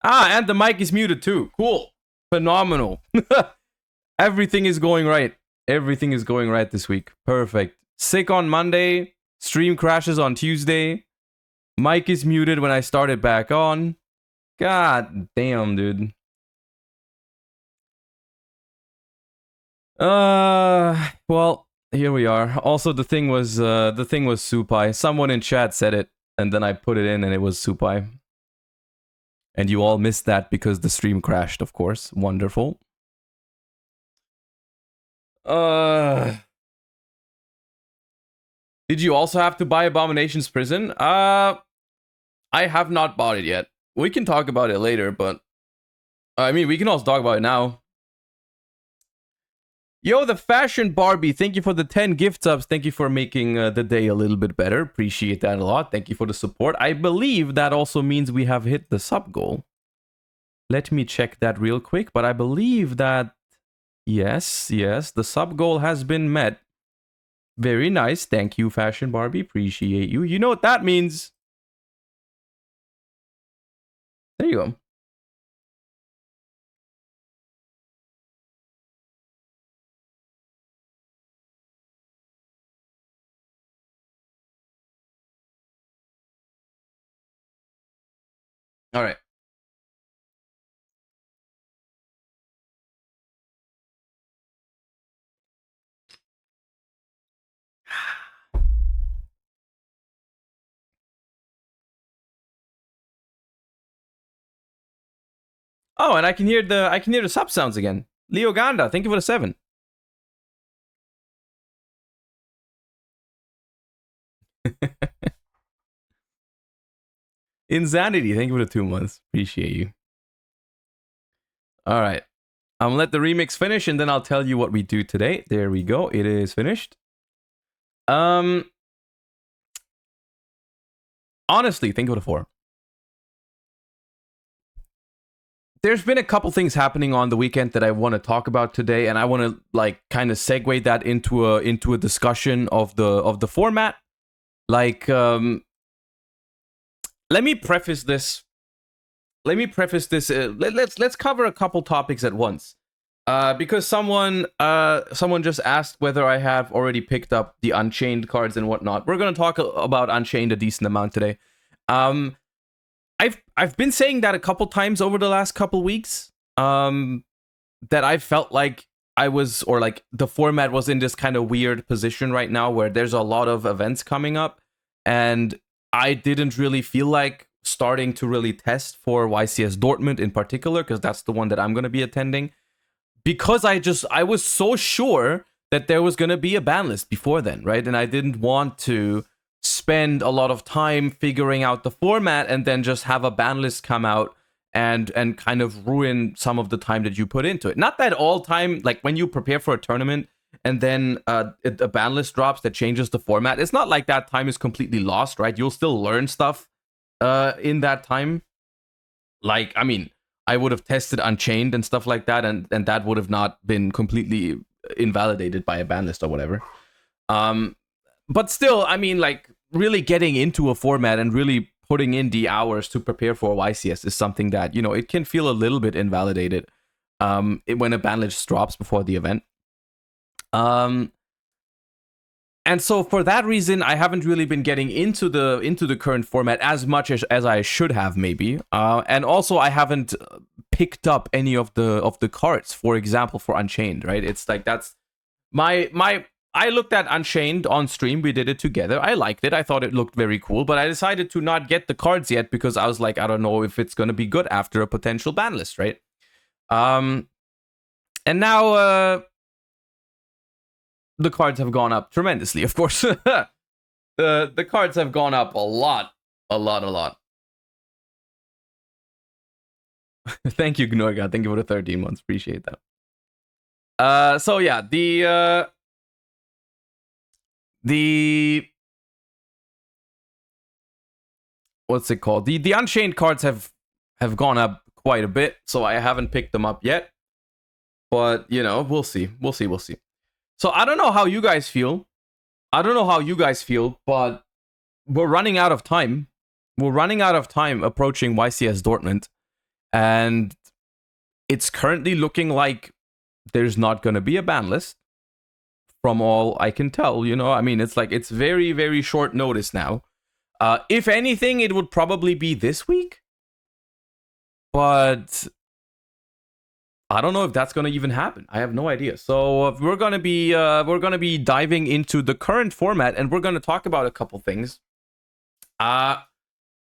Ah, and the mic is muted too. Cool. Phenomenal. Everything is going right. Everything is going right this week. Perfect. Sick on Monday. Stream crashes on Tuesday. Mic is muted when I start it back on. God damn, dude. Well, here we are. Also, the thing was Supai. Someone in chat said it, and then I put it in, and it was Supai. And you all missed that because the stream crashed, of course. Wonderful. Did you also have to buy Abomination's Prison? I have not bought it yet. We can talk about it later, but I mean, we can also talk about it now. Yo, the Fashion Barbie, thank you for the 10 gift subs. Thank you for making the day a little bit better. Appreciate that a lot. Thank you for the support. I believe that also means we have hit the sub goal. Let me check that real quick, but I believe that yes, the sub goal has been met. Very nice. Thank you, Fashion Barbie. Appreciate you. You know what that means. There you go. All right. Oh, and I can hear the sub sounds again. Leo Ganda, thank you for the 7. Insanity, thank you for the 2 months. Appreciate you. All right. I'm gonna let the remix finish and then I'll tell you what we do today. There we go. It is finished. Honestly, think of the 4. There's been a couple things happening on the weekend that I want to talk about today, and I want to like kind of segue that into a discussion of the format. Like, let me preface this. Let's cover a couple topics at once. Because someone just asked whether I have already picked up the Unchained cards and whatnot. We're gonna talk about Unchained a decent amount today. I've been saying that a couple times over the last couple weeks. That I felt like I was, or like the format was in this kind of weird position right now where there's a lot of events coming up, and I didn't really feel like starting to really test for YCS Dortmund in particular, because that's the one that I'm gonna be attending. Because I was so sure that there was gonna be a ban list before then, right? And I didn't want to spend a lot of time figuring out the format and then just have a ban list come out and kind of ruin some of the time that you put into it. Not that all time, like when you prepare for a tournament and then a ban list drops that changes the format, it's not like that time is completely lost, right? You'll still learn stuff in that time. Like, I mean, I would have tested Unchained and stuff like that, and that would have not been completely invalidated by a ban list or whatever. But still, I mean, like, really getting into a format and really putting in the hours to prepare for YCS is something that, you know, it can feel a little bit invalidated when a ban list drops before the event. And so for that reason, I haven't really been getting into the current format as much as I should have, maybe. And also, I haven't picked up any of the cards, for example, for Unchained, right? It's like that's my I looked at Unchained on stream. We did it together. I liked it. I thought it looked very cool, but I decided to not get the cards yet because I was like, I don't know if it's going to be good after a potential ban list, right? And now the cards have gone up tremendously, of course. The cards have gone up a lot. Thank you, Gnorga. Thank you for the 13 months. Appreciate that. So yeah, the what's it called? The Unchained cards have gone up quite a bit, so I haven't picked them up yet. But you know, we'll see. So I don't know how you guys feel. But we're running out of time. Approaching YCS Dortmund. And it's currently looking like there's not going to be a ban list from all I can tell. You know, I mean, it's like it's very, very short notice now. If anything, it would probably be this week. But I don't know if that's going to even happen. I have no idea. So we're going to be diving into the current format, and we're going to talk about a couple things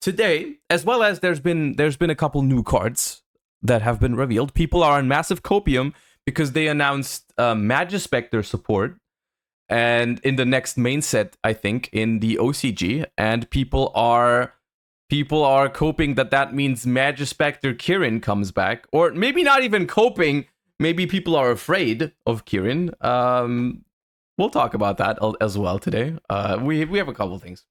today, as well as there's been a couple new cards that have been revealed. People are in massive copium because they announced Magispector support, and in the next main set, I think, in the OCG, and people are coping that means Magispector Kirin comes back, or maybe not even coping. Maybe people are afraid of Kirin. We'll talk about that as well today. We have a couple things,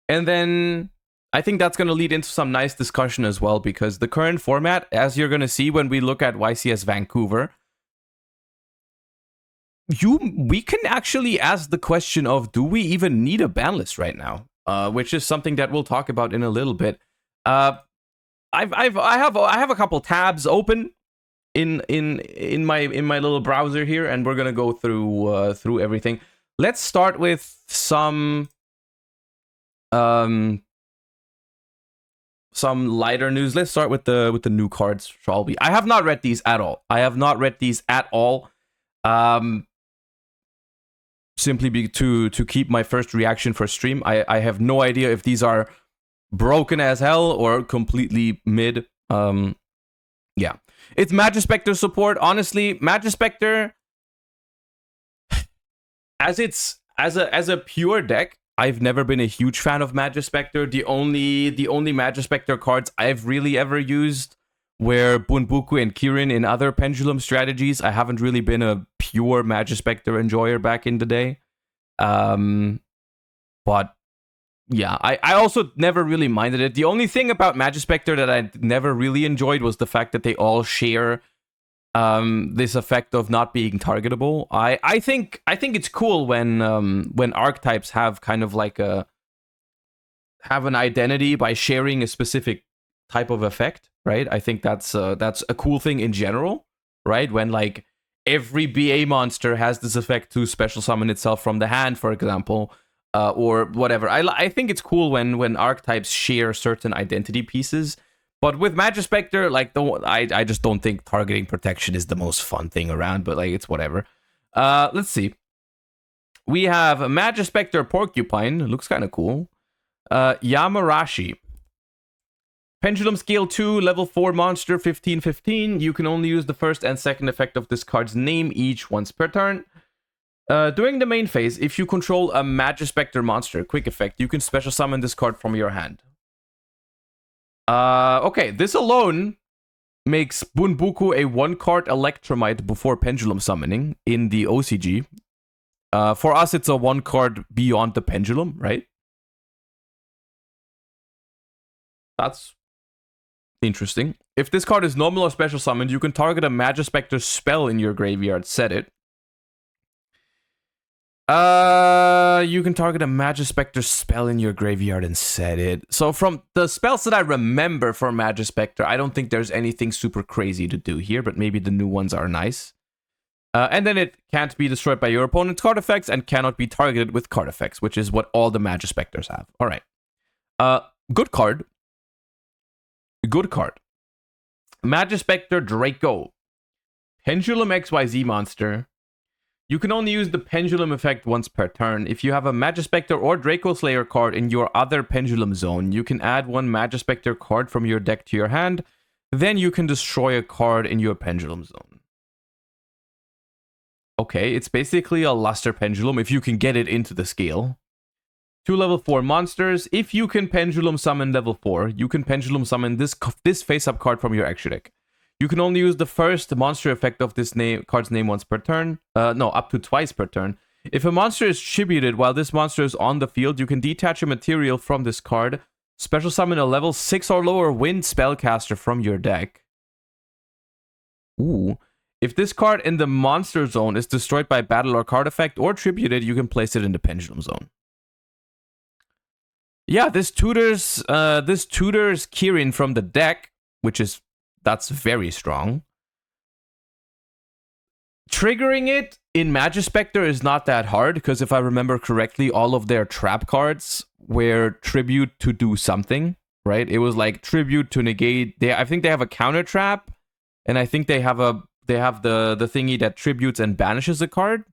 and then I think that's going to lead into some nice discussion as well, because the current format, as you're going to see when we look at YCS Vancouver, we can actually ask the question of, do we even need a ban list right now? Which is something that we'll talk about in a little bit. I have a couple tabs open in my little browser here, and we're gonna go through everything. Let's start with some lighter news. Let's start with the new cards, shall we? I have not read these at all. Simply to keep my first reaction for stream. I have no idea if these are broken as hell or completely mid. Yeah. It's Magispector support. Honestly, Magispector, as a pure deck, I've never been a huge fan of Magispector. The only Magispector cards I've really ever used were Bunbuku and Kirin in other Pendulum strategies. I haven't really been a pure Magispector enjoyer back in the day. But yeah, I also never really minded it. The only thing about Magispector that I never really enjoyed was the fact that they all share this effect of not being targetable. I think it's cool when archetypes have kind of like have an identity by sharing a specific type of effect, right? I think that's a cool thing in general, right? When like every BA monster has this effect to special summon itself from the hand, for example, or whatever. I think it's cool when archetypes share certain identity pieces. But with Magispector, like I just don't think targeting protection is the most fun thing around. But like it's whatever. Let's see. We have a Magispector Porcupine. It looks kind of cool. Yamarashi. Pendulum Scale 2, level 4 monster, 15/15. You can only use the first and second effect of this card's name each once per turn. During the main phase, if you control a Magispector monster, quick effect, you can special summon this card from your hand. Okay, this alone makes Bunbuku a 1-card Electromite before Pendulum summoning in the OCG. For us, it's a 1-card beyond the Pendulum, right? That's interesting. If this card is normal or special summoned, you can target a Magispector spell in your graveyard, set it. You can target a Magispector spell in your graveyard and set it. So from the spells that I remember for Magispector, I don't think there's anything super crazy to do here, but maybe the new ones are nice. And then it can't be destroyed by your opponent's card effects and cannot be targeted with card effects, which is what all the Magispectors have. All right. Good card. Good card. Magispector Draco. Pendulum XYZ monster. You can only use the Pendulum effect once per turn. If you have a Magispector or Draco Slayer card in your other Pendulum zone, you can add one Magispector card from your deck to your hand. Then you can destroy a card in your Pendulum zone. Okay, it's basically a Luster Pendulum if you can get it into the scale. 2 level 4 monsters. If you can Pendulum summon level 4, you can Pendulum summon this face-up card from your extra deck. You can only use the first monster effect of this card's name once per turn. No, up to twice per turn. If a monster is tributed while this monster is on the field, you can detach a material from this card, special summon a level 6 or lower wind spellcaster from your deck. Ooh. If this card in the monster zone is destroyed by battle or card effect or tributed, you can place it in the Pendulum zone. Yeah, this tutors Kirin from the deck. that's very strong. Triggering it in Magispector is not that hard, because if I remember correctly, all of their trap cards were tribute to do something, right? It was like tribute to negate. I think they have a counter trap, and I think they have the thingy that tributes and banishes a card.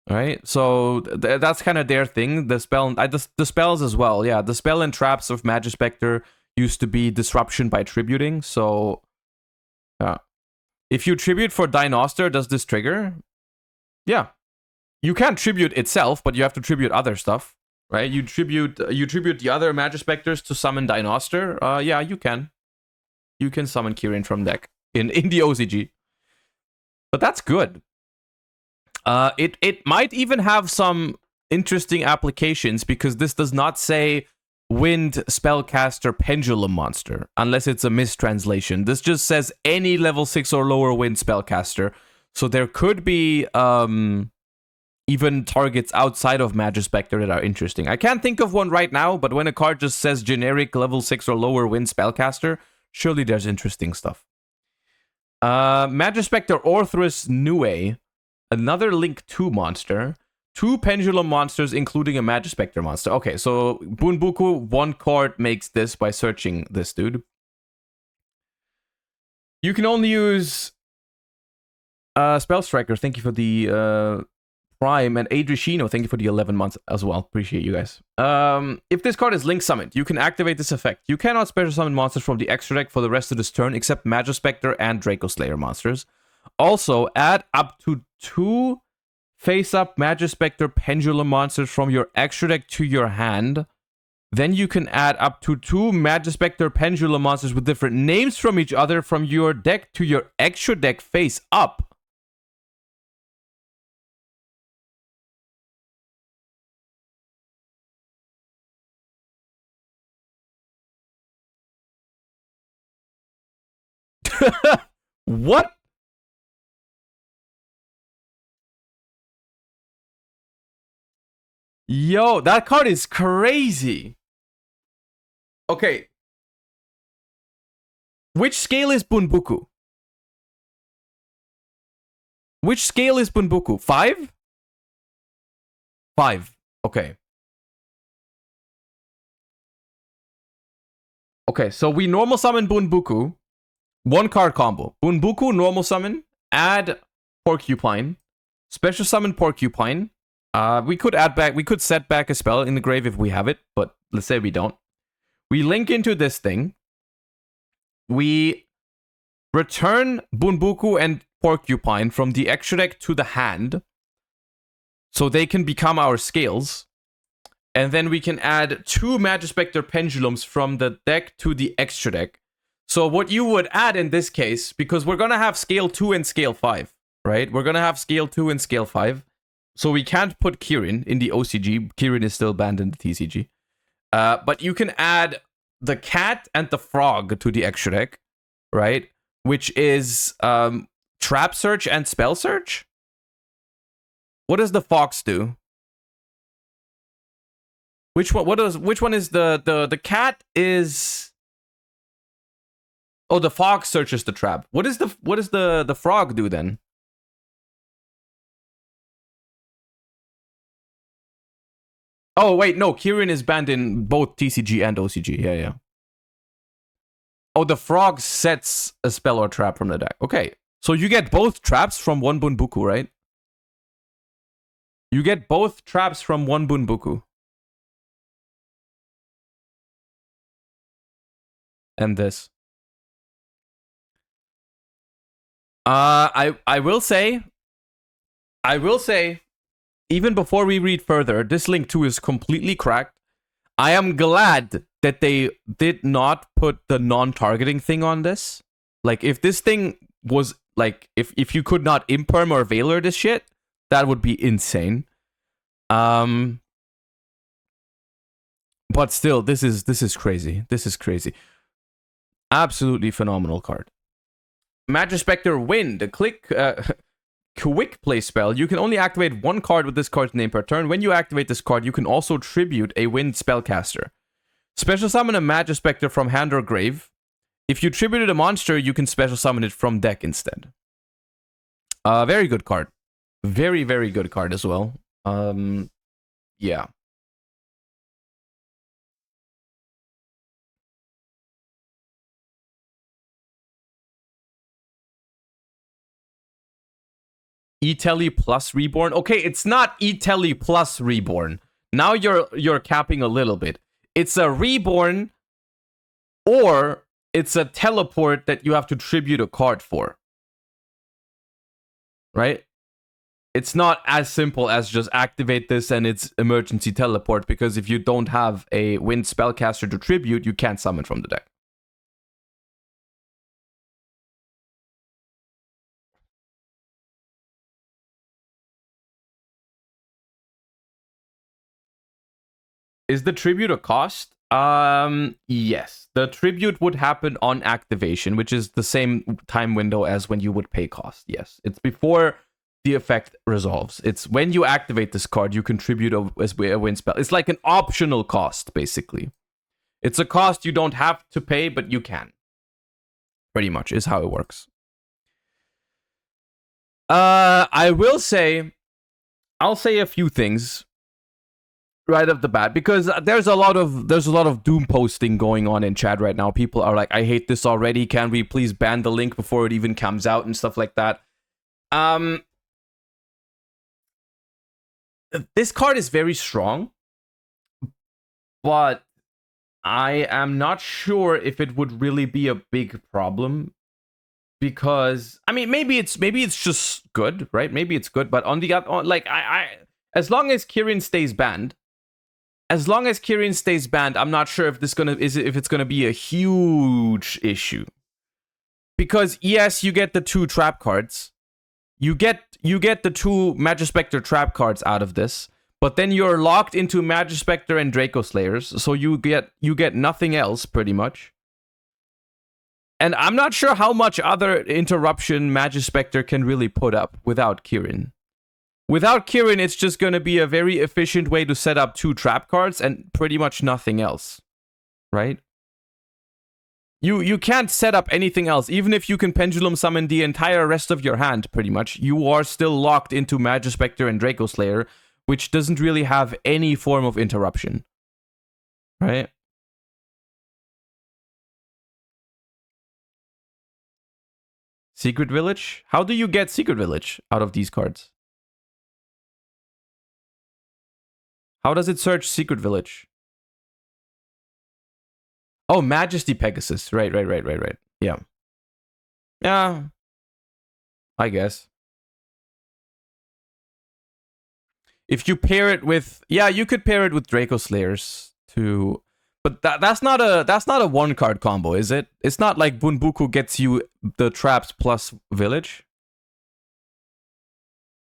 All right, so that's kind of their thing. The spells as well. Yeah, the spell and traps of Magispector used to be disruption by tributing. So, if you tribute for Dinoster, does this trigger? Yeah, you can't tribute itself, but you have to tribute other stuff, right? You tribute the other Magispectors to summon Dinoster. Yeah, you can. You can summon Kirin from deck in the OCG, but that's good. It might even have some interesting applications, because this does not say Wind Spellcaster Pendulum Monster, unless it's a mistranslation. This just says any level 6 or lower Wind Spellcaster. So there could be even targets outside of Magispector that are interesting. I can't think of one right now, but when a card just says generic level 6 or lower Wind Spellcaster, surely there's interesting stuff. Magispector Orthrus Nue, another Link 2 monster. 2 Pendulum monsters, including a Magispector monster. Okay, so Bunbuku, 1 card makes this by searching this dude. You can only use Spell Striker. Thank you for the Prime. And Adrishino, thank you for the 11 months as well. Appreciate you guys. If this card is Link Summoned, you can activate this effect. You cannot special summon monsters from the extra deck for the rest of this turn, except Magispector and Draco Slayer monsters. Also, add up to 2 face-up Magispector Pendulum monsters from your extra deck to your hand. Then you can add up to 2 Magispector Pendulum monsters with different names from each other from your deck to your extra deck face-up. What? Yo, that card is crazy. Okay. Which scale is Bunbuku? Which scale is Bunbuku? 5? 5. Okay. Okay, so we normal summon Bunbuku. 1 card combo. Bunbuku, normal summon. Add Porcupine. Special summon Porcupine. We could set back a spell in the grave if we have it, but let's say we don't. We link into this thing. We return Bunbuku and Porcupine from the extra deck to the hand, so they can become our scales. And then we can add 2 Magispector Pendulums from the deck to the extra deck. So what you would add in this case, because we're going to have scale 2 and scale 5, right? We're going to have scale 2 and scale 5. So we can't put Kirin in the OCG. Kirin is still banned in the TCG. But you can add the cat and the frog to the extra deck, right? Which is Trap Search and Spell Search. What does the fox do? Which one is the cat is? Oh, the fox searches the trap. What does the frog do then? Oh, wait, no. Kirin is banned in both TCG and OCG. Yeah. Oh, the frog sets a spell or trap from the deck. Okay. So you get both traps from 1 Bunbuku, right? You get both traps from 1 Bunbuku. And this. I will say, even before we read further, this link 2 is completely cracked. I am glad that they did not put the non-targeting thing on this. Like, if this thing was, like, if you could not imperm or Veiler this shit, that would be insane. But still, this is crazy. This is crazy. Absolutely phenomenal card. Magispector Wind, a quick play spell. You can only activate 1 card with this card's name per turn. When you activate this card, you can also tribute a Wind Spellcaster. Special summon a Magispector from hand or grave. If you tributed a monster, you can special summon it from deck instead. Very good card. Very, very good card as well. Yeah. E-Tele plus Reborn. Okay, it's not E-Tele plus Reborn. Now you're capping a little bit. It's a Reborn, or it's a teleport that you have to tribute a card for. Right? It's not as simple as just activate this and it's emergency teleport, because if you don't have a wind spellcaster to tribute, you can't summon from the deck. Is the tribute a cost? Yes. The tribute would happen on activation, which is the same time window as when you would pay cost. Yes. It's before the effect resolves. It's when you activate this card, you contribute a wind spell. It's like an optional cost, basically. It's a cost you don't have to pay, but you can. Pretty much is how it works. I'll say a few things right off the bat, because there's a lot of doom posting going on in chat right now. People are like, I hate this already. Can we please ban the link before it even comes out and stuff like that? This card is very strong, but I am not sure if it would really be a big problem, because I mean, maybe it's just good, right? Maybe it's good, but on the other, like as long as Kirin stays banned, I'm not sure if it's gonna be a huge issue. Because yes, you get the 2 trap cards, you get the 2 Magispector trap cards out of this, but then you're locked into Magispector and Draco Slayers, so you get nothing else pretty much. And I'm not sure how much other interruption Magispector can really put up without Kirin. Without Kirin, it's just going to be a very efficient way to set up 2 trap cards and pretty much nothing else. Right? You can't set up anything else. Even if you can pendulum summon the entire rest of your hand, pretty much, you are still locked into Magispector and Draco Slayer, which doesn't really have any form of interruption. Right? Secret Village? How do you get Secret Village out of these cards? How does it search Secret Village? Oh, Majesty Pegasus. Right. Yeah. Yeah. I guess. If you pair it with... Yeah, you could pair it with Draco Slayers too. But that's not a 1-card combo, is it? It's not like Bunbuku gets you the traps plus village.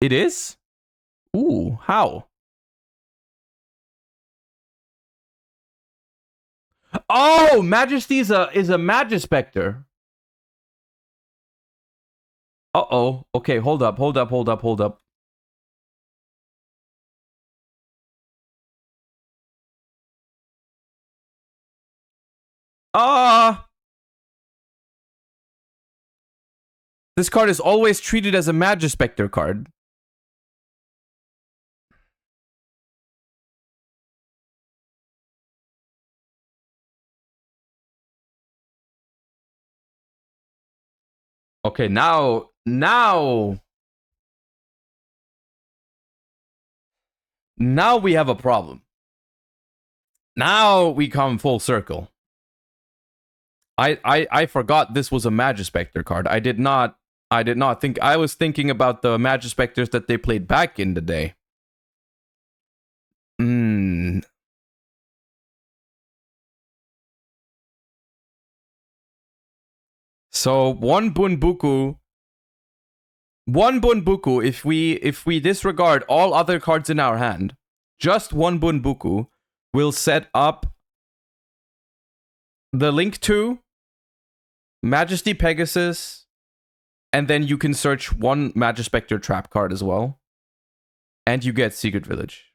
It is? Ooh, how? Oh, Majesty is a Magispector. Uh-oh. Okay, hold up. This card is always treated as a Magispector card. Okay, now we have a problem. Now we come full circle. I forgot this was a Magispector card. I did not think... I was thinking about the Magispectors that they played back in the day. So one Bunbuku, if we disregard all other cards in our hand, just one Bunbuku will set up the Link 2, Majesty Pegasus, and then you can search one Magispector trap card as well. And you get Secret Village.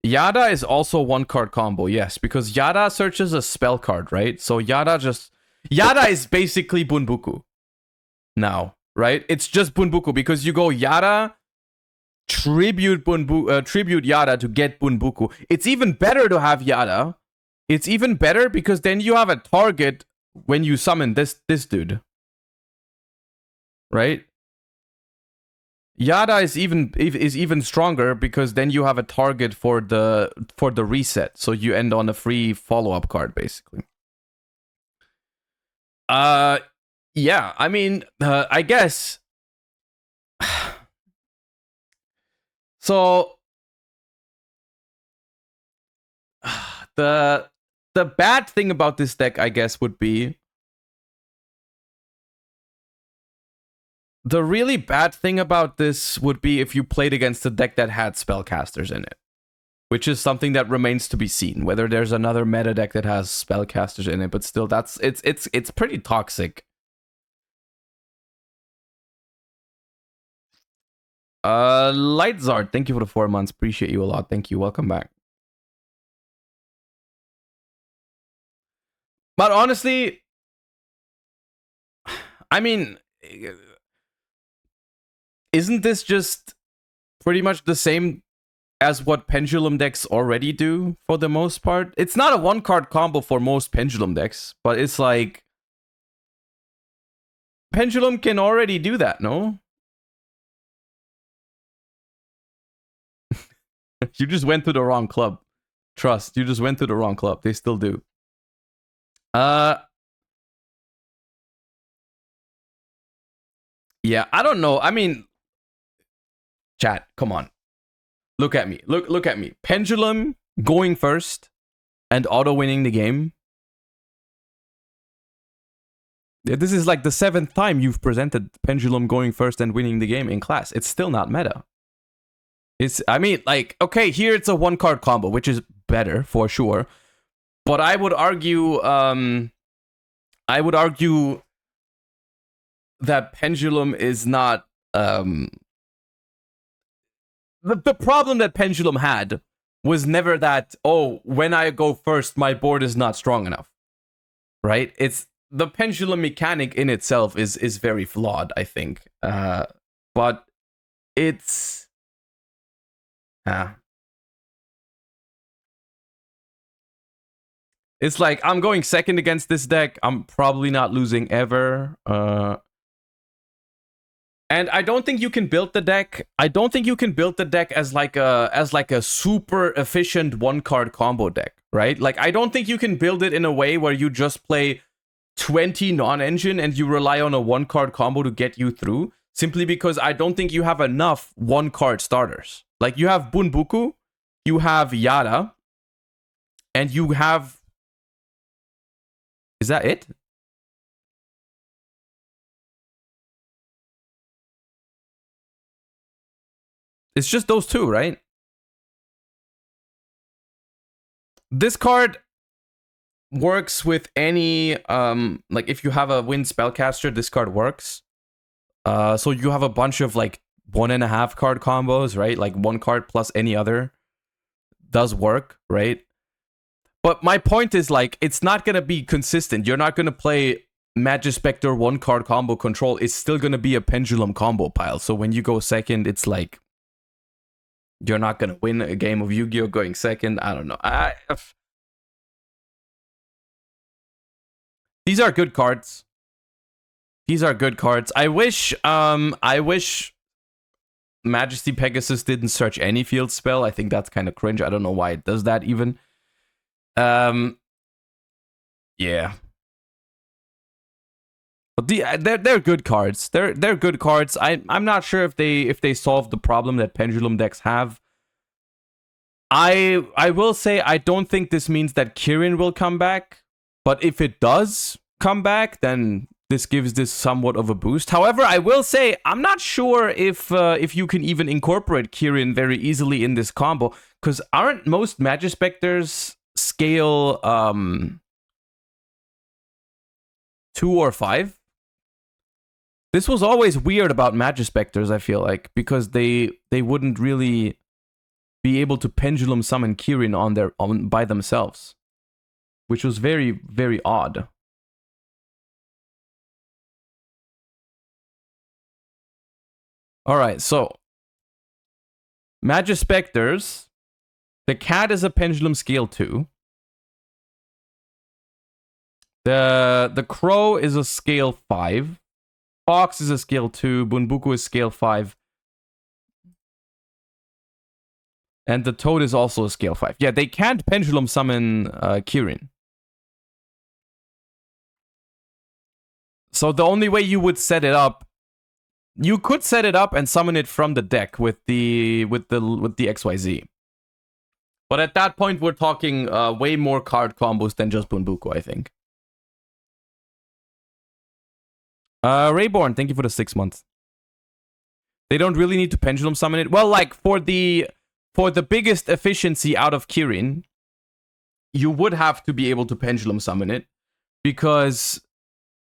Yada is also one card combo, yes, because Yada searches a spell card, right? So Yada is basically Bunbuku now, right? It's just Bunbuku because you go Yada, tribute Yada to get Bunbuku. It's even better to have Yada. It's even better because then you have a target when you summon this dude, right? Yada is even stronger because then you have a target for the reset, so you end on a free follow-up card basically. Yeah, I mean, I guess. So the bad thing about this deck, I guess, would be the really bad thing about this would be if you played against a deck that had spellcasters in it, which is something that remains to be seen. Whether there's another meta deck that has spellcasters in it, but still, it's pretty toxic. Lightzard, thank you for the 4 months. Appreciate you a lot. Thank you. Welcome back. But honestly, I mean, isn't this just pretty much the same as what pendulum decks already do for the most part? It's not a one card combo for most pendulum decks, but it's like pendulum can already do that, no? You just went to the wrong club. Trust, you just went to the wrong club. They still do. Yeah, I don't know. I mean, chat, come on. Look at me. Look at me. Pendulum going first and auto winning the game. This is like the 7th time you've presented Pendulum going first and winning the game in class. It's still not meta. I mean, like, okay, here it's a one card combo, which is better for sure. But I would argue that Pendulum is not the problem that Pendulum had was never that, oh, when I go first, my board is not strong enough. Right? It's the pendulum mechanic in itself is very flawed, I think. But it's it's like I'm going second against this deck. I'm probably not losing ever. And I don't think you can build the deck. I don't think you can build the deck as like a super efficient one card combo deck, right? Like I don't think you can build it in a way where you just play 20 non-engine and you rely on a one card combo to get you through, simply because I don't think you have enough one card starters. Like you have Bunbuku, you have Yada, and you have... Is that it? It's just those two, right? This card works with any like if you have a wind spellcaster, this card works. So you have a bunch of like 1.5 card combos, right? Like one card plus any other does work, right? But my point is, like, it's not gonna be consistent. You're not gonna play Magispector one card combo control. It's still gonna be a pendulum combo pile. So when you go second, it's like you're not gonna win a game of Yu-Gi-Oh going second. I don't know. These are good cards. These are good cards. I wish Majesty Pegasus didn't search any field spell. I think that's kind of cringe. I don't know why it does that even. Yeah. But they're good cards. They're good cards. I'm not sure if they solve the problem that pendulum decks have. I will say I don't think this means that Kirin will come back, but if it does come back, then this gives this somewhat of a boost. However, I will say I'm not sure if you can even incorporate Kirin very easily in this combo, because aren't most Magispectors scale 2 or 5? This was always weird about Magispectors, I feel like, because they wouldn't really be able to pendulum summon Kirin by themselves, which was very, very odd. All right, so Magispectors. The cat is a pendulum scale 2. The crow is a scale 5. Fox is a scale 2. Bunbuku is scale 5. And the toad is also a scale 5. Yeah, they can't pendulum summon Kirin. So the only way you would set it up, you could set it up and summon it from the deck with the XYZ. But at that point, we're talking way more card combos than just Bunbuku, I think. Rayborn, thank you for the 6 months. They don't really need to pendulum summon it. Well, like, for the biggest efficiency out of Kirin, you would have to be able to pendulum summon it, because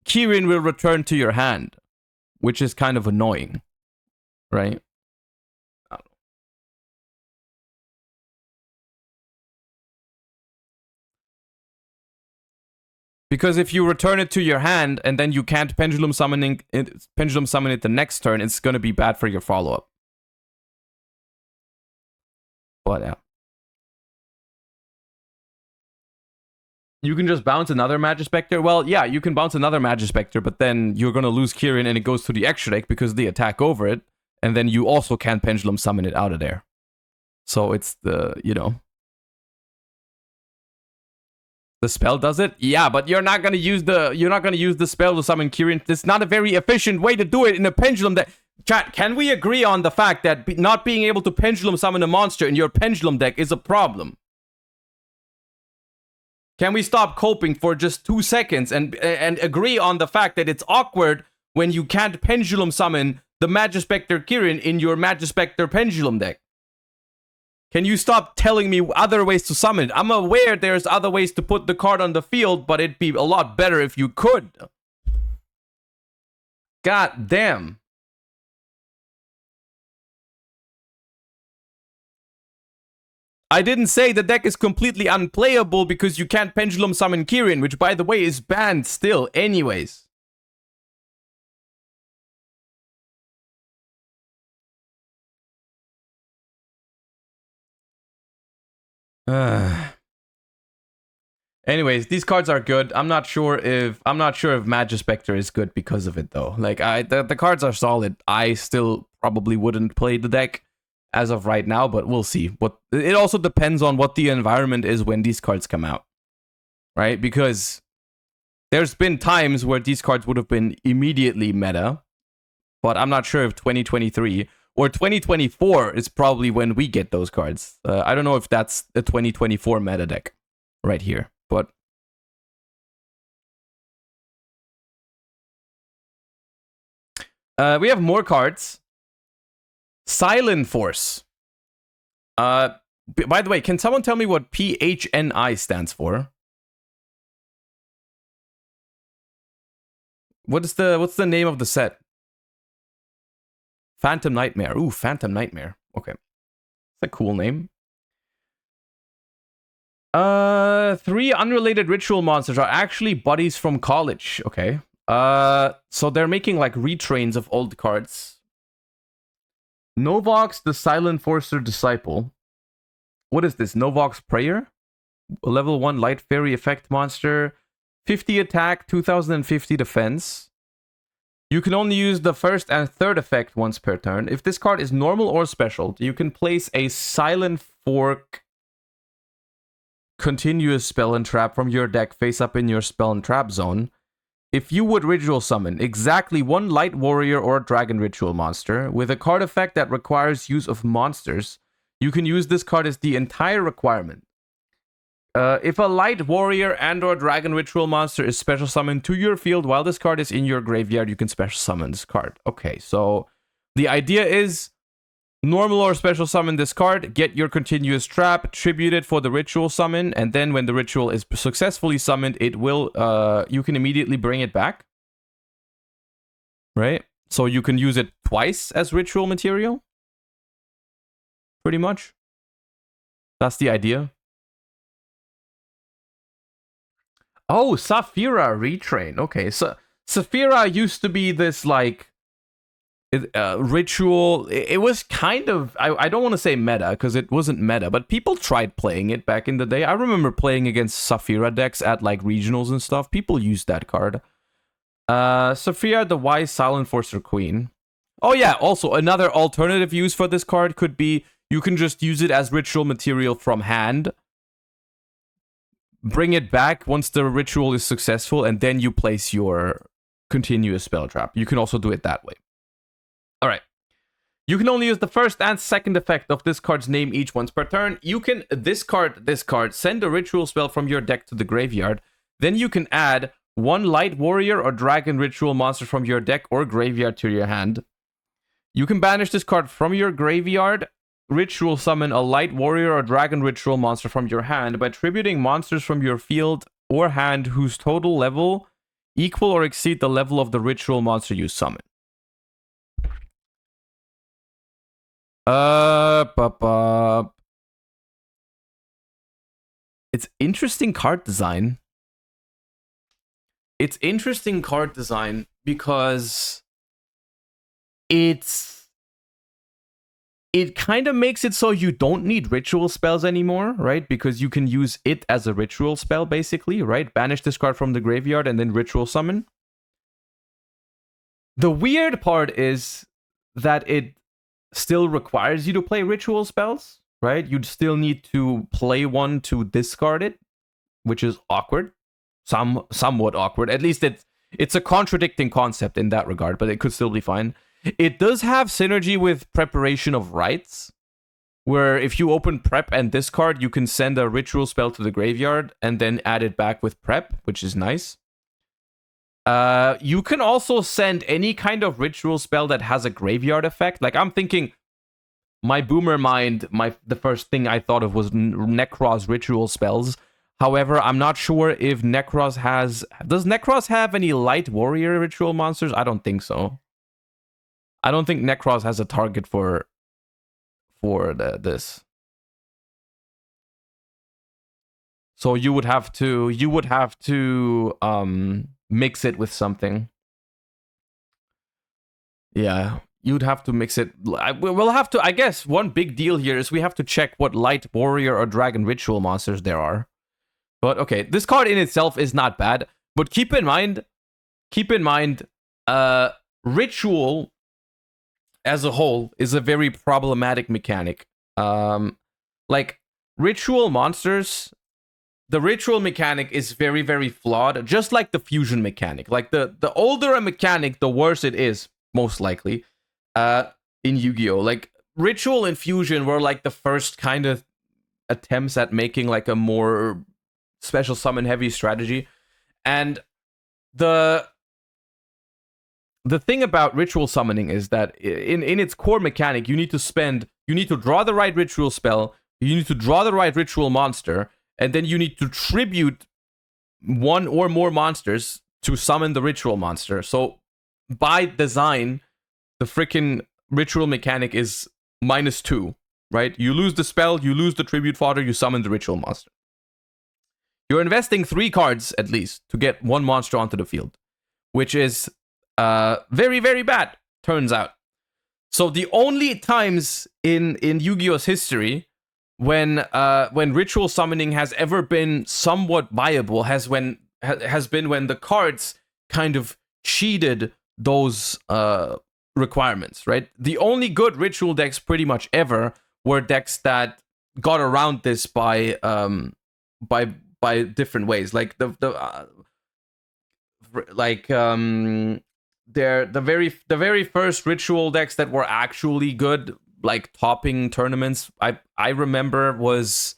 Kirin will return to your hand, which is kind of annoying, right? Because if you return it to your hand and then you can't pendulum summon it the next turn, it's going to be bad for your follow-up. But yeah. You can just bounce another Magispector. Well, yeah, you can bounce another Magispector, but then you're going to lose Kirin and it goes to the extra deck because they attack over it. And then you also can't pendulum summon it out of there. So it's the, you know. The spell does it? Yeah, but you're not gonna use the spell to summon Kirin. It's not a very efficient way to do it in a pendulum deck. Chat, can we agree on the fact that not being able to pendulum summon a monster in your pendulum deck is a problem? Can we stop coping for just 2 seconds and agree on the fact that it's awkward when you can't pendulum summon the Magispector Kirin in your Magispector pendulum deck? Can you stop telling me other ways to summon it? I'm aware there's other ways to put the card on the field, but it'd be a lot better if you could. God damn. I didn't say the deck is completely unplayable because you can't pendulum summon Kirin, which, by the way, is banned still anyways. Anyways, these cards are good. I'm not sure if Magispector is good because of it though. Like the cards are solid. I still probably wouldn't play the deck as of right now, but we'll see. But it also depends on what the environment is when these cards come out. Right? Because there's been times where these cards would have been immediately meta, but I'm not sure if 2023 or 2024 is probably when we get those cards. I don't know if that's the 2024 meta deck right here, but we have more cards. Silent Force. By the way, can someone tell me what PHNI stands for? What's the name of the set? Phantom Nightmare. Ooh, Phantom Nightmare. Okay. It's a cool name. 3 unrelated ritual monsters are actually buddies from college. Okay. So they're making like retrains of old cards. Novox, the Silent Forcer Disciple. What is this? Novox Prayer? Level 1 Light Fairy effect monster. 50 attack, 2050 defense. You can only use the first and third effect once per turn. If this card is normal or special, you can place a Silent Fork continuous spell and trap from your deck face up in your spell and trap zone. If you would ritual summon exactly 1 light warrior or dragon ritual monster with a card effect that requires use of monsters, you can use this card as the entire requirement. If a light warrior and or dragon ritual monster is special summoned to your field while this card is in your graveyard, you can special summon this card. Okay, so the idea is normal or special summon this card, get your continuous trap, tribute it for the ritual summon, and then when the ritual is successfully summoned, it will you can immediately bring it back. Right? So you can use it twice as ritual material. Pretty much. That's the idea. Oh, Saphira retrain. Okay, so Saphira used to be this like ritual. It was kind of, I don't want to say meta because it wasn't meta, but people tried playing it back in the day. I remember playing against Saphira decks at like regionals and stuff. People used that card. Saphira, the wise silent forcer queen. Oh yeah, also another alternative use for this card could be you can just use it as ritual material from hand. Bring it back once the ritual is successful, and then you place your continuous spell trap. You can also do it that way. Alright. You can only use the first and second effect of this card's name each once per turn. You can discard this card, send a ritual spell from your deck to the graveyard. Then you can add one light warrior or dragon ritual monster from your deck or graveyard to your hand. You can banish this card from your graveyard, ritual summon a light warrior or dragon ritual monster from your hand by tributing monsters from your field or hand whose total level equal or exceed the level of the ritual monster you summon. It's interesting card design. It's interesting card design because it kind of makes it so you don't need ritual spells anymore, right? Because you can use it as a ritual spell, basically, right? Banish this card from the graveyard and then ritual summon. The weird part is that it still requires you to play ritual spells, right? You'd still need to play one to discard it, which is awkward. Somewhat awkward. At least it's a contradicting concept in that regard, but it could still be fine. It does have synergy with Preparation of Rites, where if you open Prep and discard, you can send a ritual spell to the graveyard and then add it back with Prep, which is nice. You can also send any kind of ritual spell that has a graveyard effect. Like, I'm thinking, my Boomer mind, the first thing I thought of was Necros ritual spells. However, I'm not sure if Necros has... Does Necros have any light warrior ritual monsters? I don't think so. I don't think Necros has a target for this. So you would have to mix it with something. Yeah, you'd have to mix it. We'll have to, I guess one big deal here is we have to check what light warrior or dragon ritual monsters there are. But okay, this card in itself is not bad, but keep in mind, ritual as a whole is a very problematic mechanic. Like ritual monsters, the ritual mechanic is very, very flawed, just like the fusion mechanic. Like the older a mechanic, the worse it is, most likely. In Yu-Gi-Oh! Like ritual and fusion were like the first kind of attempts at making like a more special summon heavy strategy. And the thing about ritual summoning is that in its core mechanic, you need to draw the right ritual spell, you need to draw the right ritual monster, and then you need to tribute one or more monsters to summon the ritual monster. So by design, the freaking ritual mechanic is -2, right? You lose the spell, you lose the tribute fodder, you summon the ritual monster. You're investing 3 cards at least to get one monster onto the field, which is very, very bad, turns out. So the only times in Yu-Gi-Oh's history when ritual summoning has ever been somewhat viable has been when the cards kind of cheated those requirements, right? The only good ritual decks pretty much ever were decks that got around this by different ways. Like the very first ritual decks that were actually good, like topping tournaments, I remember was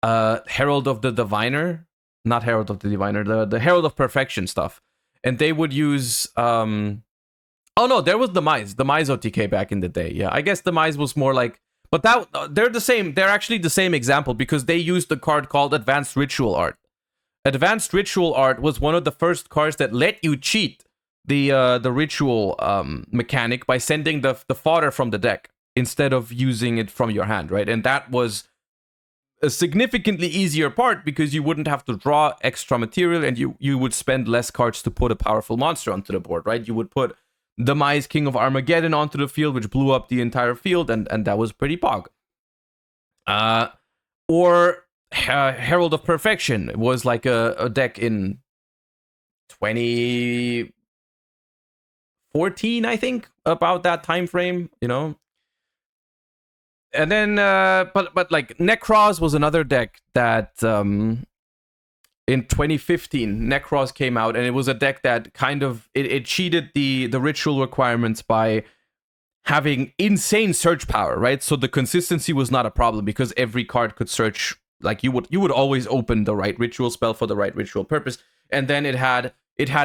Herald of the Diviner, not Herald of the Diviner, the Herald of Perfection stuff. And they would use oh no, there was the Mize OTK back in the day. Yeah, I guess the Mize was more like, but they're the same. They're actually the same example because they used the card called Advanced Ritual Art. Advanced Ritual Art was one of the first cards that let you cheat the ritual mechanic by sending the fodder from the deck instead of using it from your hand, right? And that was a significantly easier part because you wouldn't have to draw extra material and you would spend less cards to put a powerful monster onto the board, right? You would put Demise King of Armageddon onto the field, which blew up the entire field, and that was pretty pog. Or Herald of Perfection was like a deck in 2014, I think, about that time frame, you know. And then, but like Necros was another deck that in 2015 Necros came out, and it was a deck that kind of it cheated the ritual requirements by having insane search power, right? So the consistency was not a problem because every card could search. Like you would always open the right ritual spell for the right ritual purpose, and then it had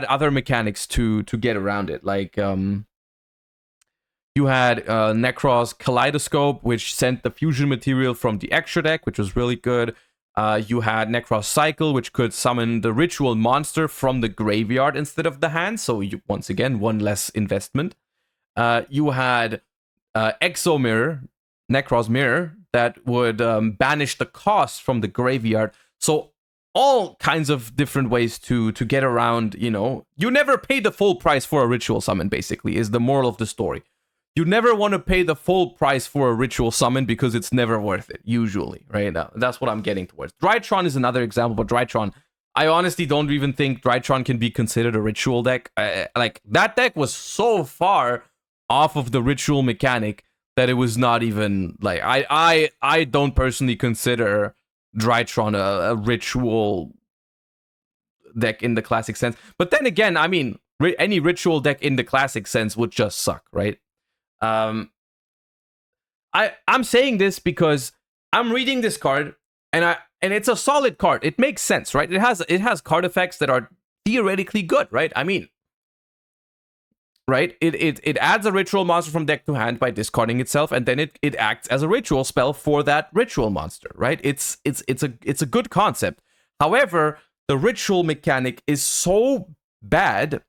other mechanics to get around it, like you had Necros Kaleidoscope, which sent the fusion material from the extra deck, which was really good. You had Necros Cycle, which could summon the ritual monster from the graveyard instead of the hand. So once again, one less investment. You had Exo Mirror, Necros Mirror, that would banish the cost from the graveyard. So all kinds of different ways to get around, you know. You never pay the full price for a ritual summon, basically, is the moral of the story. You never want to pay the full price for a ritual summon because it's never worth it, usually, right? That's what I'm getting towards. Drytron is another example, but Drytron, I honestly don't even think Drytron can be considered a ritual deck. Like, that deck was so far off of the ritual mechanic that it was not even, like, I don't personally consider Drytron a ritual deck in the classic sense. But then again, I mean, any ritual deck in the classic sense would just suck, right? I'm saying this because I'm reading this card and it's a solid card. It makes sense, right? It has card effects that are theoretically good, right? I mean, right? It adds a ritual monster from deck to hand by discarding itself, and then it acts as a ritual spell for that ritual monster, right? It's a good concept. However, the ritual mechanic is so bad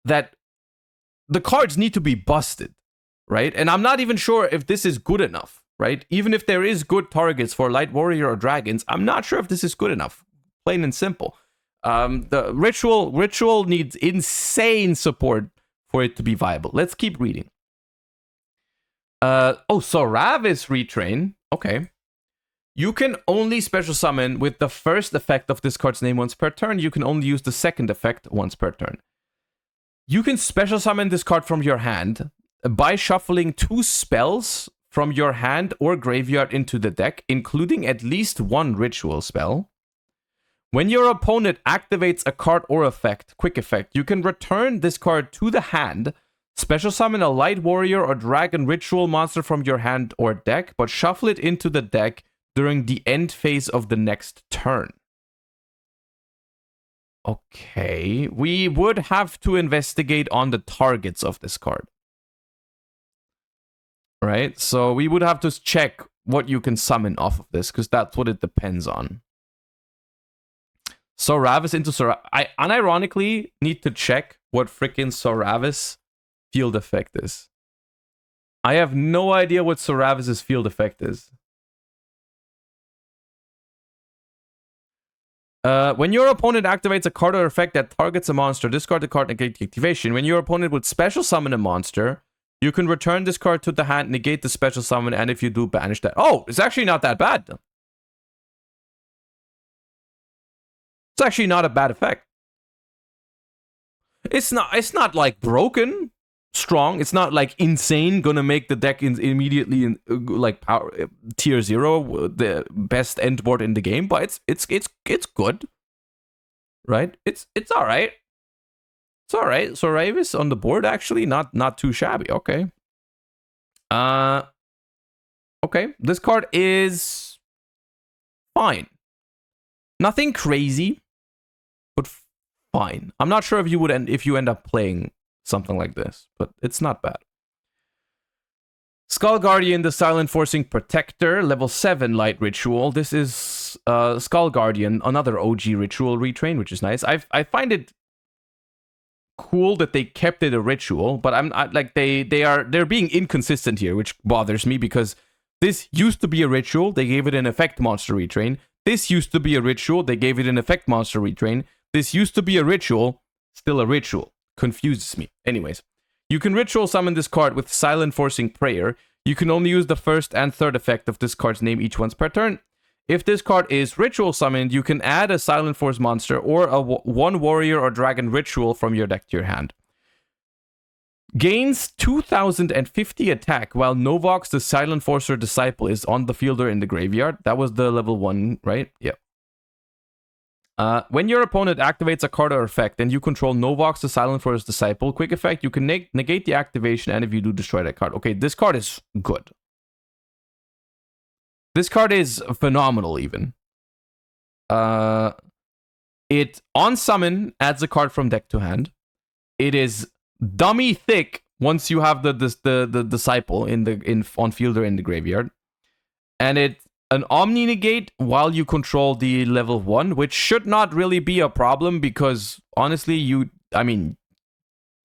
that the cards need to be busted. Right? And I'm not even sure if this is good enough, right? Even if there is good targets for Light Warrior or Dragons, I'm not sure if this is good enough. Plain and simple. The ritual needs insane support for it to be viable. Let's keep reading. Soravis Retrain. Okay. You can only special summon with the first effect of this card's name once per turn. You can only use the second effect once per turn. You can special summon this card from your hand by shuffling 2 spells from your hand or graveyard into the deck, including at least 1 ritual spell. When your opponent activates a card or effect, quick effect, you can return this card to the hand, special summon a Light Warrior or Dragon ritual monster from your hand or deck, but shuffle it into the deck during the end phase of the next turn. Okay, we would have to investigate on the targets of this card. Right, so we would have to check what you can summon off of this, because that's what it depends on. Soravis into Soravis. I unironically need to check what freaking Soravis field effect is. I have no idea what Soravis's field effect is. When your opponent activates a card or effect that targets a monster, discard the card and negate the activation. When your opponent would special summon a monster, you can return this card to the hand, negate the special summon, and if you do, banish that. Oh, it's actually not that bad. It's actually not a bad effect. It's not like broken strong. It's not like insane, gonna make the deck immediately like power tier 0, the best end board in the game, but it's good. Right? It's all right. It's all right. So Ravis on the board, actually, not too shabby. Okay. Okay. This card is fine. Nothing crazy, but fine. I'm not sure if you end up playing something like this, but it's not bad. Skull Guardian, the Silent Forcing Protector, level 7 light ritual. This is Skull Guardian, another OG ritual retrain, which is nice. I find it cool that they kept it a ritual, but they're being inconsistent here, which bothers me because This used to be a ritual. They gave it an effect monster retrain. This used to be a ritual. They gave it an effect monster retrain. This used to be a ritual. Still a ritual. Confuses me. Anyways, you can ritual summon this card with Silent Forcing Prayer. You can only use the first and third effect of this card's name each once per turn. If this card is ritual summoned, you can add a Silent Force monster or a one warrior or dragon ritual from your deck to your hand. Gains 2050 attack while Novox the Silent Forcer Disciple is on the field or in the graveyard. That was the level 1, right? Yeah. When your opponent activates a card or effect and you control Novox the Silent Force Disciple, quick effect, you can negate the activation, and if you do, destroy that card. Okay, this card is good. This card is phenomenal, even. It, on summon, adds a card from deck to hand. It is dummy thick once you have the Disciple on field or in the graveyard. And it's an Omni negate while you control the level 1, which should not really be a problem because, honestly,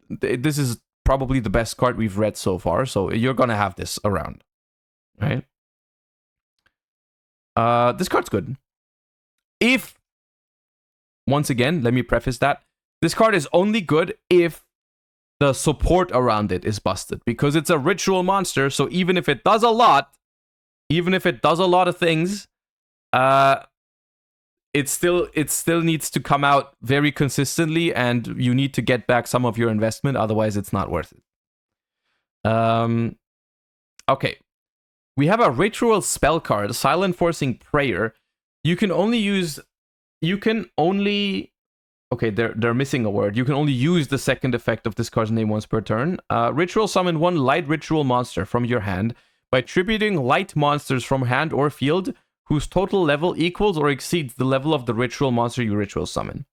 this is probably the best card we've read so far, so you're gonna have this around, right? This card's good. If, once again, let me preface that, this card is only good if the support around it is busted, because it's a ritual monster, so even if it does a lot, of things, it still needs to come out very consistently, and you need to get back some of your investment, otherwise it's not worth it. Okay. We have a ritual spell card, Silent Forcing Prayer. Okay, they're missing a word. You can only use the second effect of this card's name once per turn. Ritual summon one light ritual monster from your hand by tributing light monsters from hand or field whose total level equals or exceeds the level of the ritual monster you ritual summon.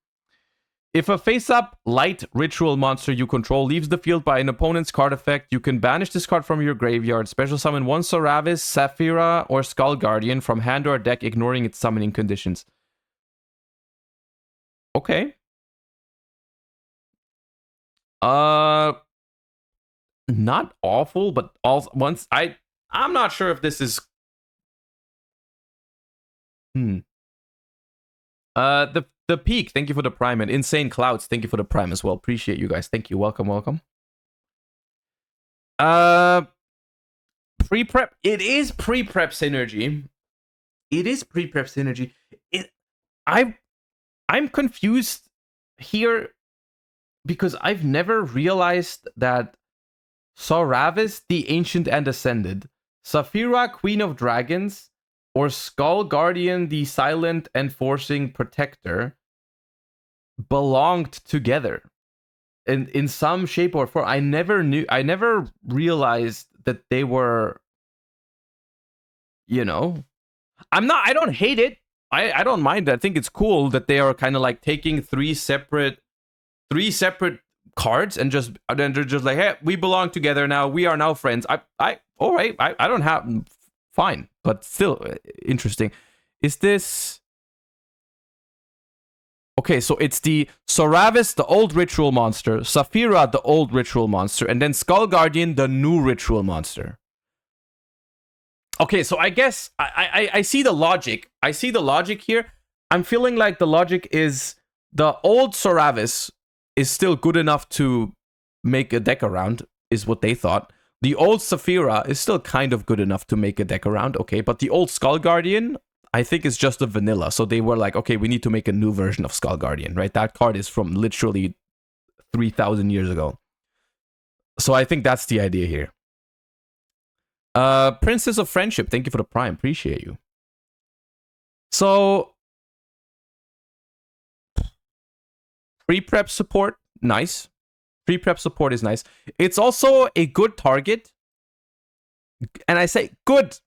If a face-up light ritual monster you control leaves the field by an opponent's card effect, you can banish this card from your graveyard, special summon one Soravis, Saphira, or Skull Guardian from hand or deck, ignoring its summoning conditions. Okay. Not awful, but once I'm not sure if this is. The Peak, thank you for the Prime, and Insane Clouds, thank you for the Prime as well. Appreciate you guys. Thank you. Welcome, welcome. Pre-prep. It is pre-prep synergy. I'm confused here because I've never realized that Soravis, the Ancient and Ascended, Saphira, Queen of Dragons, or Skull Guardian, the Silent Enforcing Protector, belonged together in some shape or form. I never realized that they were, I don't hate it. I don't mind it. I think it's cool that they are kind of like taking three separate cards and then they're just like, hey, we belong together now. We are now friends. All right. I don't have, fine, but still interesting. Is this okay? So it's the Soravis, the old ritual monster, Saphira, the old ritual monster, and then Skull Guardian, the new ritual monster. Okay, so I guess I see the logic. I see the logic here. I'm feeling like the logic is the old Soravis is still good enough to make a deck around, is what they thought. The old Saphira is still kind of good enough to make a deck around, okay, but the old Skull Guardian, I think, is just a vanilla. So they were like, okay, we need to make a new version of Skull Guardian, right? That card is from literally 3,000 years ago. So I think that's the idea here. Princess of Friendship, thank you for the Prime. Appreciate you. So, pre-prep support, nice. Pre-prep support is nice. It's also a good target. And I say good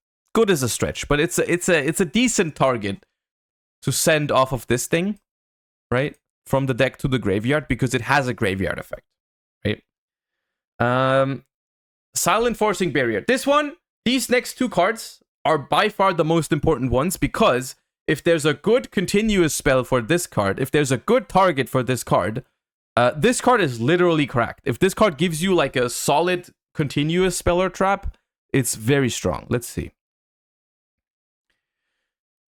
is a stretch, but it's a decent target to send off of this thing, right? From the deck to the graveyard, because it has a graveyard effect, right? Silent Forcing Barrier. These next two cards are by far the most important ones, because if there's a good continuous spell for this card, if there's a good target for this card is literally cracked. If this card gives you like a solid continuous spell or trap, it's very strong. Let's see.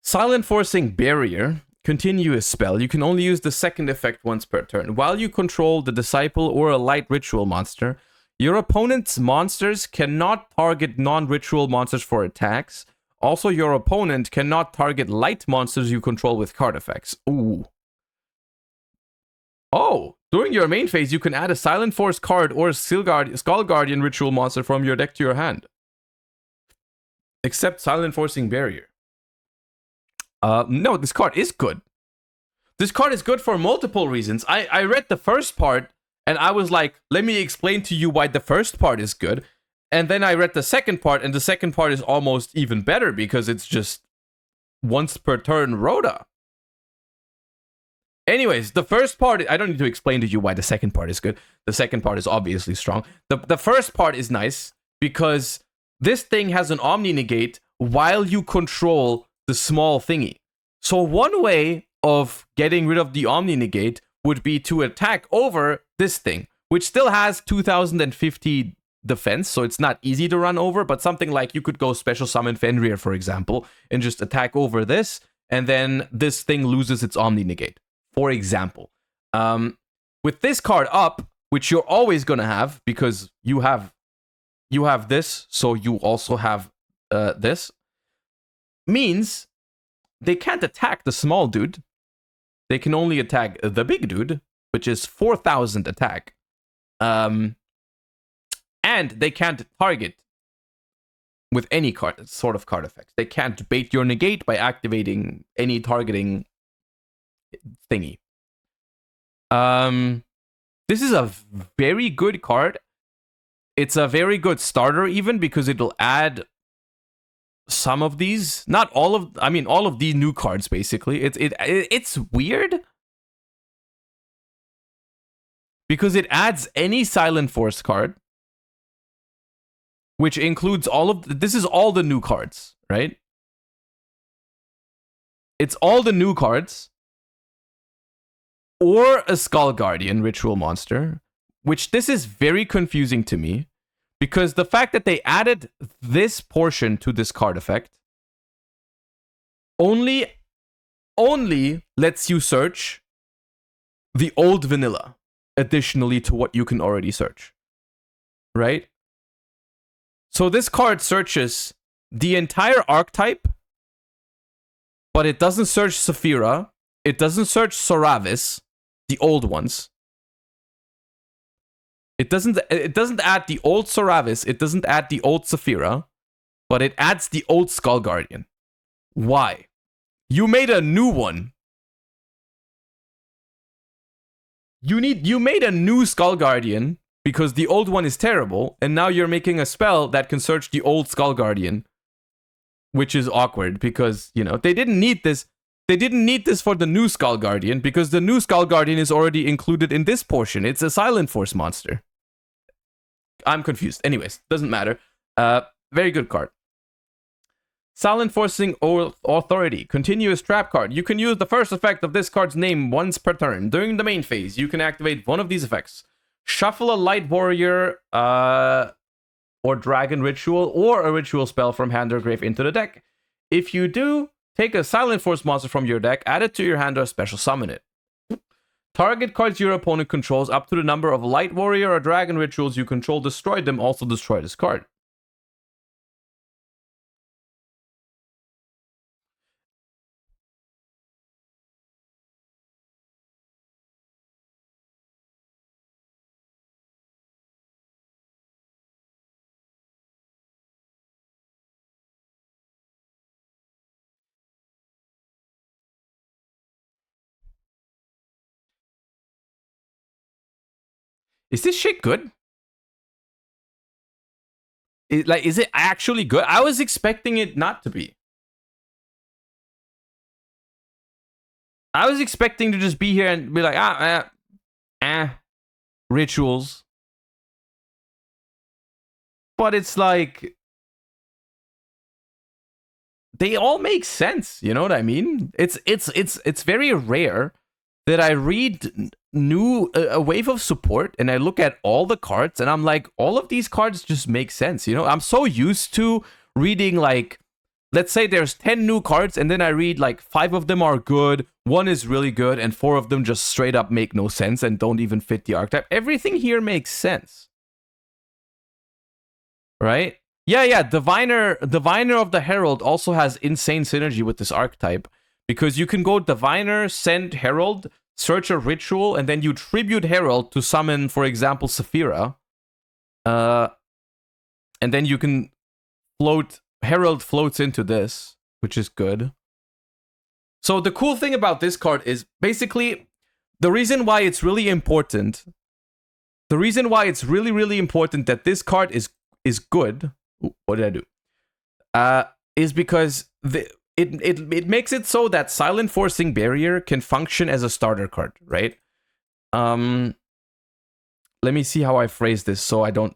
Silent Forcing Barrier. Continuous spell. You can only use the second effect once per turn. While you control the Disciple or a light ritual monster, your opponent's monsters cannot target non-ritual monsters for attacks. Also, your opponent cannot target light monsters you control with card effects. Ooh. Oh, during your main phase, you can add a Silent Force card or a Skull Guardian ritual monster from your deck to your hand. Except Silent Forcing Barrier. No, this card is good. This card is good for multiple reasons. I read the first part, and I was like, let me explain to you why the first part is good. And then I read the second part, and the second part is almost even better because it's just once per turn Rhoda. Anyways, the first part, I don't need to explain to you why the second part is good. The second part is obviously strong. The first part is nice because this thing has an Omni Negate while you control the small thingy. So one way of getting rid of the Omni Negate would be to attack over this thing, which still has 2050 defense, so it's not easy to run over, but something like you could go Special Summon Fenrir, for example, and just attack over this, and then this thing loses its Omni Negate. For example, with this card up, which you're always gonna have because you have this, so you also have this, means they can't attack the small dude. They can only attack the big dude, which is 4,000 attack. And they can't target with any sort of card effects. They can't bait your negate by activating any targeting thingy. This is a very good card. It's a very good starter even because it'll add some of these, not all of, I mean all of these new cards basically. It's weird because it adds any Silent Force card, which includes all of this is all the new cards, right? It's all the new cards. Or a Skull Guardian ritual monster, which this is very confusing to me because the fact that they added this portion to this card effect only lets you search the old vanilla additionally to what you can already search, right? So this card searches the entire archetype, but it doesn't search Saphira, it doesn't search Soravis, the old ones. It doesn't add the old Soravis, it doesn't add the old Saphira, but it adds the old Skull Guardian. Why? You made a new one. You made a new Skull Guardian because the old one is terrible, and now you're making a spell that can search the old Skull Guardian, which is awkward because, you know, they didn't need this. They didn't need this for the new Skull Guardian because the new Skull Guardian is already included in this portion. It's a Silent Force monster. I'm confused. Anyways, doesn't matter. Very good card. Silent Forcing Authority. Continuous trap card. You can use the first effect of this card's name once per turn. During the main phase, you can activate one of these effects. Shuffle a Light Warrior or Dragon Ritual or a Ritual spell from hand or grave into the deck. If you do, take a Silent Force monster from your deck, add it to your hand or special summon it. Target cards your opponent controls up to the number of Light Warrior or Dragon Rituals you control. Destroy them, also destroy this card. Is this shit good? Is it actually good? I was expecting it not to be. I was expecting to just be here and be like, rituals. But it's like, they all make sense. You know what I mean? It's very rare that I read a wave of support and I look at all the cards and I'm like, all of these cards just make sense. You know, I'm so used to reading like let's say there's 10 new cards, and then I read like 5 of them are good, 1 is really good, and 4 of them just straight up make no sense and don't even fit the archetype. Everything here makes sense. Right? Yeah, Diviner of the Herald also has insane synergy with this archetype, because you can go Diviner, send Herald, search a ritual, and then you tribute Herald to summon, for example, Saphira. And then you can float, Herald floats into this, which is good. So the cool thing about this card is basically the reason why it's really important. The reason why it's really, really important that this card is good. Ooh, what did I do? Is because it makes it so that Silent Forcing Barrier can function as a starter card, right? Let me see how I phrase this so I don't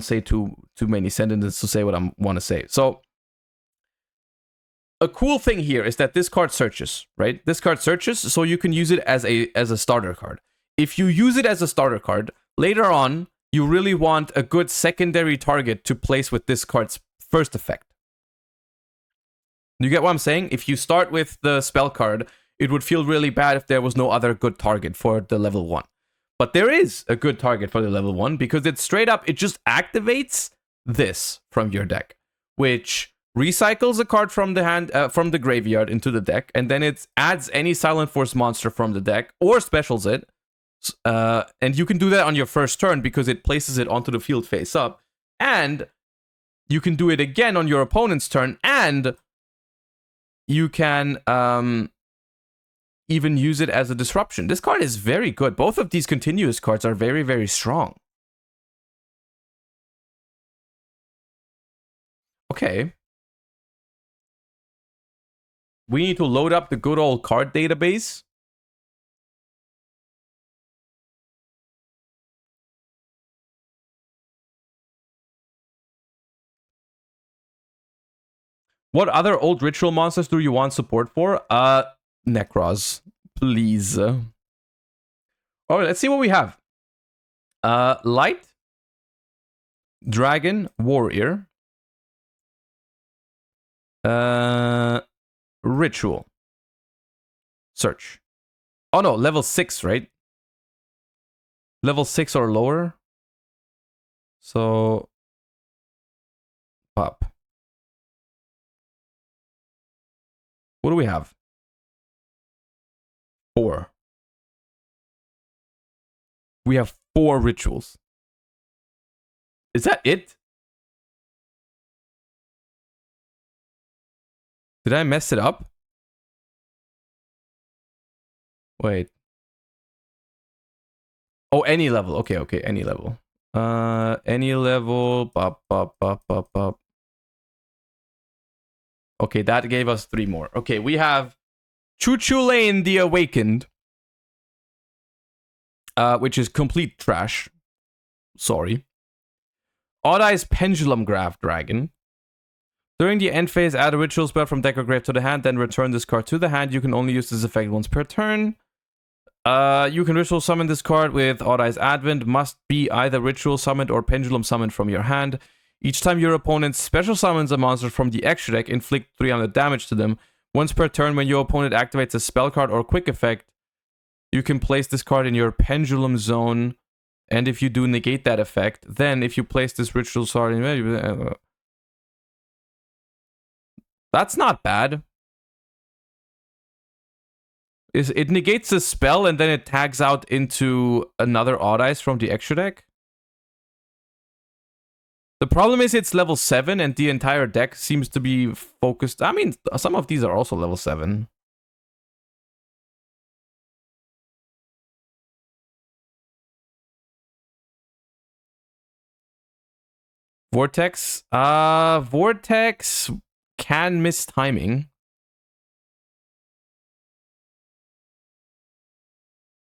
say too many sentences to say what I want to say. So a cool thing here is that this card searches, right? This card searches, so you can use it as a starter card. If you use it as a starter card, later on, you really want a good secondary target to place with this card's first effect. You get what I'm saying? If you start with the spell card, it would feel really bad if there was no other good target for the level 1. But there is a good target for the level 1, because it's straight up, it just activates this from your deck, which recycles a card from the hand, from the graveyard into the deck, and then it adds any Silent Force monster from the deck, or specials it. And you can do that on your first turn because it places it onto the field face up. And you can do it again on your opponent's turn, and you can even use it as a disruption. This card is very good. Both of these continuous cards are very, very strong. Okay. We need to load up the good old card database. What other old ritual monsters do you want support for? Necros, please. All right, let's see what we have. Light, Dragon, Warrior, Ritual, Search. Oh no, level 6, right? Level 6 or lower. So, pop. What do we have? 4. We have 4 rituals. Is that it? Did I mess it up? Wait. Oh, any level. Okay, any level. Any level. Bop, bop, bop, bop, bop. Okay, that gave us 3 more. Okay, we have Choo Choo Lane the Awakened, which is complete trash. Sorry. Odd Eyes Pendulum Graph Dragon. During the end phase, add a ritual spell from deck or grave to the hand, then return this card to the hand. You can only use this effect once per turn. You can ritual summon this card with Odd Eyes Advent. Must be either ritual summoned or pendulum summoned from your hand. Each time your opponent special summons a monster from the extra deck, inflict 300 damage to them. Once per turn, when your opponent activates a spell card or quick effect, you can place this card in your pendulum zone. And if you do negate that effect, then if you place this ritual card in... That's not bad. It negates the spell and then it tags out into another Odd Eyes from the extra deck. The problem is it's level 7 and the entire deck seems to be focused. I mean, some of these are also level 7. Vortex. Vortex can miss timing.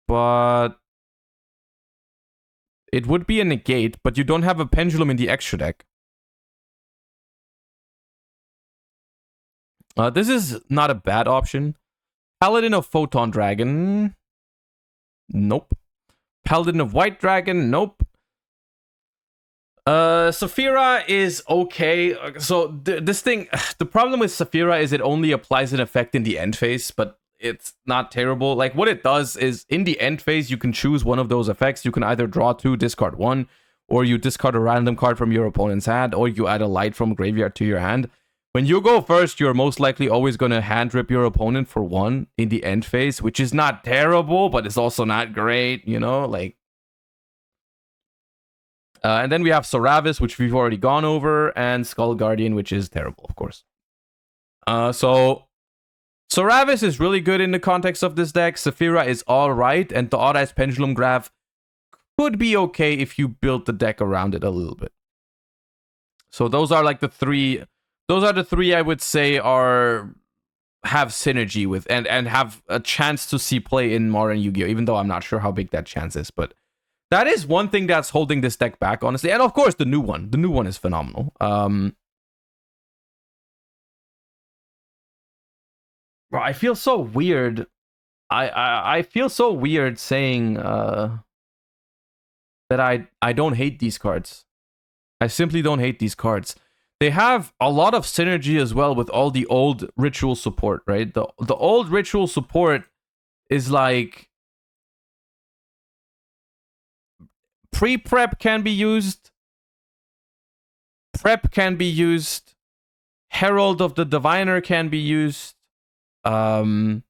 But it would be a negate, but you don't have a pendulum in the extra deck. This is not a bad option. Paladin of Photon Dragon. Nope. Paladin of White Dragon. Nope. Saphira is okay. So this thing, the problem with Saphira is it only applies an effect in the end phase, but it's not terrible. Like what it does is in the end phase, you can choose one of those effects. You can either draw 2, discard 1, or you discard a random card from your opponent's hand, or you add a light from graveyard to your hand. When you go first, you're most likely always going to hand rip your opponent for 1 in the end phase, which is not terrible, but it's also not great, you know, like. And then we have Soravis, which we've already gone over, and Skull Guardian, which is terrible, of course. So Soravis is really good in the context of this deck. Saphira is all right, and the Odd Eyes Pendulum Graph could be okay if you build the deck around it a little bit. So those are like the 3. Those are the 3 I would say have synergy with and have a chance to see play in modern Yu-Gi-Oh! Even though I'm not sure how big that chance is, but that is one thing that's holding this deck back, honestly. And of course, the new one. The new one is phenomenal. Bro, I feel so weird. I feel so weird saying that I don't hate these cards. I simply don't hate these cards. They have a lot of synergy as well with all the old ritual support, right? The old ritual support is like pre-prep can be used, prep can be used, Herald of the Diviner can be used, and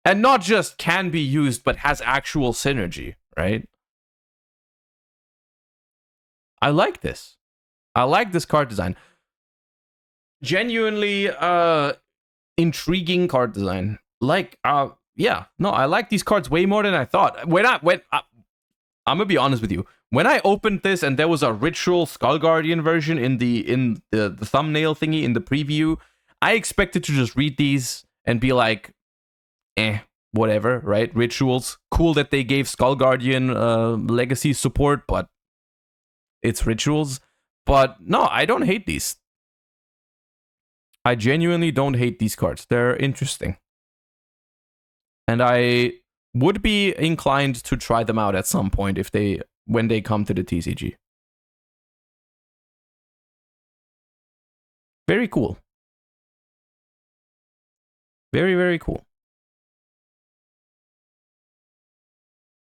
not just can be used, but has actual synergy, right? I like this. I like this card design. Genuinely intriguing card design. Like, yeah, no, I like these cards way more than I thought. I'm gonna be honest with you. When I opened this and there was a Ritual Skull Guardian version in the thumbnail thingy in the preview, I expected to just read these and be like, whatever, right? Rituals. Cool that they gave Skull Guardian legacy support, but it's Rituals. But no, I don't hate these. I genuinely don't hate these cards. They're interesting. And I would be inclined to try them out at some point when they come to the TCG. Very cool. Very, very cool.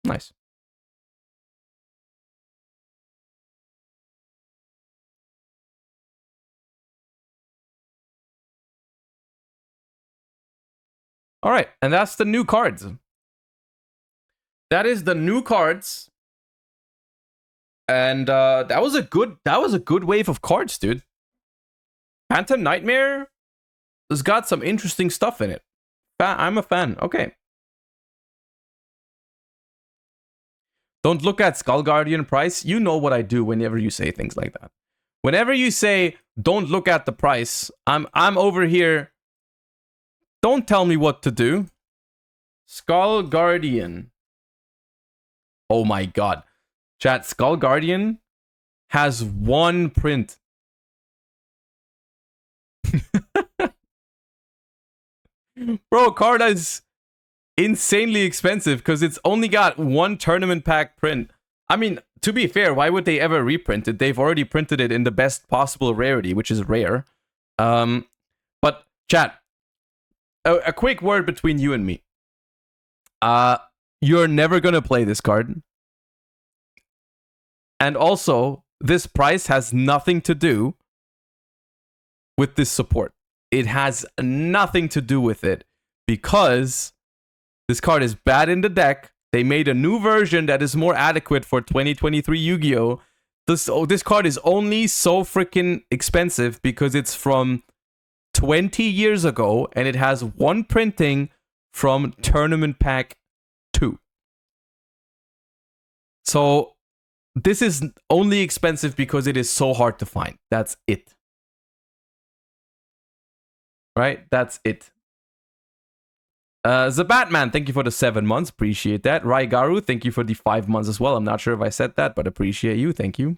Nice. All right, and that's the new cards. That is the new cards. And that was a good wave of cards, dude. Phantom Nightmare has got some interesting stuff in it. I'm a fan. Okay. Don't look at Skull Guardian price. You know what I do whenever you say things like that. Whenever you say don't look at the price, I'm over here. Don't tell me what to do. Skull Guardian. Oh my god. Chat, Skull Guardian has 1 print. Bro, card is insanely expensive because it's only got 1 tournament pack print. I mean, to be fair, why would they ever reprint it? They've already printed it in the best possible rarity, which is rare. But chat, a quick word between you and me. You're never gonna play this card. And also, this price has nothing to do with this support. It has nothing to do with it because this card is bad in the deck. They made a new version that is more adequate for 2023 Yu-Gi-Oh! This card is only so freaking expensive because it's from 20 years ago and it has 1 printing from Tournament Pack 2. So this is only expensive because it is so hard to find. That's it. Right? That's it. The Batman, thank you for the 7 months. Appreciate that. Raigaru, thank you for the 5 months as well. I'm not sure if I said that, but appreciate you. Thank you.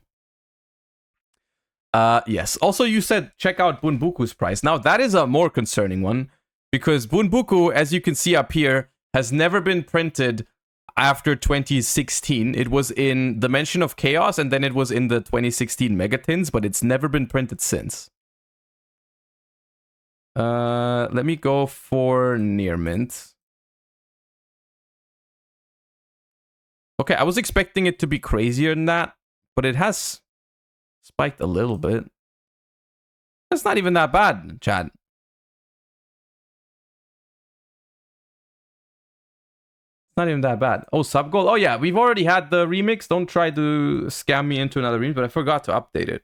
Yes. Also, you said check out Bunbuku's price. Now, that is a more concerning one because Bunbuku, as you can see up here, has never been printed. after 2016. It was in Dimension of Chaos, and then it was in the 2016 Megatins, but it's never been printed since. Let me go for near mint. Okay, I was expecting it to be crazier than that, but it has spiked a little bit. That's not even that bad, Chad. It's not even that bad. Oh, sub goal. Oh yeah, we've already had the remix. Don't try to scam me into another remix, but I forgot to update it.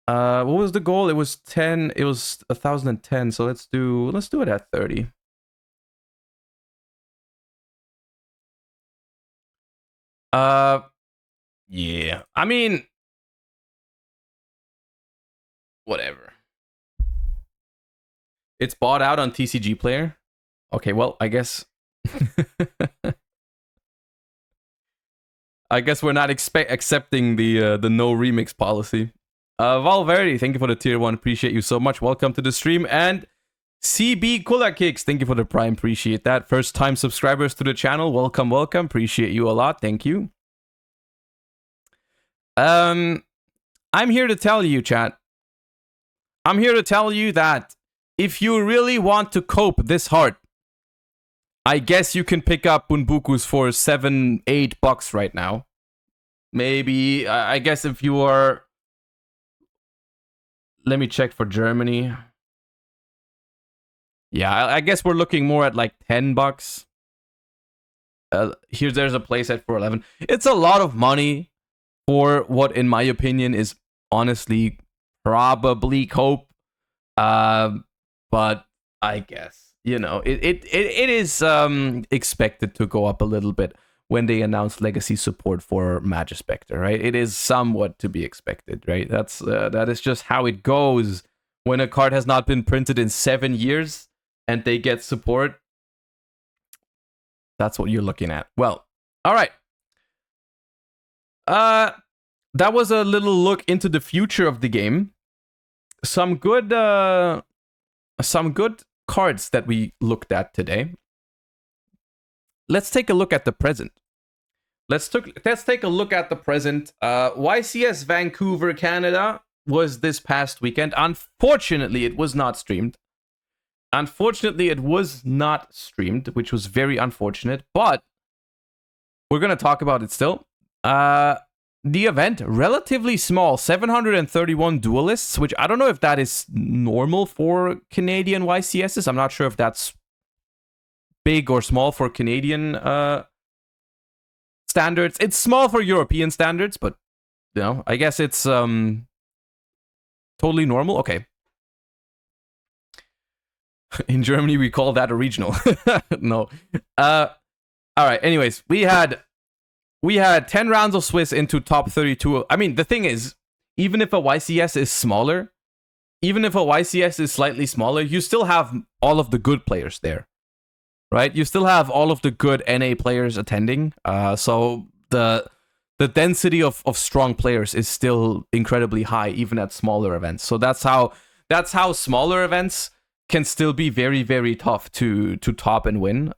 What was the goal? It was 10. It was 1010. So let's do it at 30. Yeah. I mean, whatever. It's bought out on TCG Player. Okay, well, I guess I guess we're not accepting the no remix policy. Valverde, thank you for the tier 1. Appreciate you so much. Welcome to the stream. And CB Kula Kicks, thank you for the prime. Appreciate that. First time subscribers to the channel. Welcome, welcome. Appreciate you a lot. Thank you. I'm here to tell you, chat. I'm here to tell you that if you really want to cope this hard, I guess you can pick up Bunbukus for $7-8 right now. Maybe, I guess if you are... Let me check for Germany. Yeah, I guess we're looking more at like $10. There's a playset for 11. It's a lot of money for what, in my opinion, is honestly probably cope. But I guess, you know, it is expected to go up a little bit when they announce legacy support for Magispector, right? It is somewhat to be expected, right? That is just how it goes when a card has not been printed in 7 years and they get support. That's what you're looking at. Well, all right. That was a little look into the future of the game. Some good cards that we looked at today. Let's take a look at the present. Let's take a look at the present. YCS Vancouver, Canada was this past weekend. Unfortunately, it was not streamed. Which was very unfortunate, but we're going to talk about it still. The event, relatively small, 731 duelists, which I don't know if that is normal for Canadian YCSs. I'm not sure if that's big or small for Canadian standards. It's small for European standards, but, you know, I guess it's totally normal. Okay. In Germany, we call that a regional. No. All right. Anyways, we had 10 rounds of Swiss into top 32. I mean, the thing is, even if a YCS is smaller, even if a YCS is slightly smaller, you still have all of the good players there, right? You still have all of the good NA players attending. So the density of strong players is still incredibly high, even at smaller events. So that's how smaller events can still be very, very tough to top and win.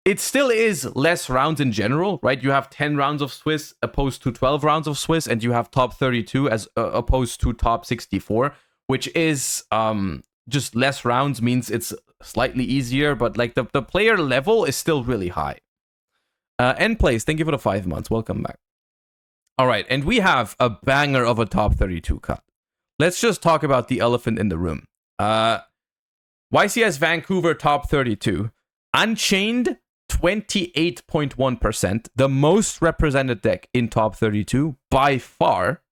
It still is less rounds in general, right? You have 10 rounds of Swiss opposed to 12 rounds of Swiss, and you have top 32 as opposed to top 64, which is just less rounds means it's slightly easier, but like the player level is still really high. End plays, thank you for the 5 months. Welcome back. All right, and we have a banger of a top 32 cut. Let's just talk about the elephant in the room. YCS Vancouver top 32. Unchained, 28.1%. The most represented deck in top 32 by far.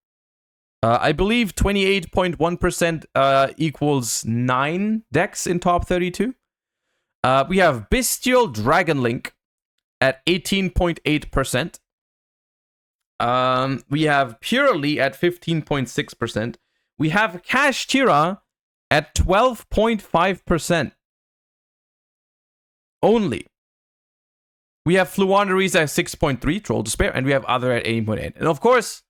I believe 28.1% equals 9 decks in top 32. We have Bestial Dragon Link at 18.8%. We have Purely at 15.6%. We have Cash Tira at 12.5% only. We have Fluanderies at 6.3%, Troll Despair, and we have Other at 8.8%. And of course,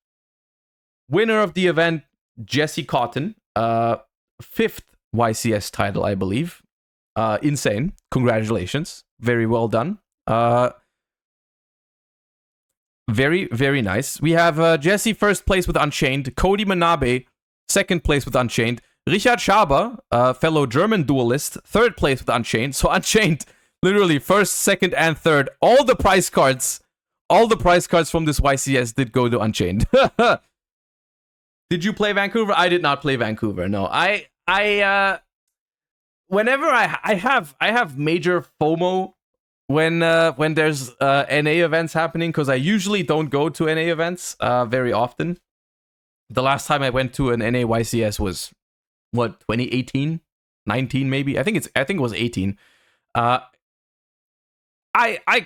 winner of the event, Jesse Cotton, 5th YCS title, I believe. Insane. Congratulations. Very well done. Very, very nice. We have Jesse first place with Unchained, Cody Manabe second place with Unchained, Richard Schaber, fellow German duelist, third place with Unchained. So Unchained, literally first, second, and third. All the prize cards from this YCS did go to Unchained. Did you play Vancouver? I did not play Vancouver. No, whenever I have major FOMO when there's NA events happening, because I usually don't go to NA events very often. The last time I went to an NA YCS was what, 2018, 19 maybe. I think it was 18. I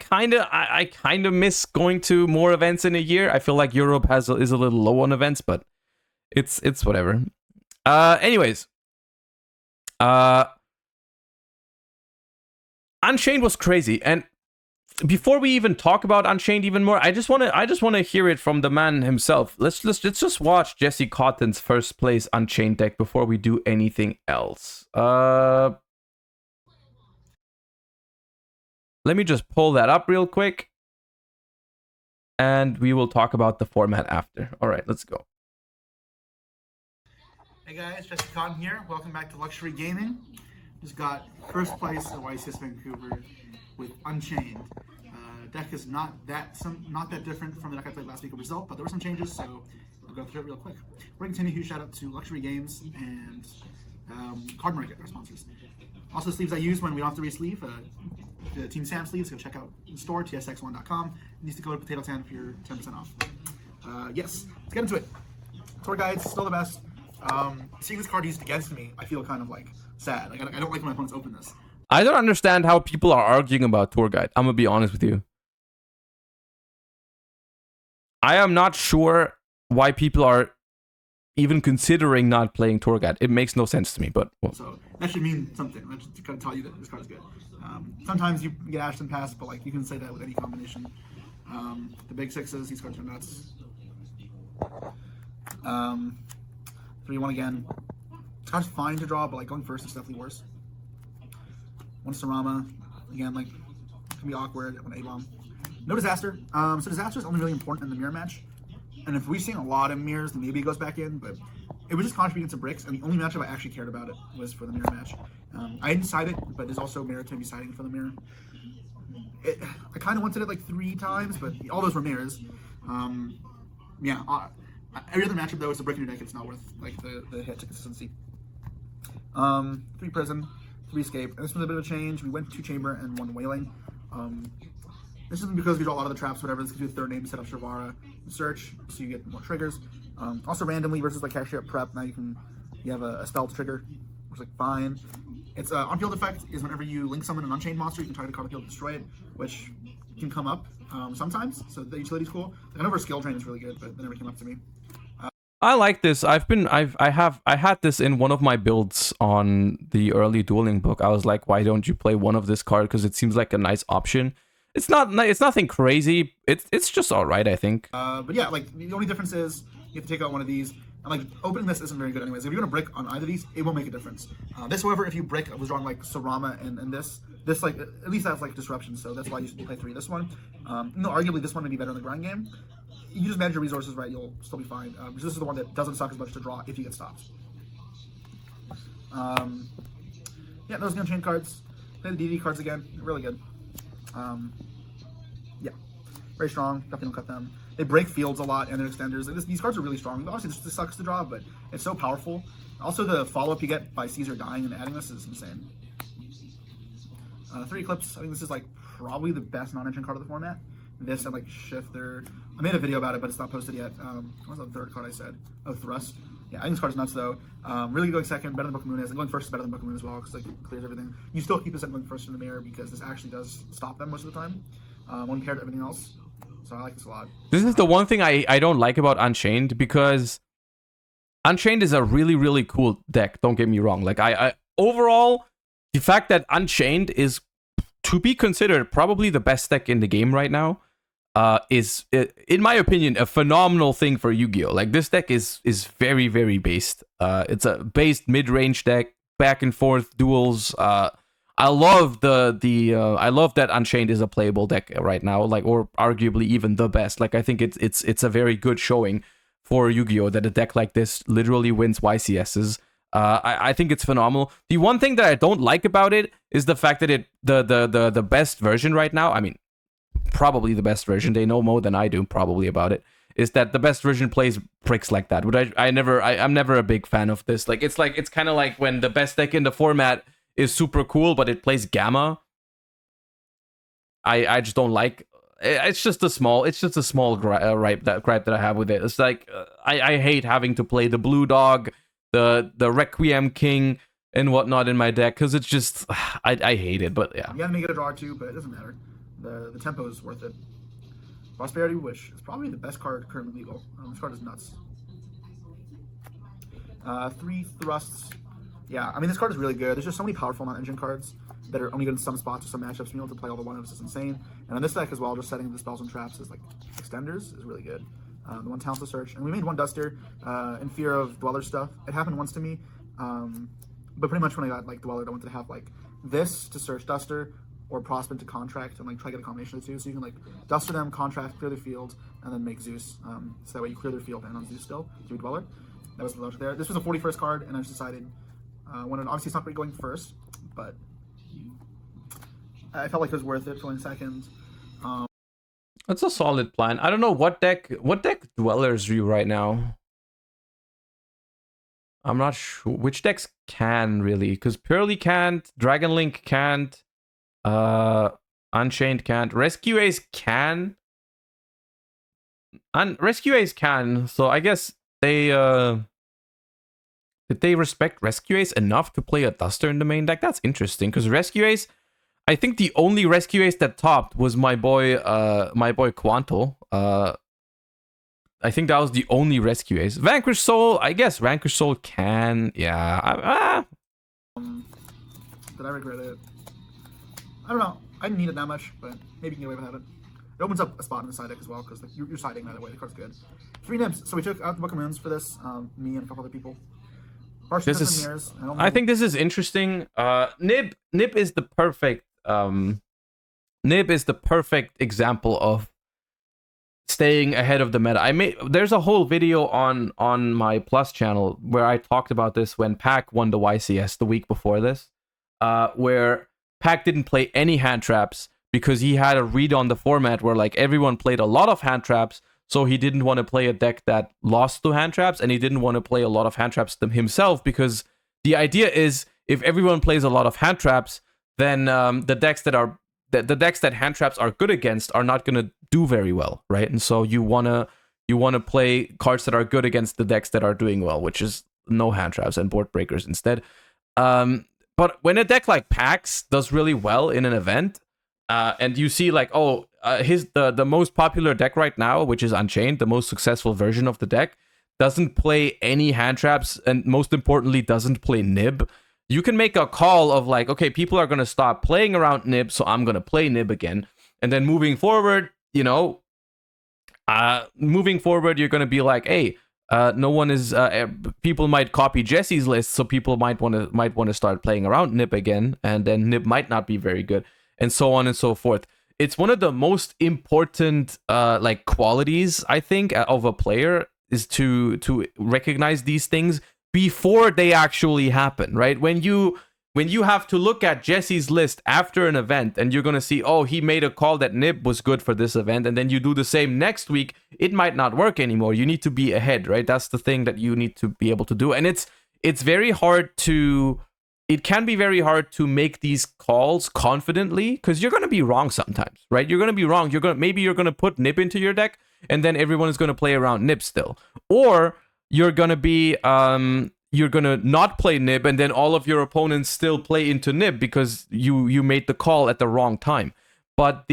kind of miss going to more events in a year. I feel like Europe is a little low on events, but it's whatever. Anyways, Unchained was crazy, and before we even talk about Unchained even more, I just want to hear it from the man himself. Let's just watch Jesse Cotton's first place Unchained deck before we do anything else. Let me just pull that up real quick, and we will talk about the format after. All right, let's go. Hey guys, Jesse Cotton here. Welcome back to Luxury Gaming. Just got first place at YCS Vancouver with Unchained. Deck is not that different from the deck I played last week in Brazil, but there were some changes, so I'll go through it real quick. We're going to continue. Huge shout out to Luxury Games and Card Market, our sponsors. Also, the sleeves I use when we don't have to re-sleeve, the Team Sam sleeves, go check out the store, tsx1.com. And use the code Potato10 for your 10% off. Yes, let's get into it. Tour guides, still the best. Seeing this card used against me, I feel kind of like sad. Like I don't like when my opponents open this. I don't understand how people are arguing about Tour Guide. I'm gonna be honest with you. I am not sure why people are even considering not playing Tour Guide. It makes no sense to me, but... Well. So, that should mean something. That should kind of tell you that this card is good. Sometimes you get Ashton Pass, but like you can say that with any combination. The big sixes, these cards are nuts. 3-1 again. This card's fine to draw, but like going first is definitely worse. One Sarama. Again, like, it can be awkward when A-bomb. No Disaster. So Disaster is only really important in the mirror match. And if we've seen a lot of mirrors, then maybe it goes back in, but it was just contributing to bricks, and the only matchup I actually cared about it was for the mirror match. I didn't side it, but there's also merit to me siding for the mirror. I kind of wanted it like 3 times, but all those were mirrors. Yeah, every other matchup though is a brick in your deck. It's not worth like the hit to consistency. 3 Prison, 3 Escape. And this was a bit of a change. We went 2 Chamber and 1 Wailing. This is because we draw a lot of the traps, whatever. This gives you a third name to set up Shavara Search, so you get more triggers. Also randomly versus like Cashier Prep, now you have a spell to trigger, which is like fine. Its on-field effect is whenever you link summon an Unchained monster, you can target a card on the field and destroy it, which can come up sometimes, so the utility's cool. I know for skill drain is really good, but it never came up to me. I like this. I had this in one of my builds on the early dueling book. I was like, why don't you play one of this card? Because it seems like a nice option. It's nothing crazy. It's just all right, I think. But yeah, like the only difference is you have to take out one of these. And like opening this isn't very good anyways. If you're gonna brick on either of these, it won't make a difference. This, however, if you brick, I was drawing like Sarama and this like at least that's like disruption. So that's why you should play 3 this one. No, arguably this one would be better in the grind game. You just manage your resources right, you'll still be fine. This is the one that doesn't suck as much to draw if you get stopped. Yeah, those Unchained cards. Play the DD cards again. Really good. Yeah, very strong. Definitely don't cut them. They break fields a lot and their extenders. These cards are really strong. Obviously, this sucks to draw, but it's so powerful. Also, the follow-up you get by Caesar dying and adding this is insane. 3 Eclipse. I think this is like probably the best non-engine card of the format. This and like Shifter. I made a video about it, but it's not posted yet. What was the third card I said? Oh, Thrust. Yeah, I think this card's nuts though. Really going second, better than Book of Moon is, and going first is better than Book of Moon as well because like clears everything. You still keep this at going first in the mirror because this actually does stop them most of the time when compared to everything else. So I like this a lot. This is the one thing I don't like about Unchained, because Unchained is a really, really cool deck. Don't get me wrong. Like I overall, the fact that Unchained is to be considered probably the best deck in the game right now is, in my opinion, a phenomenal thing for Yu-Gi-Oh! Like this deck is very, very based. It's a based mid-range deck, back and forth duels. I love I love that Unchained is a playable deck right now, like, or arguably even the best. Like, I think it's a very good showing for Yu-Gi-Oh that a deck like this literally wins YCSs. I think it's phenomenal. The one thing that I don't like about it is the fact that the best version right now, I mean, probably the best version, they know more than I do probably about it, is that the best version plays pricks like that. But I'm never a big fan of this. Like, it's kind of like when the best deck in the format is super cool, but it plays Gamma. I just don't like. It's just a small gripe that I have with it. It's like I hate having to play the Blue Dog, the Requiem King, and whatnot in my deck, because it's just I hate it. But yeah, You gotta make it a draw too, but it doesn't matter. The tempo is worth it. Prosperity Wish is probably the best card currently legal. This card is nuts. 3 thrusts. Yeah, I mean, this card is really good. There's just so many powerful non-engine cards that are only good in some spots or some matchups. Being able to play all the one-ofs is insane. And on this deck as well, just setting the spells and traps as like extenders is really good. The one Talentless Search. And we made one Duster in fear of Dweller stuff. It happened once to me. But pretty much when I got like Dweller, I wanted to have like this to search Duster or Prospect to contract and like try to get a combination of the two. So you can like Duster them, contract, clear their field, and then make Zeus. So that way you clear their field and on Zeus still through Dweller. That was the logic there. This was a 41st card, and I just decided obviously it's not going first, but I felt like it was worth it for 1 second. that's a solid plan. I don't know what deck Dwellers do right now. I'm not sure which decks can really, because Pearly can't, Dragon Link can't, Unchained can't, Rescue Ace can, and Rescue Ace can. So I guess they did they respect Rescue Ace enough to play a Duster in the main deck? That's interesting, because Rescue Ace, I think the only Rescue Ace that topped was my boy Quanto. I think that was the only Rescue Ace. Vanquish Soul, I guess Vanquish Soul can, yeah. Did I regret it? I don't know. I didn't need it that much, but maybe you can get away with it. It opens up a spot in the side deck as well, because like, you're siding either way. The card's good. 3 Nibs. So we took out the Book of Moons for this, me and a couple other people. This is, I think this is interesting. Nib is the perfect example of staying ahead of the meta. There's a whole video on my Plus channel where I talked about this when Pac won the YCS the week before this, where Pac didn't play any hand traps because he had a read on the format where like everyone played a lot of hand traps, so he didn't want to play a deck that lost to hand traps, and he didn't want to play a lot of hand traps himself, because the idea is if everyone plays a lot of hand traps, then the decks that hand traps are good against are not going to do very well, right? And so you wanna play cards that are good against the decks that are doing well, which is no hand traps and board breakers instead. But when a deck like Pax does really well in an event, and you see like, the most popular deck right now, which is Unchained, the most successful version of the deck, doesn't play any hand traps, and most importantly doesn't play Nib. You can make a call of like, okay, people are going to stop playing around Nib, so I'm going to play Nib again. And then moving forward, you're going to be like, hey, no one is, people might copy Jesse's list, so people might want to start playing around Nib again, and then Nib might not be very good, and so on and so forth. It's one of the most important like qualities, I think, of a player, is to recognize these things before they actually happen, right? When you have to look at Jesse's list after an event and you're going to see, oh, he made a call that Nib was good for this event, and then you do the same next week, it might not work anymore. You need to be ahead, right? That's the thing that you need to be able to do. And it can be very hard to make these calls confidently, because you're going to be wrong sometimes, right? You're going to be wrong. Maybe you're going to put Nib into your deck, and then everyone is going to play around Nib still. Or you're going to be you're going to not play Nib, and then all of your opponents still play into Nib because you made the call at the wrong time. But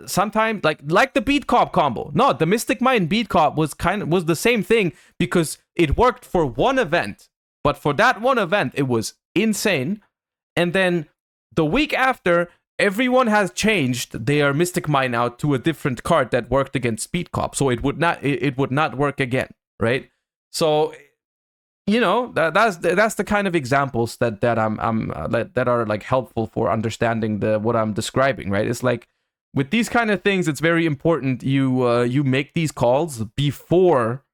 sometimes like the Beat Cop combo. No, the Mystic Mind Beat Cop was the same thing, because it worked for one event. But for that one event, it was insane. And then the week after, everyone has changed their Mystic Mind out to a different card that worked against Beat Cop. So it would not work again, right? So you know, that's the kind of examples that that are like helpful for understanding what I'm describing, right? It's like with these kind of things, it's very important you make these calls before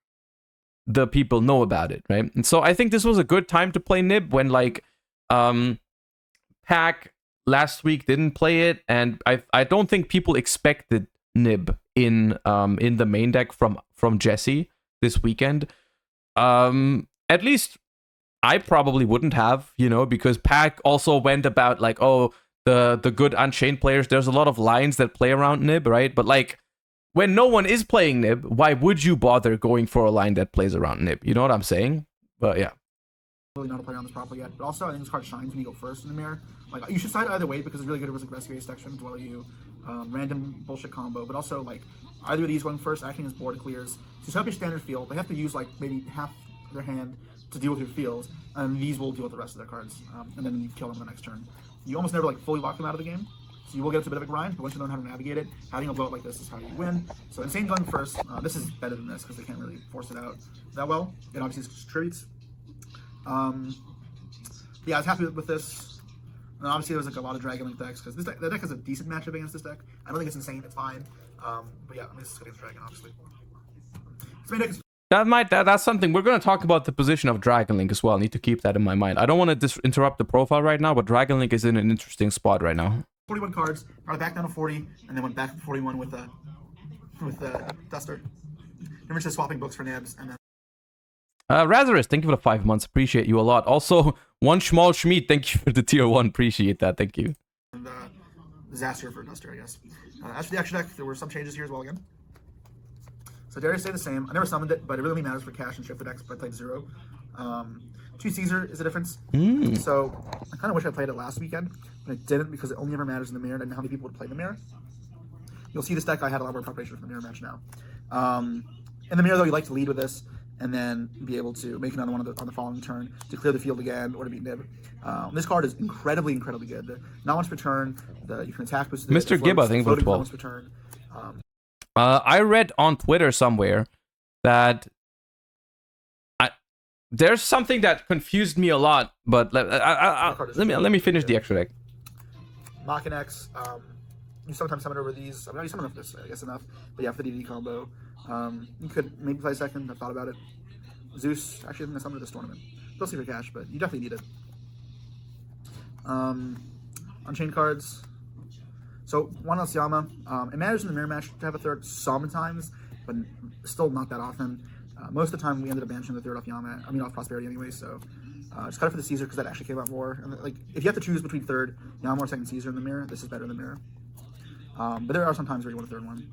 the people know about it, right? And so I think this was a good time to play Nib when like Pack last week didn't play it, and I don't think people expected Nib in the main deck from Jesse this weekend. At least I probably wouldn't have, you know, because Pack also went about like, oh, the good Unchained players, there's a lot of lines that play around Nib, right? But like when no one is playing Nib, why would you bother going for a line that plays around Nib? You know what I'm saying? But yeah. Really know how to play around this properly yet. But also I think this card shines when you go first in the mirror. Like you should side either way because it's really good versus rescue section, dwell you, random bullshit combo. But also like either of these going first, acting as board clears. So you set up your standard field. They have to use like maybe half their hand to deal with your fields, and these will deal with the rest of their cards, and then you kill them the next turn. You almost never like fully lock them out of the game, so you will get into a bit of a grind, but once you learn how to navigate it, having a vote like this is how you win. So Insane going first, this is better than this because they can't really force it out that well. It obviously contributes. Yeah, I was happy with this. And obviously there was like a lot of Dragon Link decks because the deck has a decent matchup against this deck. I don't think it's insane, it's fine. But yeah, I mean, this is against Dragon, obviously. This main deck is that's something we're going to talk about, the position of Dragon Link as well. I need to keep that in my mind. I don't want to interrupt the profile right now, but Dragon Link is in an interesting spot right now. 41 cards, got it back down to 40, and then went back to 41 with Duster. Never just swapping books for nabs, and then Razorus, thank you for the 5 months. Appreciate you a lot. Also, one small Schmidt, thank you for the tier 1. Appreciate that. Thank you. And disaster for Duster, I guess. As for the extra deck, there were some changes here as well again. So Darius stayed the same. I never summoned it, but it really matters for cash and shift decks, but I played 0. 2 Caesar is a difference. So I kind of wish I played it last weekend, but I didn't because it only ever matters in the mirror, and I didn't know how many people would play the mirror. You'll see this deck, I had a lot more preparation for the mirror match now. In the mirror, though, you like to lead with this, and then be able to make another one on the following turn to clear the field again or to beat Nib. This card is incredibly good. Not once per turn, you can attack with Mr. Gibb, I think, for 12. Once per turn. I read on Twitter somewhere that there's something that confused me a lot, but let me finish the extra deck. Mach and X, you sometimes summon over these. I mean, you summon over this, I guess enough. But yeah, for the DD combo, you could maybe play second. I thought about it. Zeus, actually, I'm gonna summon this tournament. Mostly for cash, but you definitely need it. Unchained cards. So one Elsiyama, it matters in the mirror match to have a third sometimes, but still not that often. Most of the time we ended up banishing the third off Yama. I mean off Prosperity anyway. So just cut it for the Caesar because that actually came out more. And like if you have to choose between third Yama or second Caesar in the mirror, this is better in the mirror. But there are some times where you want a third one.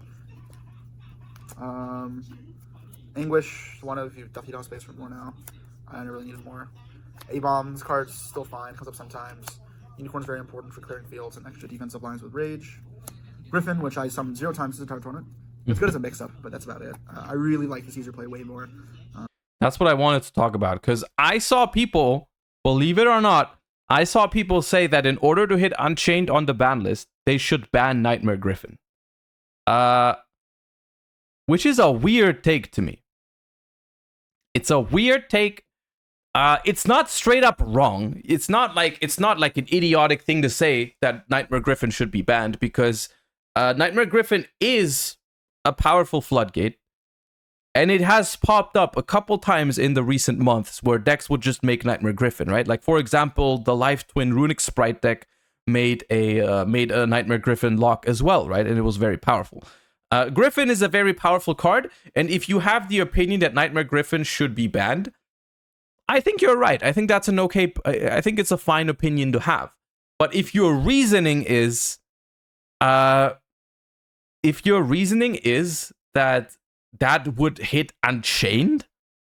Anguish, one of you definitely don't space for more now. I don't really need more. A-Bomb's card's still fine, comes up sometimes. Unicorn's very important for clearing fields and extra defensive lines with Rage. Griffin, which I summoned 0 times this entire tournament. It's good as a mix-up, but that's about it. I really like the Caesar play way more. That's what I wanted to talk about, because I saw people, believe it or not, I saw people say that in order to hit Unchained on the ban list, they should ban Nightmare Griffin. Which is a weird take to me. It's a weird take. It's not straight up wrong. It's not like an idiotic thing to say that Nightmare Griffin should be banned, because Nightmare Griffin is a powerful floodgate, and it has popped up a couple times in the recent months where decks would just make Nightmare Griffin, right? Like for example, the Life Twin Runic Sprite deck made a Nightmare Griffin lock as well, right? And it was very powerful. Griffin is a very powerful card, and if you have the opinion that Nightmare Griffin should be banned, I think you're right. I think that's an okay. I think it's a fine opinion to have. But if your reasoning is, that would hit Unchained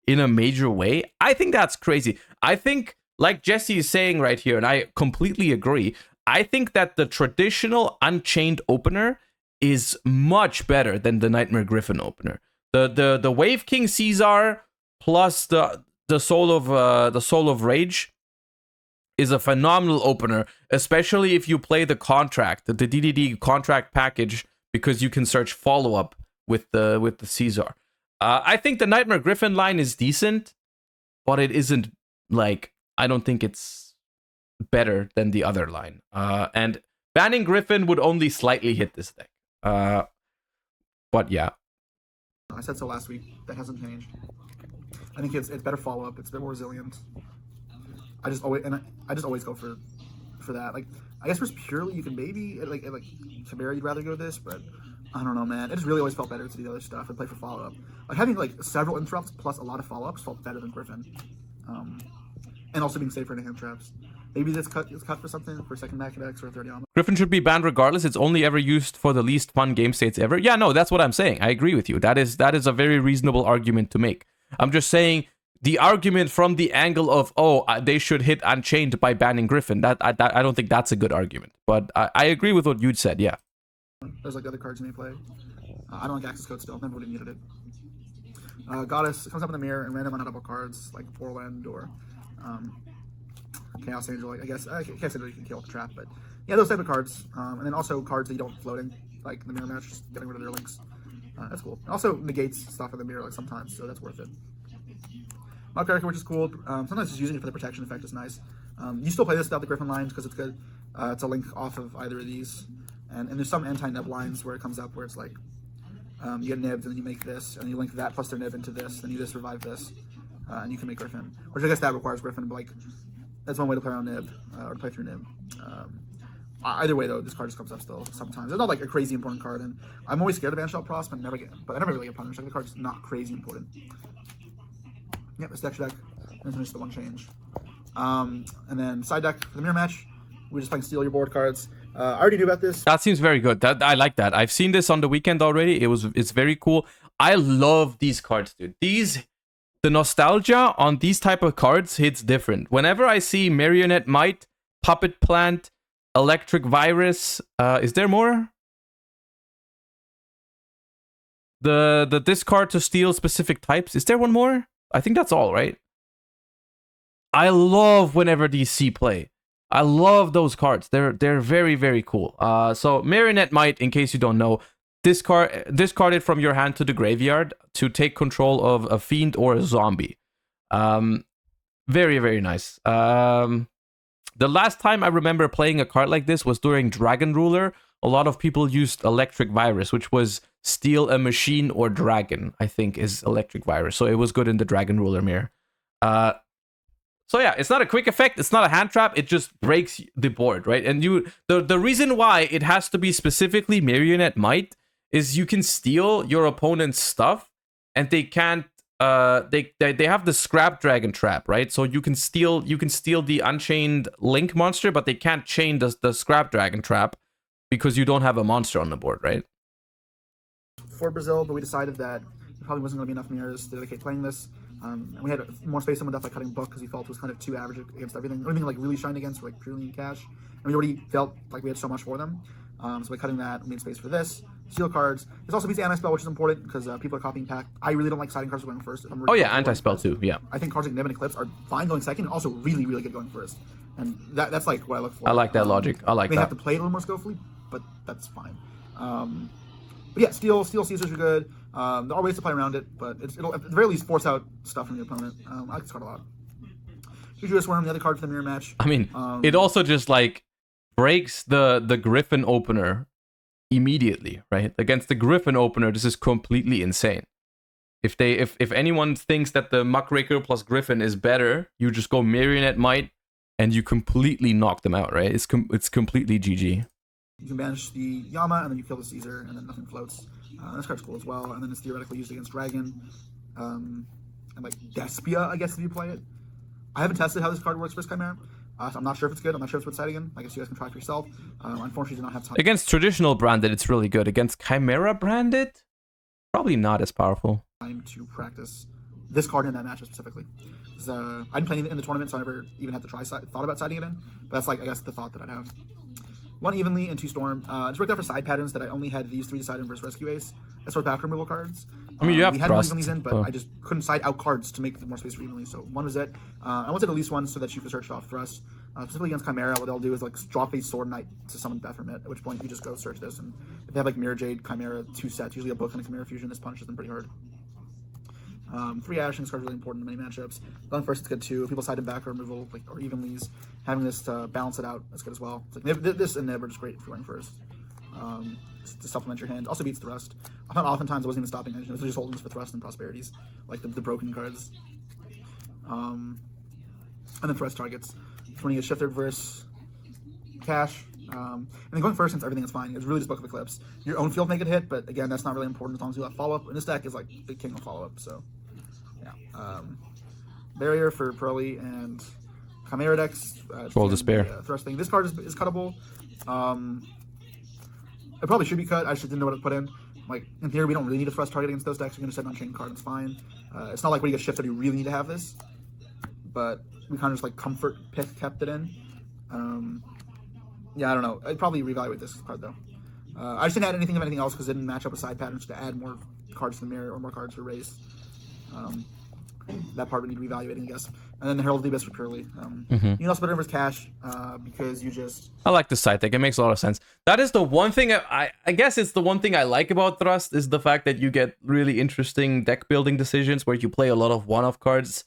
in a major way, I think that's crazy. I think, like Jesse is saying right here, and I completely agree, I think that the traditional Unchained opener is much better than the Nightmare Griffin opener. The Wave King Caesar plus the Soul of Rage is a phenomenal opener, especially if you play the DDD contract package, because you can search follow-up with the Caesar. I think the Nightmare Griffin line is decent, but it isn't like, I don't think it's better than the other line. And banning Griffin would only slightly hit this deck. But yeah. I said so last week. That hasn't changed. I think it's better follow up. It's a bit more resilient. I just always go for that. Like, I guess for purely you can maybe like Chimera you'd rather go this, but I don't know, man. It just really always felt better to do the other stuff and play for follow up. Like having like several interrupts plus a lot of follow ups felt better than Griffin, and also being safer in hand traps. Maybe this is cut for something for second back X or 30 on. Griffin should be banned regardless. It's only ever used for the least fun game states ever. Yeah, no, that's what I'm saying. I agree with you. That is a very reasonable argument to make. I'm just saying the argument from the angle of, they should hit Unchained by banning Griffin. I don't think that's a good argument. But I agree with what you'd said, yeah. There's like other cards you may play. I don't like access code still. Never really needed it. Goddess comes up in the mirror and random unhittable cards like Portland or Chaos Angel. I guess Chaos Angel you can kill with the trap, but yeah, those type of cards. And then also cards that you don't floating, like the mirror match, just getting rid of their links. That's cool. It also negates stuff in the mirror like sometimes, so that's worth it. Mock Character, which is cool. Sometimes just using it for the protection effect is nice. You still play this without the Griffin lines because it's good. It's a link off of either of these. And there's some anti-nib lines where it comes up where it's like, you get nibbed and then you make this, and you link that plus their nib into this, then you just revive this, and you can make Griffin. Which I guess that requires Griffin, but like, that's one way to play around nib, or to play through nib. Either way though, this card just comes up still sometimes. It's not like a crazy important card, and I'm always scared of Vanishell Prost, but I never really get punished. Like the card's not crazy important. Yep, it's extra deck, and finish the one change. And then side deck for the mirror match, we're just playing steal your board cards. I already knew about this. That seems very good. I like that. I've seen this on the weekend already. It's very cool. I love these cards, dude. The nostalgia on these type of cards hits different. Whenever I see Marionette Might, Puppet Plant, Electric Virus, is there more? The discard to steal specific types. Is there one more? I think that's all, right? I love whenever these see play. I love those cards. They're very, very cool. So Marionette Might, in case you don't know, discard it from your hand to the graveyard to take control of a fiend or a zombie. Very, very nice. The last time I remember playing a card like this was during Dragon Ruler. A lot of people used Electric Virus, which was steal a machine or dragon, I think is Electric Virus. So it was good in the Dragon Ruler mirror. So yeah, it's not a quick effect, it's not a hand trap, it just breaks the board, right? And the reason why it has to be specifically Marionette Might is you can steal your opponent's stuff, and they can't they have the Scrap Dragon trap, right? So you can steal the Unchained Link monster, but they can't chain the Scrap Dragon trap because you don't have a monster on the board, right? For Brazil, but we decided that there probably wasn't going to be enough mirrors to dedicate playing this. And we had more space on Death by Cutting Book because we felt it was kind of too average against everything. Anything like really shine against were like purely in cash. And we already felt like we had so much for them. So by cutting that, we made space for this. Steal cards. This also beats the anti-spell, which is important because people are copying pack. I really don't like siding cards going first. Oh yeah, anti-spell too, yeah. I think cards like Nib and Eclipse are fine going second and also really, really good going first. And that's like what I look for. I like that logic. I like that. They have to play it a little more skillfully, but that's fine. But yeah, steal Caesars are good. There are ways to play around it, but it'll at the very least force out stuff from the opponent. I like this card a lot. Yugioh Swarm, the other card for the mirror match. I mean, it also just like breaks the Griffin opener immediately, right? Against the Griffin opener, this is completely insane. If anyone thinks that the Muckraker plus Griffin is better, you just go Marionette Might and you completely knock them out, right? It's completely GG. You can banish the Yama, and then you kill the Caesar, and then nothing floats. This card's cool as well, and then it's theoretically used against Dragon. And like Despia, I guess, if you play it. I haven't tested how this card works versus Chimera, so I'm not sure if it's good. I'm not sure if it's worth citing. I guess you guys can try for yourself. Unfortunately, do not have time. Against traditional branded, it's really good. Against Chimera branded, probably not as powerful. Time to practice this card in that matchup specifically. I didn't play it in the tournament, so I never even had to thought about siding it in. But that's like, I guess, the thought that I'd have. 1 Evenly and 2 Storm. It's worked out for side patterns that I only had these 3 side in versus Rescue Ace. That's sort of back removal cards. I mean, you have we had Trust. Evenlies in, but I just couldn't side out cards to make more space for Evenly. So 1 was it. I wanted at least 1 so that you could search it off for us. Specifically against Chimera, what they'll do is like drop a Sword Knight to summon Baphomet, at which point you just go search this. And if they have like Mirror Jade, Chimera, 2 sets, usually a book and a Chimera Fusion, this punishes them pretty hard. Free Ashing is really important in many matchups. Going first is good too. If people side him back or removal, like or evenlies, having this to balance it out, that's good as well. It's like this and Nib are just great if you're going first. To supplement your hand. Also beats Thrust. I found oftentimes it wasn't even stopping engine. It was just holding for Thrust and Prosperities, like the broken cards. And then Thrust targets. When you get Shifted versus Cash. And then going first, since everything is fine, it's really just Book of Eclipse. Your own field make it hit, but again, that's not really important as long as you have follow-up. And this deck is like the king of follow-up, so yeah. Barrier for Pearly and Chimera decks. Roll Despair. Thrust thing. This card is cuttable. It probably should be cut. I just didn't know what to put in. Like, in theory, we don't really need a Thrust target against those decks. You're going to set an Unchained card, it's fine. It's not like when you get shifted, you really need to have this. But we kind of just like comfort pick kept it in. Yeah, I don't know. I'd probably reevaluate this card though. I just didn't add anything of anything else because it didn't match up with side patterns to add more cards to the mirror or more cards for race. That part would need reevaluating, I guess. And then the Herald of the Abyss for Purely. You can also put it in versus Cash because you just... I like the side deck. It makes a lot of sense. That is the one thing I guess it's the one thing I like about Thrust is the fact that you get really interesting deck building decisions where you play a lot of one-off cards.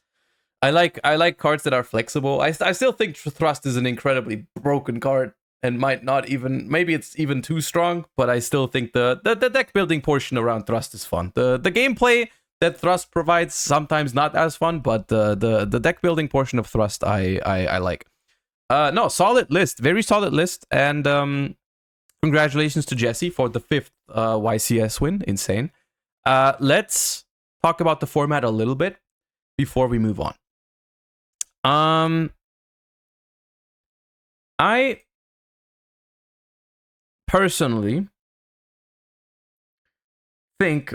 I like cards that are flexible. I still think Thrust is an incredibly broken card and might not even... Maybe it's even too strong, but I still think the deck building portion around Thrust is fun. The gameplay that Thrust provides sometimes not as fun, but the deck building portion of Thrust I like. No, solid list, very solid list, and congratulations to Jesse for the 5th YCS win. Insane. Let's talk about the format a little bit before we move on. I personally think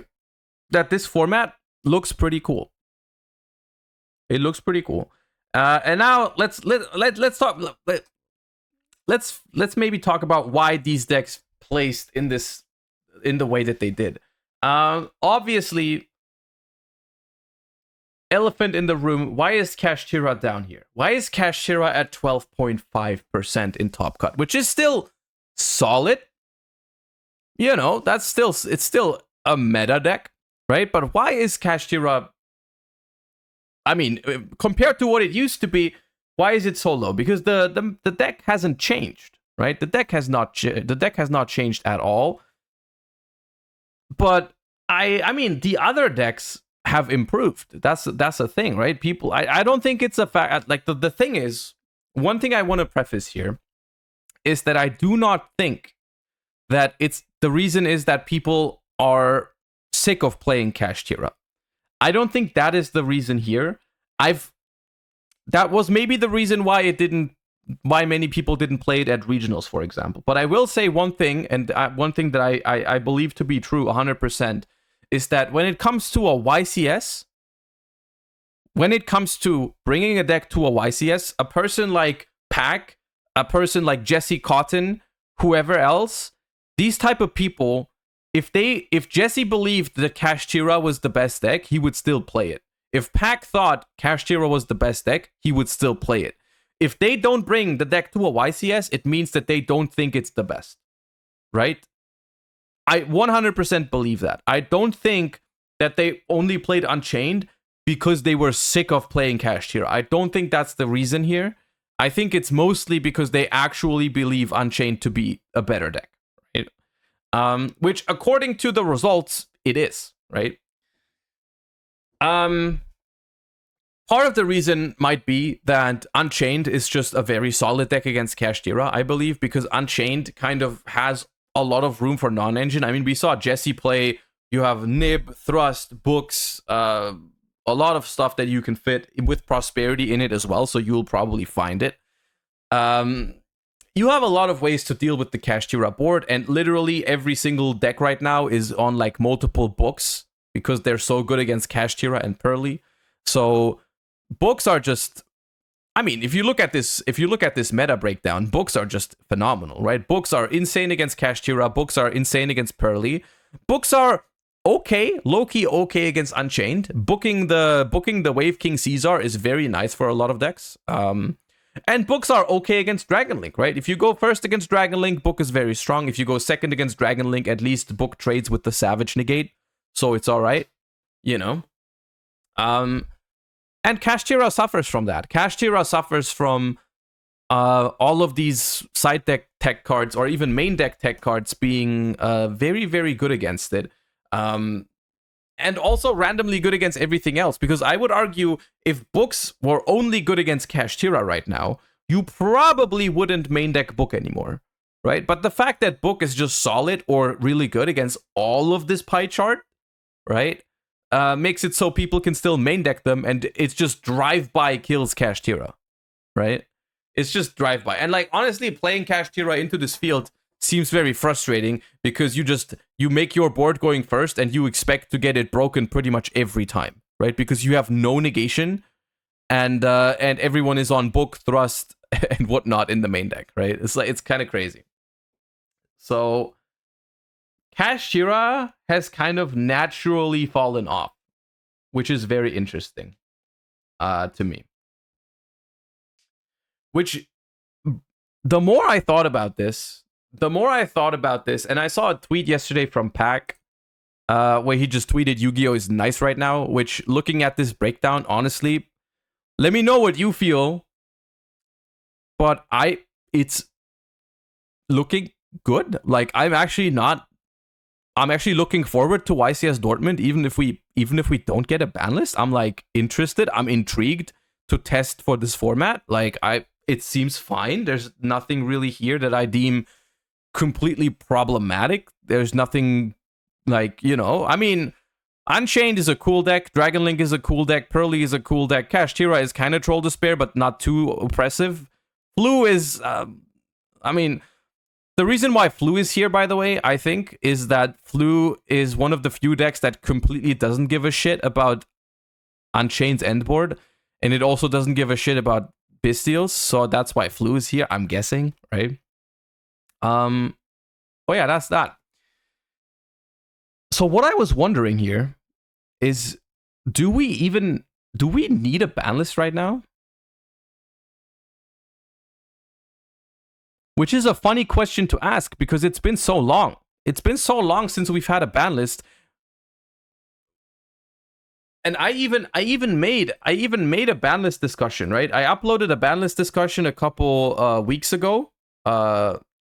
that this format looks pretty cool. It looks pretty cool. And now let's talk. Let's maybe talk about why these decks placed in the way that they did. Obviously, elephant in the room. Why is Kashtira down here? Why is Kashtira at 12.5% in top cut, which is still solid? You know, it's still a meta deck. Right? But why is Kashtira... I mean, compared to what it used to be, why is it so low? Because the deck hasn't changed, right? The deck has not changed at all. But I mean, the other decks have improved. That's a thing, right? People, I don't think it's a fact. Like the thing is, one thing I want to preface here is that I do not think that it's the reason is that people are sick of playing Kashtira. I don't think that is the reason here. That was maybe the reason why many people didn't play it at regionals, for example. But I will say one thing, and one thing that I believe to be true 100%, is that when it comes to a YCS, when it comes to bringing a deck to a YCS, a person like Pack, a person like Jesse Cotton, whoever else, these type of people, if Jesse believed that Kashtira was the best deck, he would still play it. If Pack thought Kashtira was the best deck, he would still play it. If they don't bring the deck to a YCS, it means that they don't think it's the best. Right? I 100% believe that. I don't think that they only played Unchained because they were sick of playing Kashtira. I don't think that's the reason here. I think it's mostly because they actually believe Unchained to be a better deck. Which, according to the results, it is, right? Part of the reason might be that Unchained is just a very solid deck against Kashtira, I believe, because Unchained kind of has a lot of room for non-engine. I mean, we saw Jesse play, you have Nib, Thrust, Books, a lot of stuff that you can fit with Prosperity in it as well, so you'll probably find it. You have a lot of ways to deal with the Kashtira board, and literally every single deck right now is on like multiple books because they're so good against Kashtira and Pearly. So books are just, I mean, if you look at this meta breakdown, books are just phenomenal, right? Books are insane against Kashtira, books are insane against Pearly. Books are okay, low-key okay against Unchained. Booking the Wave King Caesar is very nice for a lot of decks. And books are okay against Dragon Link, right? If you go first against Dragon Link, book is very strong. If you go second against Dragon Link, at least book trades with the Savage Negate. So it's all right, you know. And Kashtira suffers from that. Kashtira suffers from all of these side deck tech cards or even main deck tech cards being very, very good against it. And also randomly good against everything else. Because I would argue if books were only good against Kashtira right now, you probably wouldn't main deck book anymore, right? But the fact that book is just solid or really good against all of this pie chart, right, makes it so people can still main deck them, and it's just drive-by kills Kashtira, right? It's just drive-by. And like, honestly, playing Kashtira into this field seems very frustrating because you make your board going first and you expect to get it broken pretty much every time, right? Because you have no negation and everyone is on book, thrust, and whatnot in the main deck, right? It's kind of crazy. So Kashtira has kind of naturally fallen off, which is very interesting to me. Which, the more I thought about this, and I saw a tweet yesterday from Pac, where he just tweeted Yu-Gi-Oh is nice right now, which, looking at this breakdown, honestly, let me know what you feel, but it's looking good. Like, I'm actually looking forward to YCS Dortmund, even if we don't get a ban list. I'm like interested, I'm intrigued to test for this format. Like, it seems fine. There's nothing really here that I deem completely problematic. There's nothing like, I mean, Unchained is a cool deck, Dragon Link is a cool deck, Pearly is a cool deck, Kashtira is kind of Troll Despair, but not too oppressive. Flu is, I mean, the reason why Flu is here, by the way, I think, is that Flu is one of the few decks that completely doesn't give a shit about Unchained's endboard, and it also doesn't give a shit about Bystials, so that's why Flu is here, I'm guessing, right? Oh yeah, that's that. So what I was wondering here is, do we need a ban list right now? Which is a funny question to ask because it's been so long. It's been so long since we've had a ban list. And I even made a ban list discussion, right? I uploaded a ban list discussion a couple weeks ago.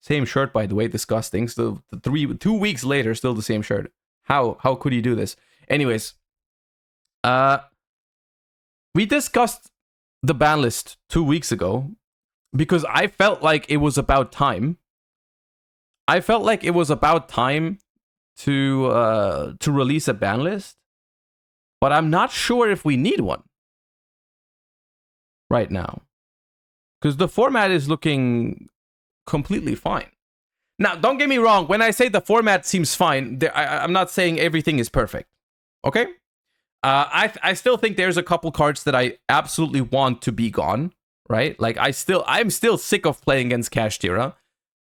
Same shirt, by the way, disgusting. Still 2 weeks later, still the same shirt. How could you do this? Anyways, we discussed the ban list 2 weeks ago because I felt like it was about time. I felt like it was about time to release a ban list. But I'm not sure if we need one right now. Because the format is looking completely fine. Now, don't get me wrong. When I say the format seems fine, I'm not saying everything is perfect. Okay? I still think there's a couple cards that I absolutely want to be gone. Right? Like, I'm still sick of playing against Kashtira.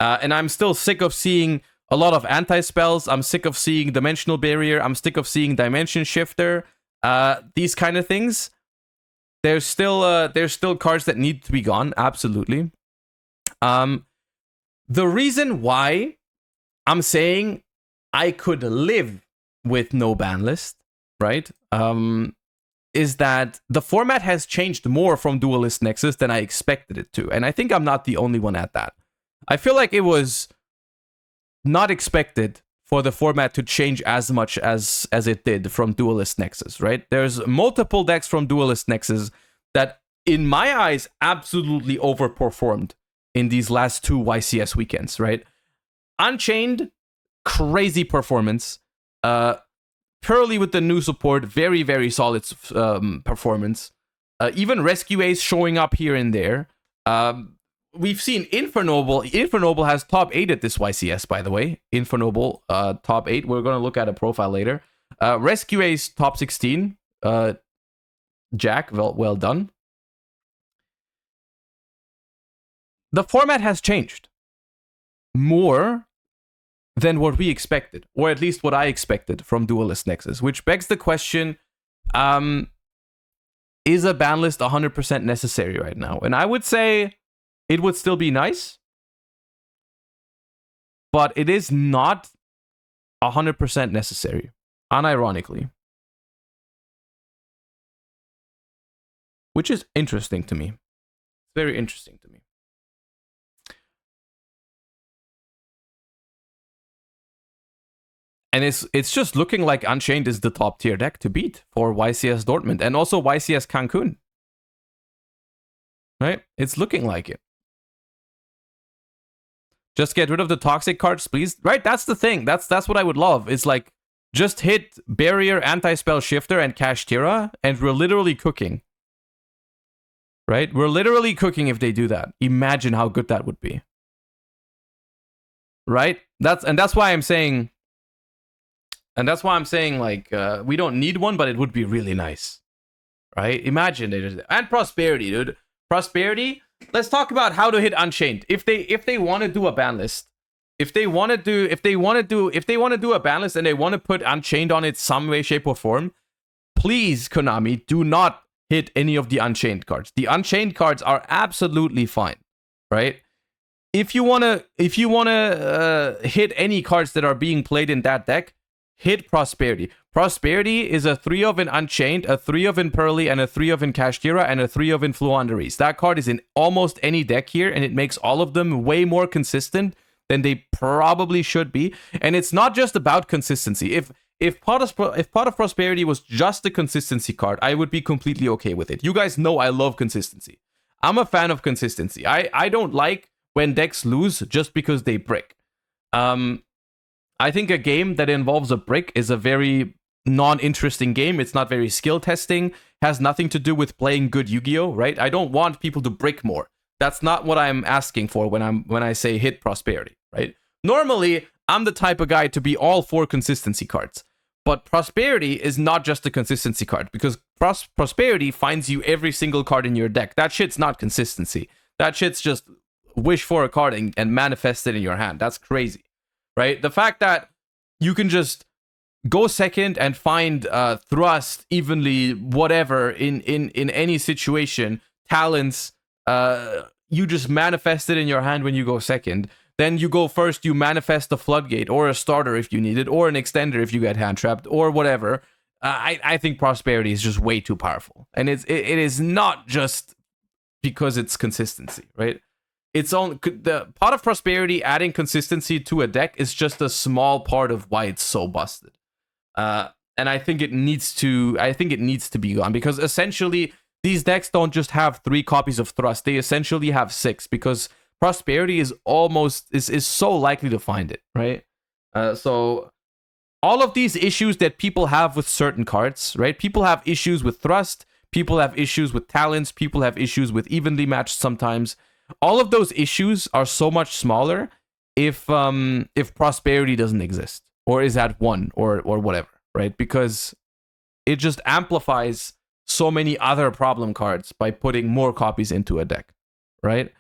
And I'm still sick of seeing a lot of anti-spells. I'm sick of seeing Dimensional Barrier. I'm sick of seeing Dimension Shifter. These kind of things. There's still cards that need to be gone, absolutely. The reason why I'm saying I could live with no ban list, right? Is that the format has changed more from Duelist Nexus than I expected it to, and I think I'm not the only one at that. I feel like it was not expected for the format to change as much as it did from Duelist Nexus, right? There's multiple decks from Duelist Nexus that, in my eyes, absolutely overperformed in these last 2 YCS weekends, right? Unchained, crazy performance. Pearly with the new support, very, very solid performance. Even Rescue Ace showing up here and there. We've seen Infernoble. Infernoble has top 8 at this YCS, by the way. Infernoble, top 8. We're going to look at a profile later. Rescue Ace, top 16. Jack, well done. The format has changed more than what we expected, or at least what I expected from Duelist Nexus, which begs the question, is a ban list 100% necessary right now? And I would say it would still be nice, but it is not 100% necessary, unironically. which is interesting to me. Very interesting to me. And it's just looking like Unchained is the top tier deck to beat for YCS Dortmund and also YCS Cancun. Right? It's looking like it. Just get rid of the toxic cards, please. Right? That's the thing. That's what I would love. It's like, just hit Barrier, Anti-Spell Shifter, and Kashtira, and we're literally cooking. Right? We're literally cooking if they do that. Imagine how good that would be. Right? That's why I'm saying... And that's why I'm saying, like, we don't need one, but it would be really nice. Right? Imagine they just... And Prosperity, dude. Prosperity. Let's talk about how to hit Unchained. If they want to do a ban list, if they want to do a ban list and they want to put Unchained on it some way, shape, or form, please, Konami, do not hit any of the Unchained cards. The Unchained cards are absolutely fine, right? If you wanna hit any cards that are being played in that deck, hit Prosperity. Prosperity is a 3 of an Unchained, a 3 of an Pearly, and a 3 of an Kashtira, and a 3 of an Fluanderies. That card is in almost any deck here, and it makes all of them way more consistent than they probably should be. And it's not just about consistency. If Pot of Prosperity was just a consistency card, I would be completely okay with it. You guys know I love consistency. I'm a fan of consistency. I don't like when decks lose just because they brick. I think a game that involves a brick is a very non-interesting game. It's not very skill testing, has nothing to do with playing good Yu-Gi-Oh, right? I don't want people to brick more. That's not what I'm asking for when I say hit Prosperity, right? Normally, I'm the type of guy to be all for consistency cards. But Prosperity is not just a consistency card, because Prosperity finds you every single card in your deck. That shit's not consistency. That shit's just wish for a card and manifest it in your hand. That's crazy, right? The fact that you can just go second and find thrust evenly, whatever, in any situation, talents, you just manifest it in your hand when you go second. Then you go first, you manifest a floodgate or a starter if you need it, or an extender if you get hand trapped, or whatever. I think Prosperity is just way too powerful. And it is not just because it's consistency, right? It's on the Pot of Prosperity adding consistency to a deck is just a small part of why it's so busted. And I think it needs to be gone, because essentially these decks don't just have 3 copies of Thrust. They essentially have 6, because Prosperity is so likely to find it, right? So all of these issues that people have with certain cards, right? People have issues with Thrust, people have issues with talents, people have issues with evenly matched sometimes. All of those issues are so much smaller if Prosperity doesn't exist, or is at 1, or whatever, right? Because it just amplifies so many other problem cards by putting more copies into a deck, right?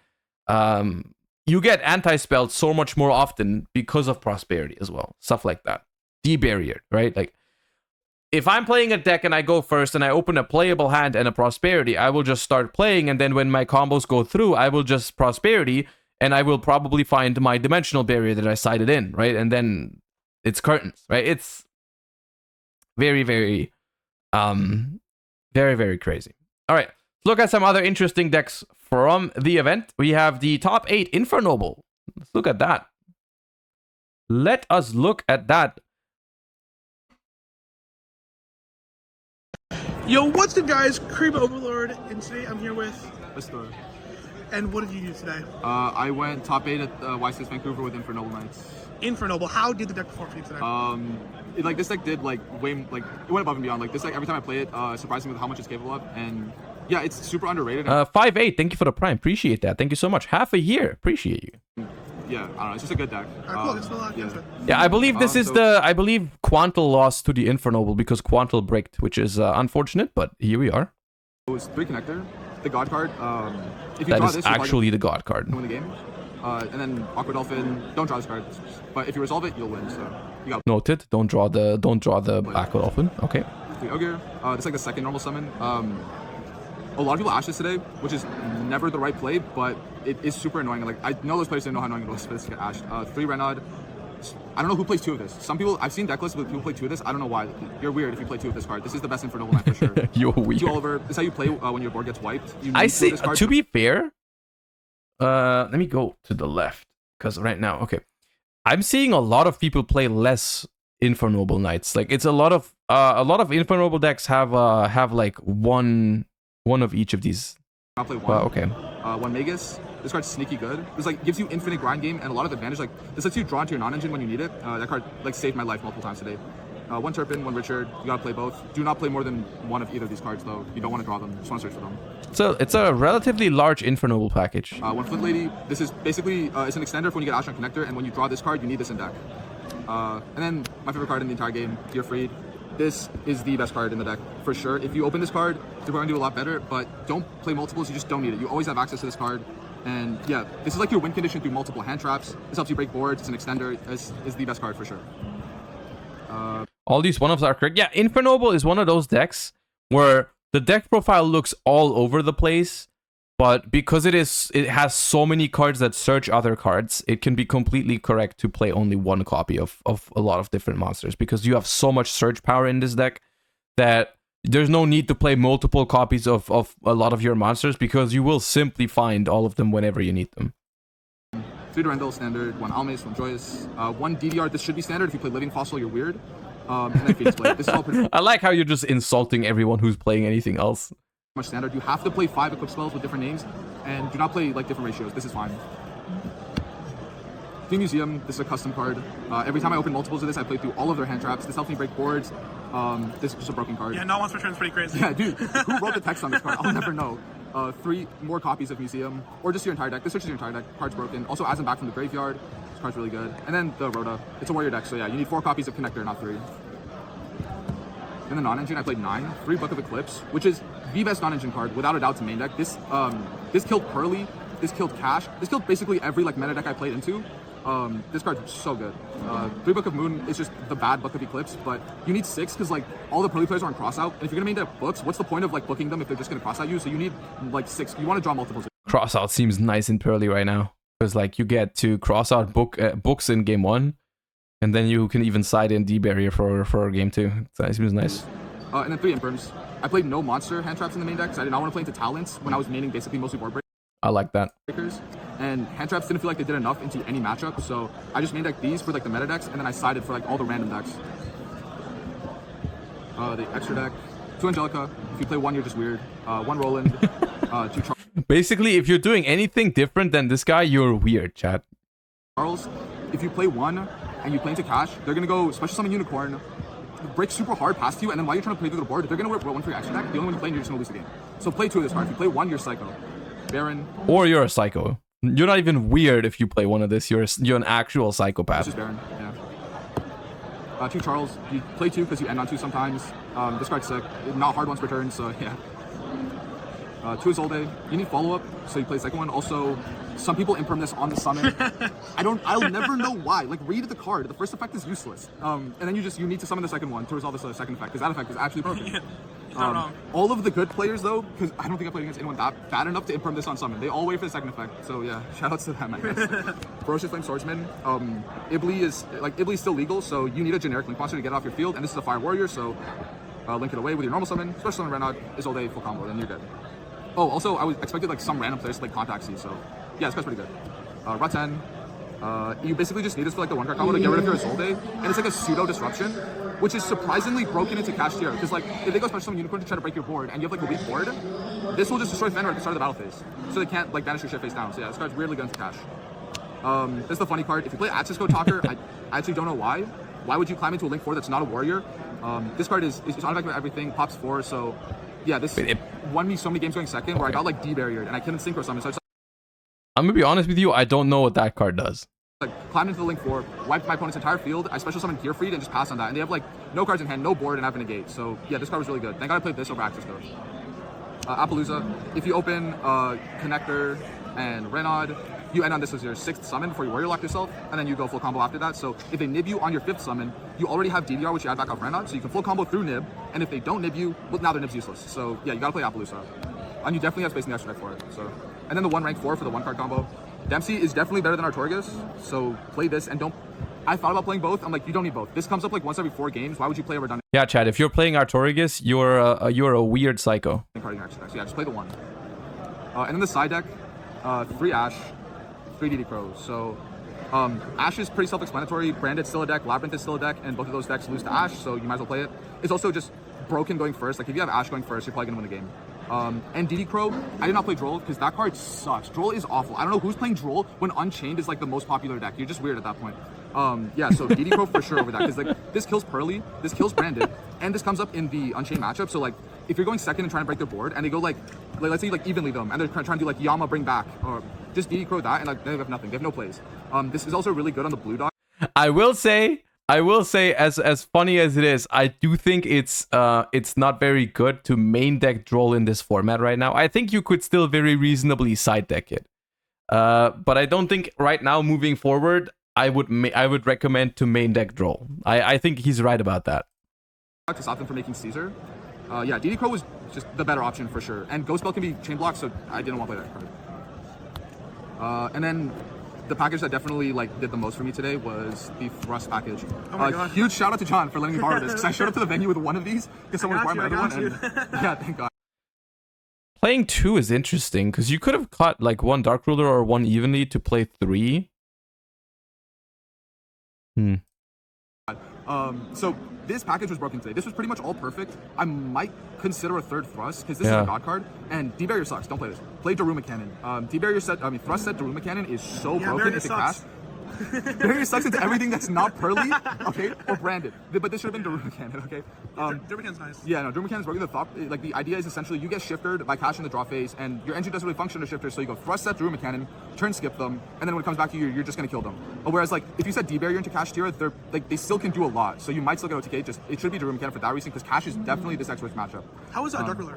You get anti-spelled so much more often because of Prosperity as well. Stuff like that. De-barriered, right? Like, if I'm playing a deck and I go first and I open a playable hand and a Prosperity, I will just start playing, and then when my combos go through, I will just Prosperity, and I will probably find my dimensional barrier that I sided in, right? And then it's curtains, right? It's very, very, very, very crazy. All right, look at some other interesting decks from the event. We have the top 8 Infernoble. Let's look at that. Let us look at that. Yo, what's up, guys? Creep Overlord, and today I'm here with Astor. And what did you do today? I went top 8 at YCS Vancouver with Infernoble Knights. Infernoble. How did the deck perform for you today? This deck did it went above and beyond. Like, this deck, every time I play it, surprised me with how much it's capable of, and yeah, it's super underrated. 5-8. Thank you for the prime. Appreciate that. Thank you so much. Half a year. Appreciate you. Yeah, I don't know. It's just a good deck. Cool. That's a lot. Yeah, I believe this is I believe Quantal lost to the Infernoble because Quantal bricked, which is unfortunate, but here we are. It was 3 connector, the God card. If you that draw is this, actually the God card. Win the game. And then Aqua Dolphin. Don't draw this card, but if you resolve it, you'll win. So you got. Noted. Don't draw the Aqua Dolphin. Okay. The Ogre. It's like the second normal summon. A lot of people ash this today, which is never the right play, but it is super annoying. Like, I know those players didn't know how annoying it was, but this get ashed. 3 Renod, I don't know who plays 2 of this. Some people, I've seen deck lists with people play 2 of this. I don't know why. You're weird if you play 2 of this card. This is the best Infernoble Knight for sure. You're weird. 2 Oliver. This is how you play when your board gets wiped. You need I 2 see. of this card. To be fair, let me go to the left because right now, okay, I'm seeing a lot of people play less Infernoble Knights. Like it's a lot of Infernoble decks have like one of each of these. I'll play 1. Okay. 1 Magus. This card's sneaky good. This like gives you infinite grind game and a lot of advantage. Like this lets you draw into your non-engine when you need it. That card like saved my life multiple times today. 1 Turpin, 1 Richard. You gotta play both. Do not play more than one of either of these cards though. You don't want to draw them. Just want to search for them. So it's a relatively large Infernoble package. 1 Flint Lady. This is basically it's an extender for when you get Astron Connector, and when you draw this card, you need this in deck. And then my favorite card in the entire game, Dear Freed. This is the best card in the deck for sure. If you open this card, you're going to do a lot better, but don't play multiples. You just don't need it. You always have access to this card. And yeah, this is like your win condition through multiple hand traps. This helps you break boards. It's an extender. This is the best card for sure. All these one-offs are correct. Yeah, Infernoble is one of those decks where the deck profile looks all over the place, but because it has so many cards that search other cards, it can be completely correct to play only one copy of a lot of different monsters because you have so much search power in this deck that there's no need to play multiple copies of a lot of your monsters because you will simply find all of them whenever you need them. 3 Durandal standard, 1 Almace, 1 Joyous, 1 DDR. This should be standard. If you play Living Fossil, you're weird. And then Phoenix Blade. This is all pretty I like how you're just insulting everyone who's playing anything else. much standard. You have to play 5 equip spells with different names, and do not play like different ratios. This is fine. Theme Museum. This is a custom card. Every time I open multiples of this, I play through all of their hand traps. This helps me break boards. This is just a broken card. Yeah, not once return is pretty crazy. Yeah, dude. Who wrote the text on this card? I'll never know. 3 more copies of Museum, or just your entire deck. This searches your entire deck. Card's broken. Also adds them back from the graveyard. This card's really good. And then the Rhoda. It's a warrior deck, so yeah, you need 4 copies of Connector, not 3. In the non-engine, I played 9. 3 Book of Eclipse, which is the best non-engine card, without a doubt, to main deck. This killed Pearly. This killed Cash. This killed basically every like meta deck I played into. This card's so good. 3 Book of Moon is just the bad Book of Eclipse, but you need 6 because like all the Pearly players are on cross out. And if you're gonna main deck books, what's the point of like booking them if they're just gonna cross out you? So you need like 6. You want to draw multiples. Cross out seems nice in Pearly right now because like you get to cross out books in game 1, and then you can even side in D barrier for game 2. So that seems nice. And then 3 Imperms. I played no monster hand traps in the main deck because I did not want to play into Talents when I was maining basically mostly board I like that. breakers. And hand traps didn't feel like they did enough into any matchup, so I just main decked these for like the meta decks, and then I sided for like all the random decks. The extra deck. 2 Angelica. If you play 1, you're just weird. 1 Roland. 2 Basically, if you're doing anything different than this guy, you're weird, chat. Charles. If you play 1 and you play into Cash, they're gonna go Special Summon Unicorn, break super hard past you, and then while you're trying to play through the board, they're gonna roll 1 for your extra deck. The only one you play, you're just gonna lose the game. So play 2 of this card. If you play 1, you're Psycho. Baron. Or you're a psycho. You're not even weird if you play one of this. You're an actual psychopath. This is Baron, yeah. 2 Charles. You play 2 because you end on 2 sometimes. This card's sick. Not hard once per turn, so yeah. 2 Isolde. You need follow-up, so you play the second one. Also, some people imperm this on the summon. I'll never know why. Like, read the card. The first effect is useless. And then you need to summon the second one to resolve this second effect, because that effect is actually broken. Yeah, not wrong. All of the good players, though, because I don't think I played against anyone that bad enough to imperm this on summon. They all wait for the second effect. So yeah, shoutouts to them, I guess. Ferocious Flame Swordsman. Ibli is still legal, so you need a generic link monster to get it off your field, and this is a Fire Warrior, so link it away with your normal summon, special summon Renard, Isolde, full combo, then you're good. Oh, also, I was expected like some random players to play Contact C, so yeah, this guy's pretty good. Rattan. You basically just need this for like the 1-card combo to get rid of your Isolde, and it's like a pseudo disruption, which is surprisingly broken into Cash tier, because like if they go special summon Unicorn to try to break your board, and you have like a weak board, this will just destroy Fenrir at the start of the battle phase, so they can't like banish your shit face down. So yeah, this card's weirdly good into Cash. This is the funny card. If you play Access Code Talker, I actually don't know why. Why would you climb into a Link 4 that's not a warrior? This card is automatic with everything, pops 4, so yeah, this won me so many games going second where I got like D-barriered and I couldn't synchro summon, so I just I'm gonna be honest with you, I don't know what that card does. like climbed into the Link 4, wiped my opponent's entire field, I special summoned Gear Freed and just passed on that, and they have like no cards in hand, no board, and I have a negate, so yeah, this card was really good. Thank God I played this over Access Code. Appaloosa, if you open Connector and Renaud, you end on this as your 6th summon before you warrior lock yourself, and then you go full combo after that. So if they nib you on your 5th summon, you already have DDR, which you add back off Renaud, so you can full combo through nib, and if they don't nib you, well, now their nib's useless. So yeah, you gotta play Appaloosa. And you definitely have space in the extra deck for it. So, and then the 1 rank 4 for the 1-card combo. Dempsey is definitely better than Artorigas, so play this and don't I thought about playing both. I'm like, you don't need both. This comes up like once every 4 games. Why would you play a redundant Yeah, Chad, if you're playing Artorigus, you're a weird psycho. card in action deck? So yeah, just play the one. And then the side deck, 3 Ash, 3 DD Crow. So Ash is pretty self-explanatory. Branded's still a deck, Labyrinth is still a deck, and both of those decks lose to Ash, so you might as well play it. It's also just broken going first. Like if you have Ash going first, you're probably gonna win the game. And DD Crow, I did not play Droll because that card sucks. Droll is awful. I don't know who's playing Droll when Unchained is like the most popular deck. You're just weird at that point. Yeah, so DD Crow for sure over that because like this kills Pearly, this kills Branded, and this comes up in the Unchained matchup. So like if you're going second and trying to break their board, and they go like let's say like evenly them, and they're trying to do like Yama bring back, or just DD Crow that, and like they have nothing. They have no plays. This is also really good on the blue dog. I will say, as funny as it is, I do think it's not very good to main deck Droll in this format right now. I think you could still very reasonably side deck it, but I don't think right now moving forward, I would recommend to main deck Droll. I think he's right about that. To stop them from making Caesar. Yeah, DD Crow was just the better option for sure, and Ghost Spell can be chain blocked, so I didn't want to play that card. And then the package that definitely like did the most for me today was the Thrust package. Oh my God. Huge shout out to John for letting me borrow this because I showed up to the venue with one of these because someone required my other one. And, yeah, thank God. Playing 2 is interesting because you could have caught like 1 Dark Ruler or 1 Evenly to play 3. So this package was broken today. This was pretty much all perfect. I might consider a third Thrust because this is a God card. And D-Barrier sucks. Don't play this. Play Daruma Cannon. D-Barrier set, Thrust set Daruma Cannon is so broken into cast. Barrier sucks into everything that's not Pearly, okay, or Branded. But this should have been Daruma Cannon, okay? Daruma Cannon's nice. Yeah, no, Daruma Cannon's broken. The thought, like the idea is essentially you get shifted by cashing the draw phase, and your engine doesn't really function as shifter, so you go Thrust set Daruma Cannon, turn skip them, and then when it comes back to you, you're just gonna kill them. Whereas like if you set D-Barrier into cash tier, they're like they still can do a lot. So you might still get OTK. Just it should be Daruma Cannon for that reason because cash is definitely this X-Witch matchup. How was Dark Ruler?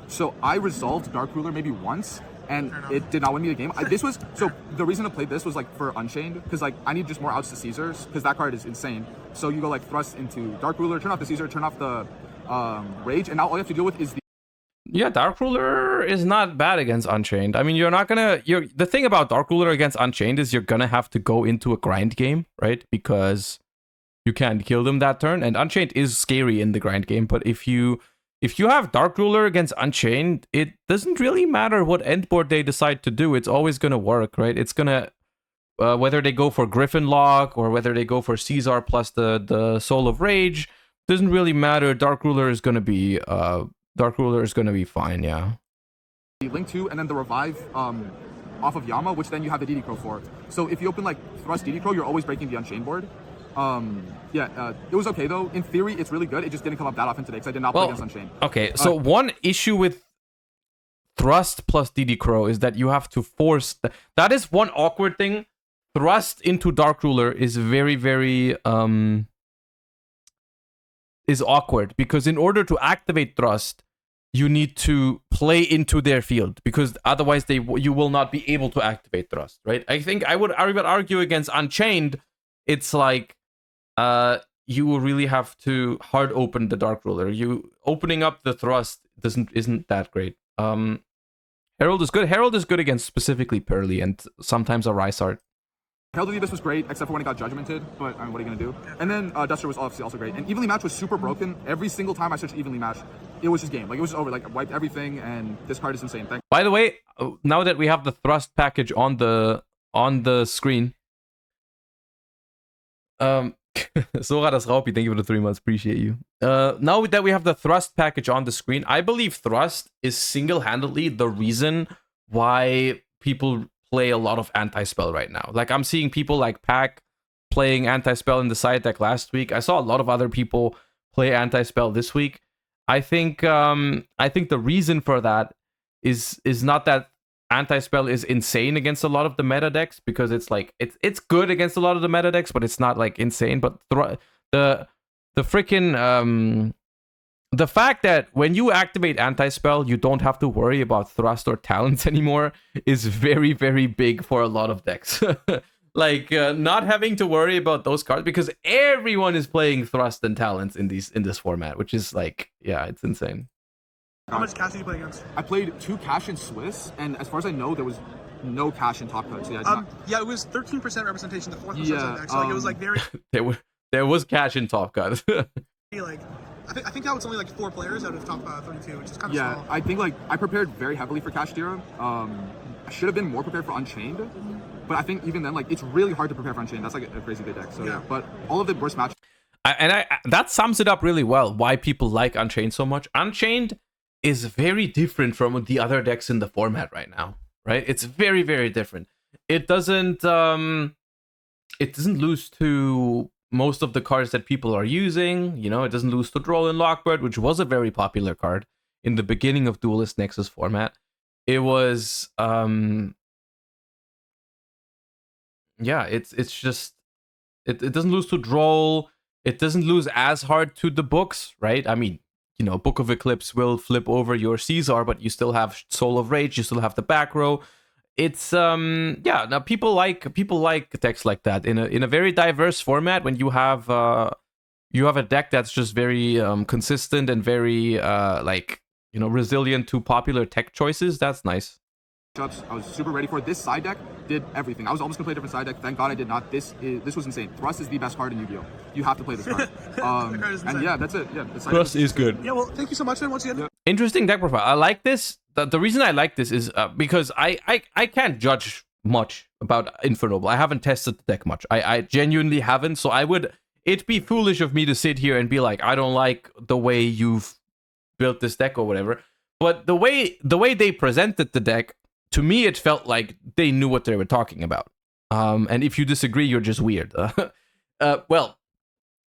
So I resolved Dark Ruler maybe once, and it did not win me the game. So the reason to play this was like for Unchained, because like I need just more outs to Caesars, because that card is insane. So you go like Thrust into Dark Ruler, turn off the Caesar, turn off the Rage, and now all you have to deal with is the... Yeah, Dark Ruler is not bad against Unchained. I mean, the thing about Dark Ruler against Unchained is you're gonna have to go into a grind game, right? Because you can't kill them that turn, and Unchained is scary in the grind game, but if you have Dark Ruler against Unchained, it doesn't really matter what endboard they decide to do. It's always going to work, right? It's going to... whether they go for Griffin Lock or whether they go for Caesar plus the Soul of Rage, doesn't really matter. Dark Ruler is going to be fine, yeah. Link 2 and then the Revive off of Yama, which then you have the DD Crow for. So if you open like Thrust DD Crow, you're always breaking the Unchained board. It was okay though. In theory, it's really good. It just didn't come up that often today because I did not play against Unchained. Okay, so one issue with Thrust plus DD Crow is that you have to force... that is one awkward thing. Thrust into Dark Ruler is very, very... is awkward because in order to activate Thrust, you need to play into their field because otherwise you will not be able to activate Thrust, right? I think I would argue against Unchained. It's like you will really have to hard open the Dark Ruler. You opening up the Thrust isn't that great. Herald is good. Herald is good against specifically Pearly and sometimes a Rysart. Herald of the Abyss was great, except for when it got judgmented, but I mean, what are you gonna do? And then Duster was obviously also great. And Evenly Match was super broken. Every single time I searched Evenly Match, it was just game. Like it was just over. Like I wiped everything, and this card is insane. By the way, now that we have the Thrust package on the screen, Sora das Raupi, thank you for the 3 months, appreciate you. Now that we have the Thrust package on the screen, I believe Thrust is single-handedly the reason why people play a lot of anti-spell right now. Like I'm seeing people like Pack playing anti-spell in the side deck last week. I saw a lot of other people play anti-spell this week. I think the reason for that is not that anti-spell is insane against a lot of the meta decks, because it's like it's good against a lot of the meta decks, but it's not like insane. But the freaking the fact that when you activate anti-spell, you don't have to worry about Thrust or Talents anymore is very, very big for a lot of decks. Like not having to worry about those cards, because everyone is playing Thrust and Talents in this format, which is like, yeah, it's insane. How much cash did you play against? I played 2 cash in Swiss, and as far as I know, there was no cash in top cut. So yeah, Yeah, it was 13% representation. The fourth was Yeah, deck, so like, it was like very there was cash in Top Cut. like. I think that was only like 4 players out of top 32, which is kind of yeah. small. I think like I prepared very heavily for Cash Tira. I should have been more prepared for Unchained, but I think even then, like it's really hard to prepare for Unchained. That's like a crazy good deck. So yeah, but all of the worst match. That sums it up really well. Why people like Unchained so much. Unchained is very different from the other decks in the format right now. Right? It's very, very different. It doesn't lose to most of the cards that people are using. You know, it doesn't lose to Droll and Lockbird, which was a very popular card in the beginning of Duelist Nexus format. It was it's just it doesn't lose to Droll. It doesn't lose as hard to the books, right? I mean, you know, Book of Eclipse will flip over your Caesar, but you still have Soul of Rage, you still have the back row. It's now people like decks like that in a very diverse format. When you have a deck that's just very consistent and very resilient to popular tech choices, that's nice. I was super ready for it. This side deck did everything. I was almost gonna play a different side deck. Thank God I did not. This was insane. Thrust is the best card in Yu-Gi-Oh! You have to play this card. And yeah, that's it. Yeah, Thrust is good. Yeah, well, thank you so much, then, once again. Yeah. Interesting deck profile. I like this. The reason I like this is because I can't judge much about Infernoble. I haven't tested the deck much. I genuinely haven't. So it'd be foolish of me to sit here and be like, I don't like the way you've built this deck or whatever. But the way they presented the deck, to me, it felt like they knew what they were talking about. And if you disagree, you're just weird. Well,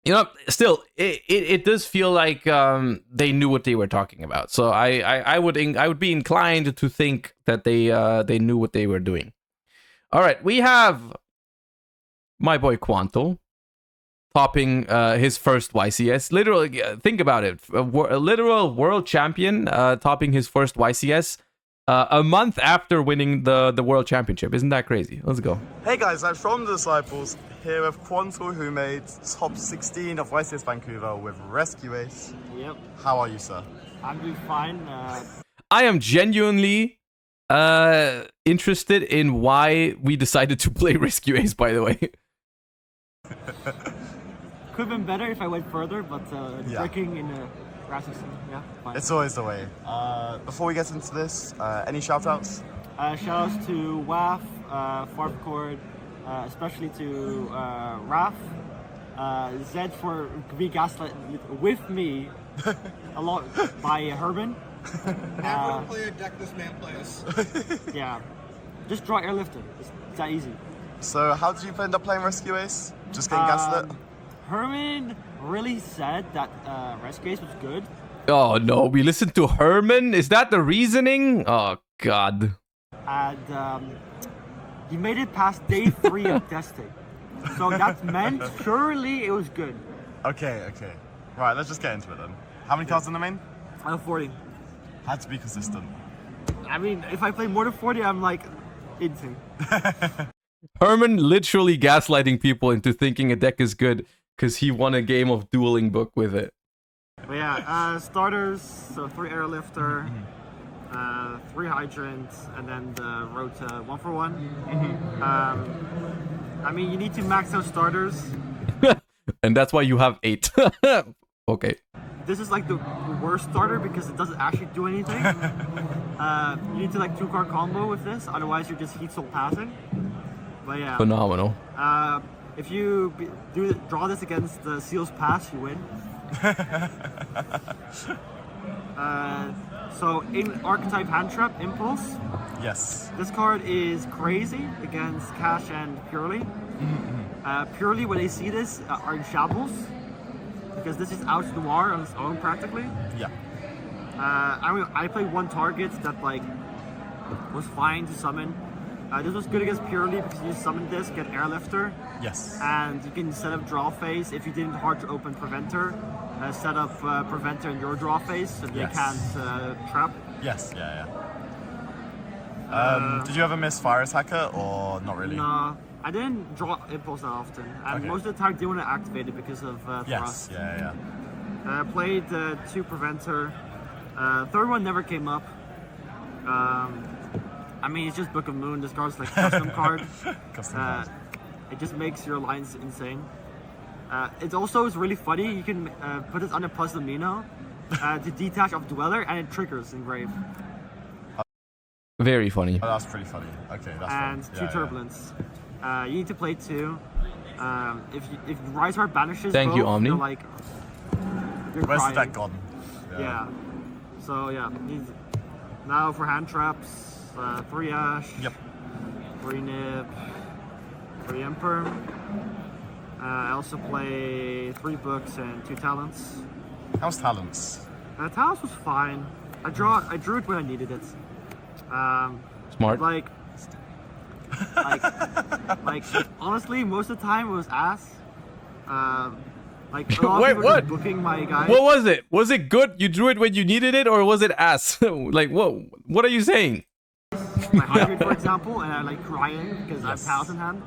you know, still, it does feel like they knew what they were talking about. So I would be inclined to think that they knew what they were doing. All right, we have my boy Quanto topping his first YCS. Literally, think about it. A literal world champion topping his first YCS. A month after winning the world championship. Isn't that crazy? Let's go. Hey guys, I'm from the Disciples, here with Quantal, who made top 16 of YCS Vancouver with Rescue Ace. Yep. How are you, sir? I'm doing fine. I am genuinely interested in why we decided to play Rescue Ace, by the way. Could have been better if I went further, but breaking in the grass system, yeah, fine. It's always the way. Before we get into this, any shout-outs? Shoutouts to WAF, Farpcord, especially to Raf, Zed for being gaslit with me a lot by Herman. Never play a deck this man plays. Yeah, just draw Airlifter. It's that easy. So how did you end up playing Rescue Ace? Just getting gaslit? Herman really said that Rescue Ace was good. Oh no, we listened to Herman? Is that the reasoning? Oh god. And he made it past day 3 of testing. So that meant surely it was good. Okay. Right, let's just get into it then. How many cards in the main? 40. Had to be consistent. I mean, if I play more than 40, I'm like, insane. Herman literally gaslighting people into thinking a deck is good because he won a game of dueling book with it. But yeah, starters, so 3 Airlifter, 3 Hydrants, and then the Rota 1-for-1. I mean, you need to max out starters. And that's why you have 8. Okay. This is like the worst starter because it doesn't actually do anything. You need to like 2-card combo with this, otherwise you're just Heat Soul passing. But yeah. Phenomenal. If you draw this against the Seal's Pass, you win. So in Archetype Hand Trap, Impulse. Yes. This card is crazy against Cash and Purely. Purely, when they see this, are in shambles. Because this is out noir on its own, practically. Yeah. I played 1 target that like was fine to summon. This was good against Purely because you summon this, get Airlifter. Yes. And you can set up draw phase if you didn't hard to open Preventer. Set up Preventer in your draw phase so they can't trap. Yes, yeah. Did you ever miss Fire Attacker or not really? No, I didn't draw Impulse that often. And most of the time I didn't want to activate it because of Yes, Thrust. yeah. Played 2 Preventer. 3rd one never came up. I mean, it's just Book of Moon. This card's like custom card. Custom card. It just makes your lines insane. It also is really funny. You can put this on a plus amino to detach of Dweller, and it triggers Engrave. Very funny. Oh, that's pretty funny. Okay, that's And fun. two Turbulence. You need to play 2. If Rise Heart banishes Thank both, you, Omni. you're like... You're Where's the crying. deck gone? Yeah. So yeah. Now for hand traps, 3 Ash. Yep. 3 Nib. 3 Emperor. I also play 3 Books and 2 Talents. How's talents? Talents was fine. I drew it when I needed it. Smart. Like, honestly, most of the time it was ass. Like, a lot of Wait, people were what? just booking my guy. What was it? Was it good? You drew it when you needed it, or was it ass? Like, what are you saying? My hybrid, for example, and I like crying because I have Talents in hand.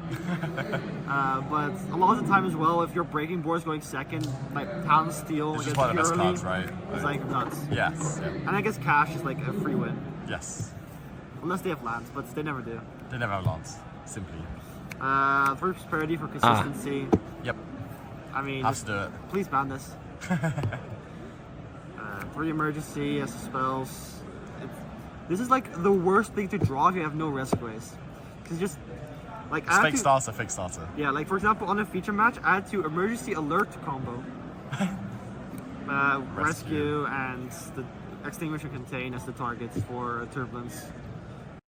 But a lot of the time as well, if your breaking board is going second, like Talent Steal It's just against one of the best Purely, cards, right? it's like nuts. Yes. Yeah. And I guess Cash is like a free win. Yes. Unless they have lands, but they never do. They never have lands. Simply. 3 Prosperity for consistency. Yep. I mean, Has to do it. please ban this. 3 Emergency as spells. This is like the worst thing to draw if you have no rescues. Because just like It's fake starter, fake starter. Yeah, like for example on a feature match, I had to Emergency Alert combo. Rescue and the Extinguisher Contain as the targets for Turbulence.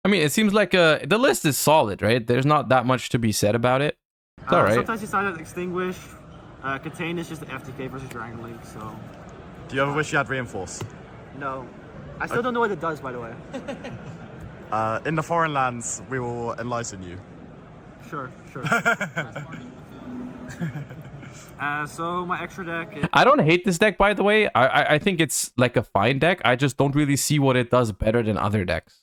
I mean, it seems like the list is solid, right? There's not that much to be said about it. It's all right. Sometimes you decide to Extinguish. Contain is just the FTK versus Dragon League, so... Do you ever wish you had Reinforce? No. I still don't know what it does, by the way. In the foreign lands, we will enlighten you. Sure. So my extra deck is... I don't hate this deck, by the way. I think it's like a fine deck. I just don't really see what it does better than other decks.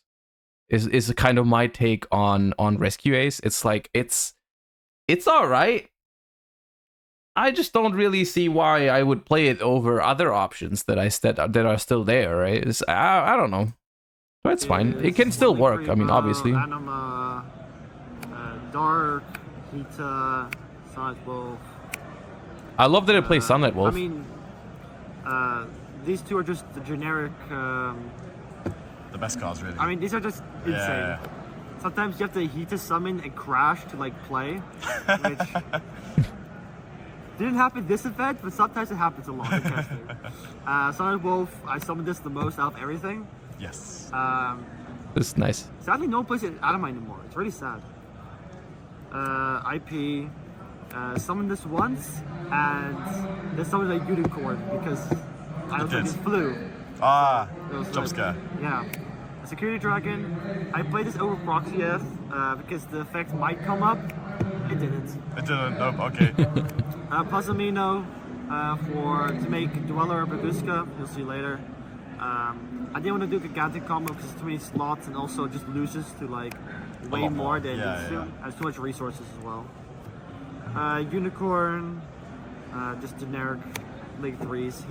Is kind of my take on Rescue Ace. It's like it's all right. I just don't really see why I would play it over other options that that are still there, right? I don't know. But it's fine. It can still work. I mean, obviously. Anima, Dark, Hita, Sonic Wolf. I love that it plays Sunlight Wolf. I mean, these 2 are just the generic. The best cards, really. I mean, these are just insane. Yeah. Sometimes you have to Hita summon and crash to like play, which didn't happen this event, but sometimes it happens a lot in testing. Sonic Wolf, I summoned this the most out of everything. Yes. This is nice. Sadly, no one plays it Anima anymore. It's really sad. IP, summoned this once, and then summoned a unicorn because I was like, it flew. Ah, It was jump like- scare. Yeah. A Security Dragon. I played this over Proxy F because the effect might come up. It didn't. It didn't. Nope. Okay. Plus amino to make Dweller or Baguska. You'll see later. I didn't want to do Gigantic combo because it's too many slots and also just loses to like way lot more more. than it Yeah, needs to. yeah. Has too much resources as well. Unicorn. Just generic League 3s.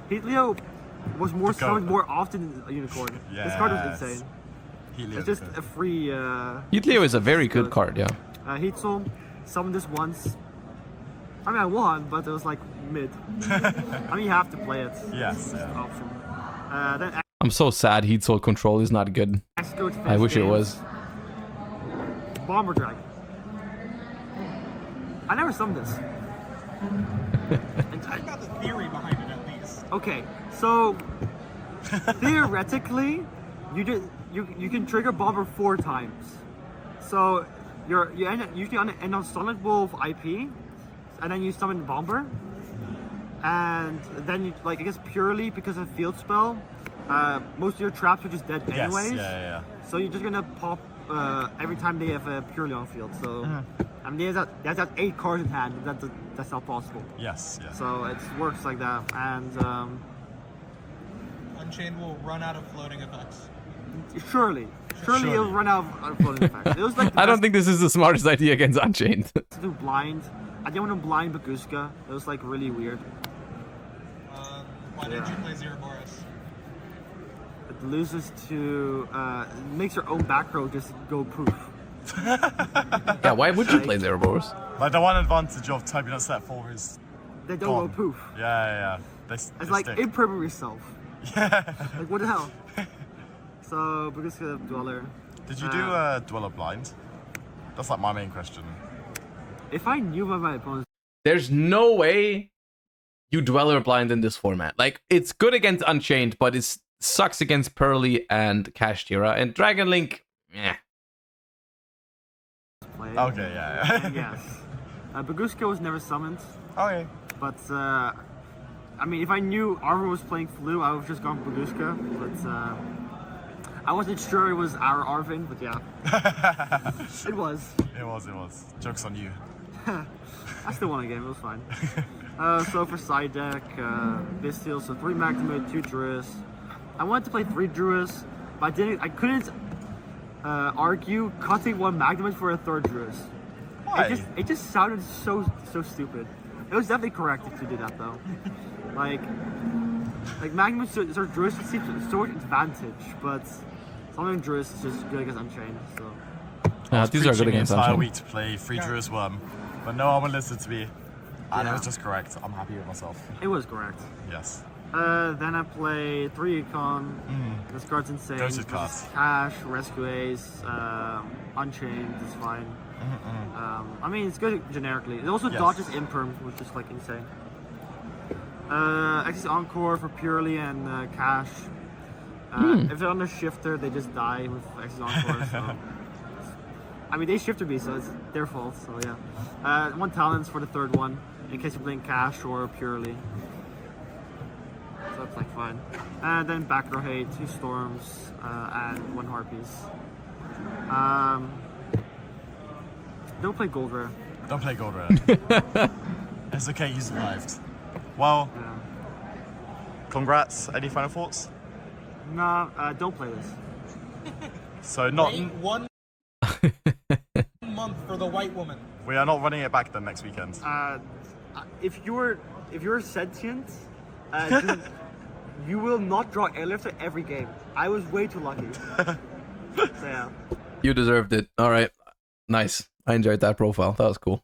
Heatleo was more Go. summoned more often than a Unicorn. This card was Yes. insane. Helio It's just is a free. Heatleo is a very good card, yeah. Heat Soul, summoned this once. I mean, I won, but it was like mid. I mean, you have to play it. Yes. Yeah. Option. Then I'm so sad Heat Soul Control is not good. X-Go to I wish it was. Bomber Dragon. I never summoned this. Talk about the theory behind it at least. Okay, so theoretically, you can trigger Bomber 4 times. So you usually end on Sonic Wolf IP, and then you summon Bomber, and then you I guess purely because of field spell, most of your traps are just dead Yes. anyways. Yeah. So you're just gonna pop every time they have a purely on field. So I mean, there's that 8 cards in hand. That's not possible. Yes. Yeah. So it works like that, and Unchained will run out of floating effects. surely it'll run out of floating effects. It was like I don't think this is the smartest idea against Unchained. to do blind. I didn't want to blind Baguska. It was like really weird. Why didn't you play Zero Boris? loses to makes your own back row just go poof. Yeah, why would you play Zero Boars? Like the one advantage of Turbulent Set 4 is They don't gone. go poof. Yeah. They It's like stick. improve yourself. Yeah. Like what the hell? So Baguska Dweller. Did you do Dweller Blind? That's like my main question. If I knew what my opponents, There's no way you Dweller Blind in this format. Like, it's good against Unchained, but it sucks against Pearly and Kashtira. And Dragon Link, eh. play. Okay, yeah. Yes. Baguska was never summoned, Okay. but I mean, if I knew Arvor was playing Flu, I would have just gone for Baguska. But I wasn't sure it was our Arvin, but yeah, it was. It was. Joke's on you. I still won a game, it was fine. So for side deck, Bestial, so 3 Magnemite, 2 Druids. I wanted to play 3 Druids, but I couldn't argue cutting 1 Magnemite for a 3rd Druid. Why? It just sounded so stupid. It was definitely correct to do that though. Like Magnemite sort of Druids seems so much advantage, but something Druids is just good against Unchained, so. These are good Preaching against the entire Unchained. week to play 3 Druid's Worm, but no one would listen to me. And it was just correct. I'm happy with myself. It was correct. Yes. Then I play 3 Econ. This card's insane. Goated cards. Cash, Rescue Ace, Unchained is fine. I mean, it's good generically. It also Yes. dodges Imperm, which is like insane. Axis Encore for Purely and Cash. If they're on the Shifter, they just die with Axis Encore. So. I mean, they Shifter me, so it's their fault. So yeah. 1 Talents for the 3rd one, in case you're playing Cash or Purely. So it's like fine. And then back row hate, 2 Storms, and 1 Harpies. Don't play Gold Rare. Don't play Gold Rare. It's okay, you survived. Well, Yeah. congrats. Any final thoughts? Nah, don't play this. So not. Wait 1 month for the white woman. We are not running it back then next weekend. If you're sentient, you will not draw airlifter every game. I was way too lucky. So yeah. You deserved it. All right. Nice. I enjoyed that profile. That was cool.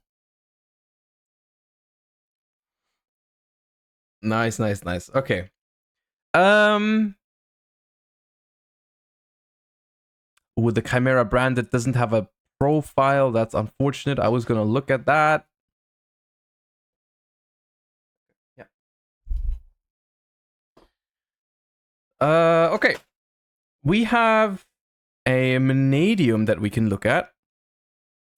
Nice. Okay. With the Chimera brand that doesn't have a profile, that's unfortunate. I was gonna look at that. Yeah. Okay. We have a Manadium that we can look at.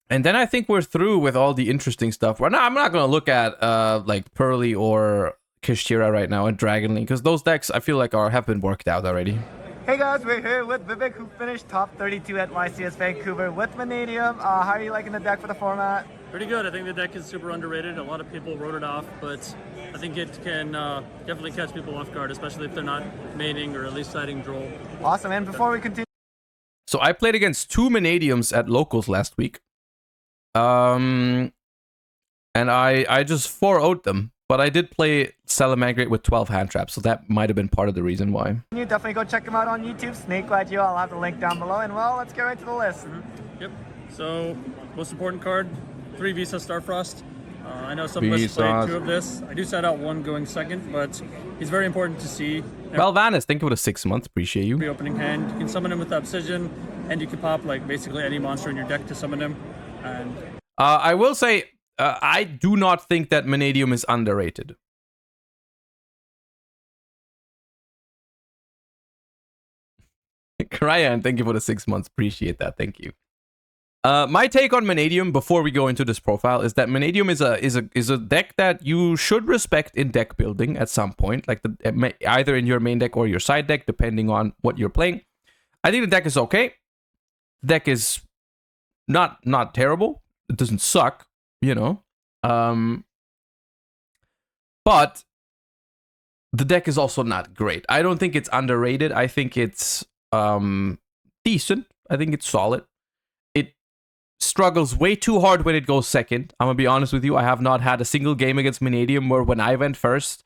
And then I think we're through with all the interesting stuff. Well, no, I'm not going to look at like Pearly or Kashtira right now and Dragon Link, because those decks I feel like have been worked out already. Hey guys, we're here with Vivek, who finished top 32 at YCS Vancouver with Vanadium. How are you liking the deck for the format? Pretty good. I think the deck is super underrated. A lot of people wrote it off, but I think it can definitely catch people off guard, especially if they're not maining or at least siding Droll. Awesome, and before we continue... So I played against 2 Manadiums at locals last week. And I just 4-0'd them. But I did play Salamangreat with 12 hand traps, so that might have been part of the reason why. You definitely go check them out on YouTube, Snake YGioh. I'll have the link down below, and well, let's get right to the list. Yep. So, most important card, 3 Visa Starfrost. I know some of us played 2 of this. I do set out 1 going second, but he's very important to see. Well, Vanis, thank you for the 6 months. Appreciate you. Every opening hand, you can summon him with Obsidian, and you can pop like basically any monster in your deck to summon him. And I will say, I do not think that Manadium is underrated. Kryan, thank you for the 6 months. Appreciate that. Thank you. My take on Manadium before we go into this profile is that Manadium is a deck that you should respect in deck building at some point, like either in your main deck or your side deck, depending on what you're playing. I think the deck is okay. The deck is not terrible. It doesn't suck, you know. But the deck is also not great. I don't think it's underrated. I think it's decent. I think it's solid. It struggles way too hard when it goes second. I'm gonna be honest with you. I have not had a single game against Manadium where when I went first,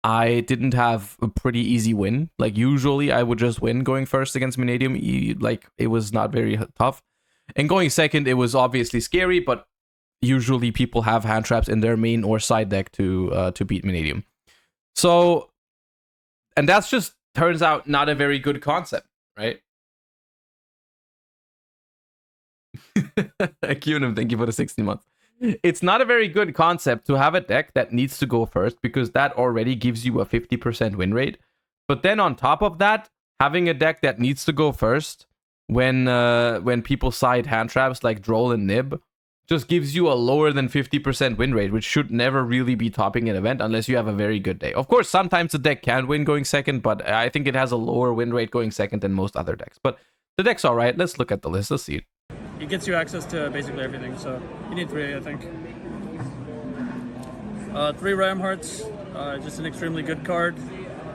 I didn't have a pretty easy win. Like usually I would just win going first against Vanadium. Like it was not very tough. And going second, it was obviously scary, but usually people have hand traps in their main or side deck to beat Vanadium. So, and that's just turns out not a very good concept, right? Acunim, thank you for the 16 months. It's not a very good concept to have a deck that needs to go first because that already gives you a 50% win rate. But then on top of that, having a deck that needs to go first when people side hand traps like Droll and Nib just gives you a lower than 50% win rate, which should never really be topping an event unless you have a very good day. Of course, sometimes the deck can win going second, but I think it has a lower win rate going second than most other decks. But the deck's all right. Let's look at the list. Let's see it. It gets you access to basically everything, so you need 3, I think. 3 Ram Hearts, just an extremely good card.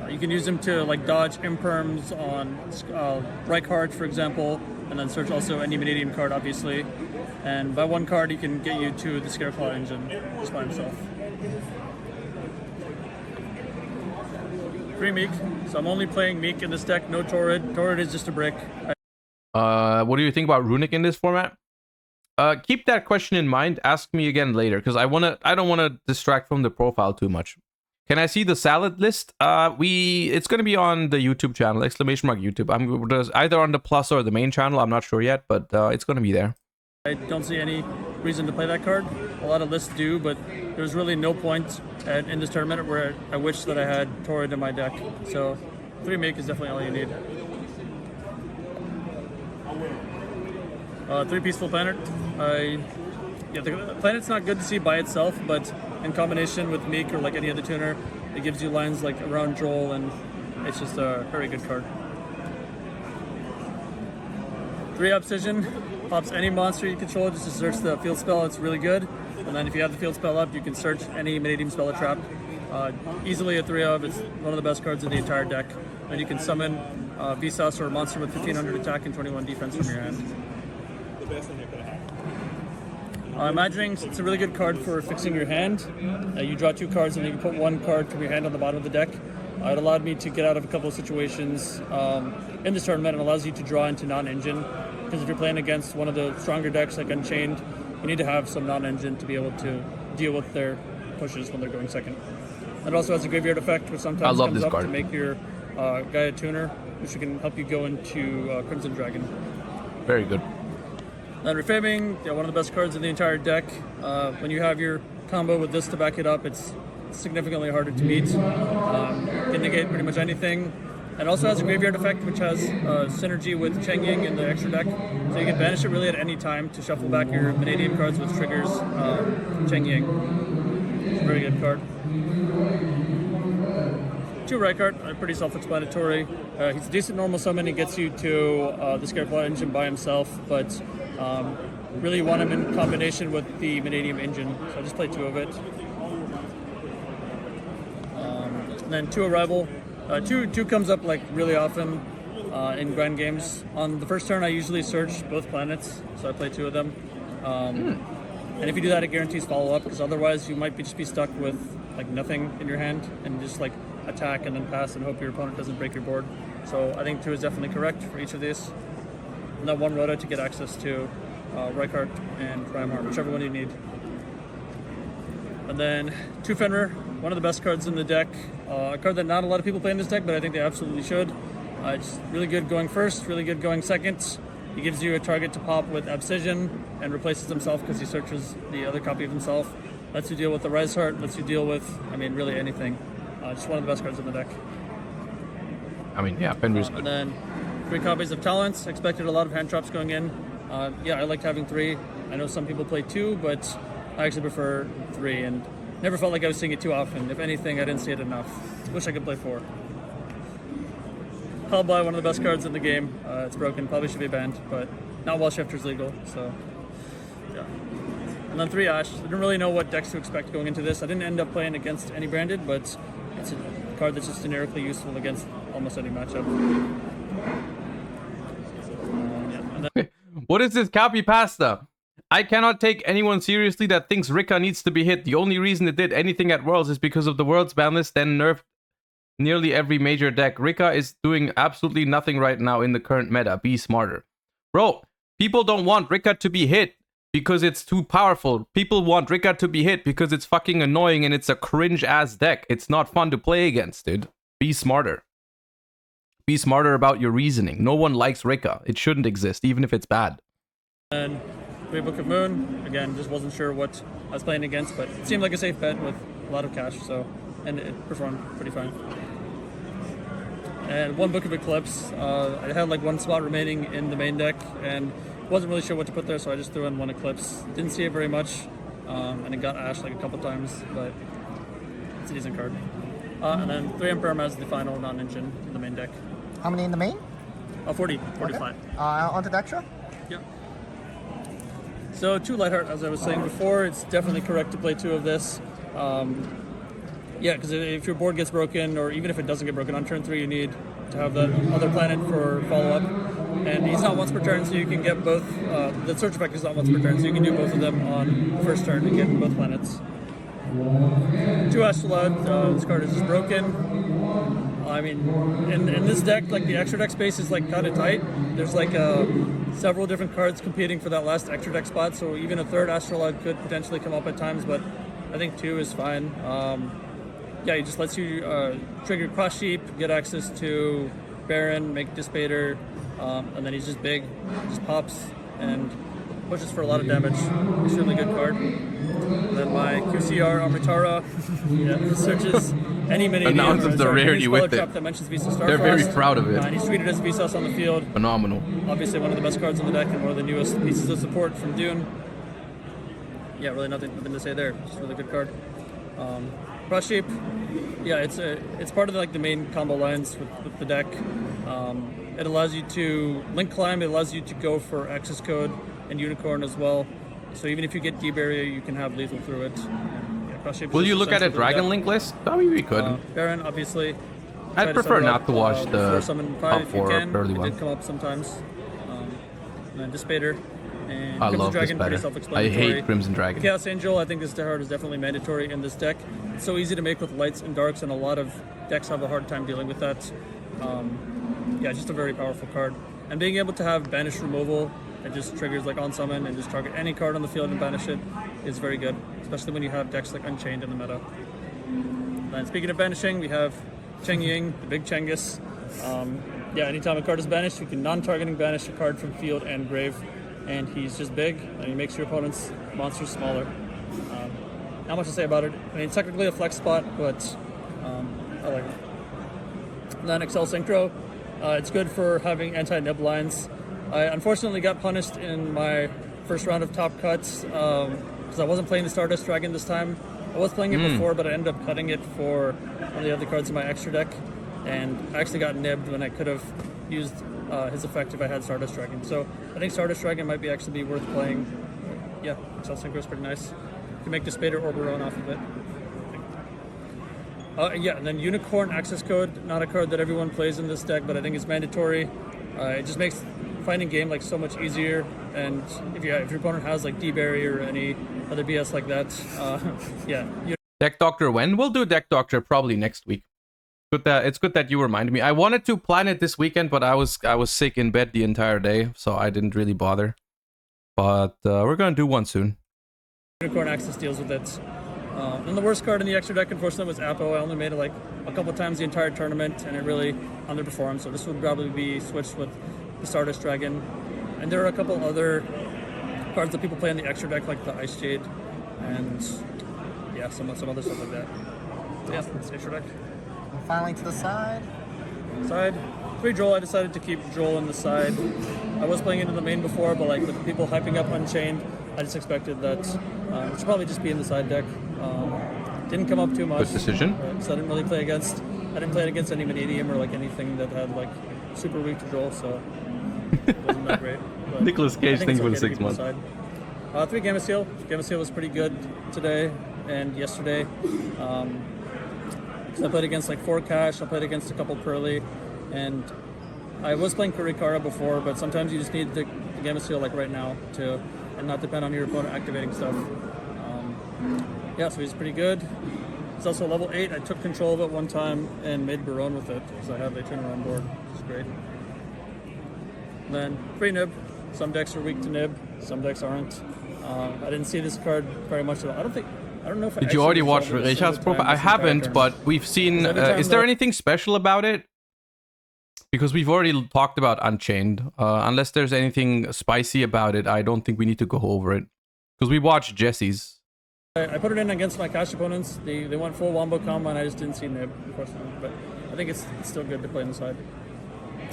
You can use them to like dodge imperms on Reichhardt, for example, and then search also any Vanadium card, obviously. And by 1 card, he can get you to the Scareclaw engine just by himself. 3 Meek, so I'm only playing Meek in this deck, no Torrid. Torrid is just a brick. What do you think about Runic in this format? Keep that question in mind. Ask me again later because I don't want to distract from the profile too much. Can I see the salad list? It's going to be on the YouTube channel, !YouTube. I'm either on the plus or the main channel. I'm not sure yet, but it's going to be there. I don't see any reason to play that card. A lot of lists do, but there's really no point in this tournament where I wish that I had Torrid in my deck. So 3 Meek is definitely all you need. 3 Peaceful Planet. The planet's not good to see by itself, but in combination with Meek or like any other tuner, it gives you lines like around Droll, and it's just a very good card. 3 Obsidian. Pops any monster you control just to search the field spell. It's really good. And then if you have the field spell up, you can search any Vanadium spell or trap. Easily a 3 of. It's one of the best cards in the entire deck. And you can summon Vsauce or a monster with 1500 attack and 21 defense from your hand. Imagining it's a really good card for fixing your hand. You draw 2 cards and you can put 1 card from your hand on the bottom of the deck. It allowed me to get out of a couple of situations in this tournament and allows you to draw into non-engine. Because if you're playing against one of the stronger decks like Unchained, you need to have some non-engine to be able to deal with their pushes when they're going second. It also has a graveyard effect, which sometimes comes up to make your guy a tuner, which can help you go into Crimson Dragon. Very good. Then Refaming, one of the best cards in the entire deck. When you have your combo with this to back it up, it's significantly harder to beat. Can negate pretty much anything. It also has a graveyard effect, which has synergy with Cheng Ying in the extra deck. So you can banish it really at any time to shuffle back your Vanadium cards, which triggers Cheng Ying. It's a very good card. 2 Reichhardt, pretty self-explanatory. He's a decent normal summon. He gets you to the Scareclaw engine by himself, but really want him in combination with the Vanadium engine. So I just play 2 of it. And then 2 Arrival. 2 comes up like really often in grind games. On the first turn, I usually search both planets, so I play 2 of them. And if you do that, it guarantees follow-up, because otherwise you might just be stuck with like nothing in your hand and just like attack and then pass and hope your opponent doesn't break your board. So I think 2 is definitely correct for each of these. And then 1 Rhoda to get access to Reichhardt and Primarch, whichever one you need. And then 2 Fenrir, one of the best cards in the deck. A card that not a lot of people play in this deck, but I think they absolutely should. It's really good going first, really good going second. He gives you a target to pop with Obsidian and replaces himself because he searches the other copy of himself. Lets you deal with the Rise Heart, lets you deal with, really anything. Just one of the best cards in the deck. Fenrir's good. And then 3 copies of Talents. Expected a lot of hand traps going in. I liked having 3. I know some people play 2, but I actually prefer 3, and never felt like I was seeing it too often. If anything, I didn't see it enough. Wish I could play 4. Callby, one of the best cards in the game. It's broken, probably should be banned, but not while Shifter's legal, so yeah. And then 3 Ash. I didn't really know what decks to expect going into this. I didn't end up playing against any branded, but it's a card that's just generically useful against almost any matchup. And then What is this copy pasta? I cannot take anyone seriously that thinks Rika needs to be hit. The only reason it did anything at Worlds is because of the Worlds ban list, then nerfed nearly every major deck. Rika is doing absolutely nothing right now in the current meta. Be smarter. Bro, people don't want Rika to be hit because it's too powerful. People want Rika to be hit because it's fucking annoying and it's a cringe-ass deck. It's not fun to play against, dude. Be smarter. Be smarter about your reasoning. No one likes Rika. It shouldn't exist, even if it's bad. And Great Book of Moon, again, just wasn't sure what I was playing against, but it seemed like a safe bet with a lot of cash, so, and it performed pretty fine. And one Book of Eclipse, I had like one spot remaining in the main deck, and wasn't really sure what to put there, so I just threw in one Eclipse. Didn't see it very much, and it got Ash like a couple times, but it's a decent card. And then 3 Emperor as the final non-engine in the main deck. How many in the main? 40 Okay. flat. Onto Dextra? Yep. So 2 Lightheart, as I was saying before, it's definitely correct to play 2 of this. Yeah, because if your board gets broken, or even if it doesn't get broken on turn 3, you need to have that other planet for follow-up. And he's not once per turn, so you can get both. The search effect is not once per turn, so you can do both of them on the first turn to get both planets. 2 Astrolad, this card is just broken. I mean, in this deck, like the extra deck space is like kind of tight. There's like several different cards competing for that last extra deck spot, so even a 3rd Astrolad could potentially come up at times, but I think 2 is fine. Yeah, he just lets you trigger Cross Sheep, get access to Baron, make Dissipator, and then he's just big, just pops and pushes for a lot of damage. Extremely good card. And then my QCR Armitara, yeah, searches any mini Announces the rarity with it. That mentions Visa Starfrost. They're very proud of it. And he's treated as Vsauce on the field. Phenomenal. Obviously one of the best cards on the deck and one of the newest pieces of support from Dune. Yeah, really nothing to say there. Just a really good card. Cross Sheep, yeah, it's part of like the main combo lines with the deck. It allows you to link climb. It allows you to go for access code and unicorn as well. So even if you get D-barrier, you can have lethal through it. Yeah, Cross Sheep. Will you look at a Dragon Link list? I mean, we could. Baron, obviously. I'd prefer not to watch the top 4 early It one. did come up sometimes. And then Dissipator. And I Crimson love Dragon, this pretty better. I self-explanatory. hate Crimson Dragon. Chaos Angel, I think this card is definitely mandatory in this deck. It's so easy to make with lights and darks, and a lot of decks have a hard time dealing with that. Yeah, just a very powerful card. And being able to have banish removal, it just triggers like on summon and just target any card on the field and banish it, is very good, especially when you have decks like Unchained in the meta. And speaking of banishing, we have Cheng Ying, the big Chengus. Yeah, anytime a card is banished, you can non-targeting banish a card from field and grave. And he's just big, and he makes your opponent's monsters smaller. Not much to say about it. I mean, it's technically a flex spot, but I like it. And then Excel Synchro. It's good for having anti-nib lines. I unfortunately got punished in my first round of top cuts because I wasn't playing the Stardust Dragon this time. I was playing it before, but I ended up cutting it for one of the other cards in my extra deck. And I actually got nibbed when I could have used his effect if I had Stardust Dragon. So I think Stardust Dragon might actually be worth playing. Yeah, Excel Synchro is pretty nice. You can make Dissipator or Baron off of it. Yeah, and then Unicorn Access Code, not a card that everyone plays in this deck, but I think it's mandatory. It just makes finding game like so much easier. And if your opponent has like D-Barrier or any other BS like that, yeah. Deck Doctor when? We'll do Deck Doctor probably next week. It's good that you reminded me. I wanted to plan it this weekend, but I was sick in bed the entire day, so I didn't really bother. But we're gonna do one soon. Unicorn Access deals with it. And the worst card in the extra deck, unfortunately, was Apo. I only made it like a couple times the entire tournament, and it really underperformed. So this would probably be switched with the Stardust Dragon. And there are a couple other cards that people play in the extra deck, like the Ice Jade, and yeah, some other stuff like that. So yeah, it's extra deck. And finally to the side. Side. 3 Droll, I decided to keep Droll in the side. I was playing it in the main before, but like with people hyping up Unchained, I just expected that it should probably just be in the side deck. Didn't come up too much. Good decision. So I didn't really play against. I didn't play it against any Vanadium or like anything that had like super weak to Droll, so it wasn't that great. But Nicolas Cage thing for the 6 months. 3 Gamma Seal. Gamma Seal was pretty good today and yesterday. So I played against like 4 Cash. I played against a couple Pearly, and I was playing Kurikara before, but sometimes you just need the Gamma Seal like right now to, and not depend on your opponent activating stuff. Yeah, so he's pretty good. It's also level 8. I took control of it one time and made Baron with it, because I have a turnaround board, which is great. And then free nib. Some decks are weak to nib, some decks aren't. I didn't see this card very much at all. I don't know if I Did you already watch Richard's profile? I haven't, but we've seen. Is there anything special about it? Because we've already talked about Unchained. Unless there's anything spicy about it, I don't think we need to go over it. Because we watched Jesse's. I put it in against my cash opponents. They went full wombo combo, and I just didn't see nib, unfortunately. But I think it's still good to play on the side.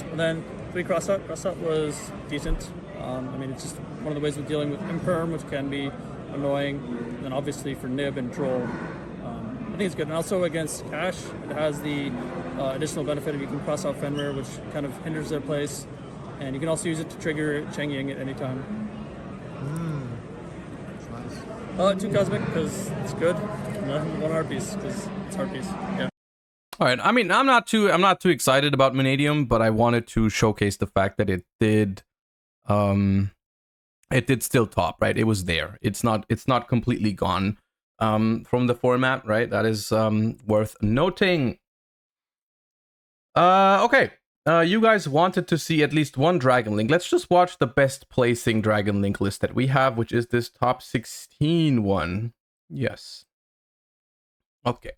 And then 3 cross out. Cross out was decent. I mean, it's just one of the ways of dealing with imperm, which can be annoying. And then obviously for nib and troll, I think it's good. And also against cash, it has the additional benefit of you can cross out Fenrir, which kind of hinders their place. And you can also use it to trigger Cheng Ying at any time. Nice. 2 Cosmic, because it's good. And then 1 Heart Piece, because it's Heart Piece. Yeah. All right. I mean, I'm not too excited about Vanadium, but I wanted to showcase the fact that it did still top, right? It was there. It's not completely gone from the format, right? That is worth noting. Okay. You guys wanted to see at least one Dragon Link. Let's just watch the best placing Dragon Link list that we have, which is this top 16 one. Yes. Okay.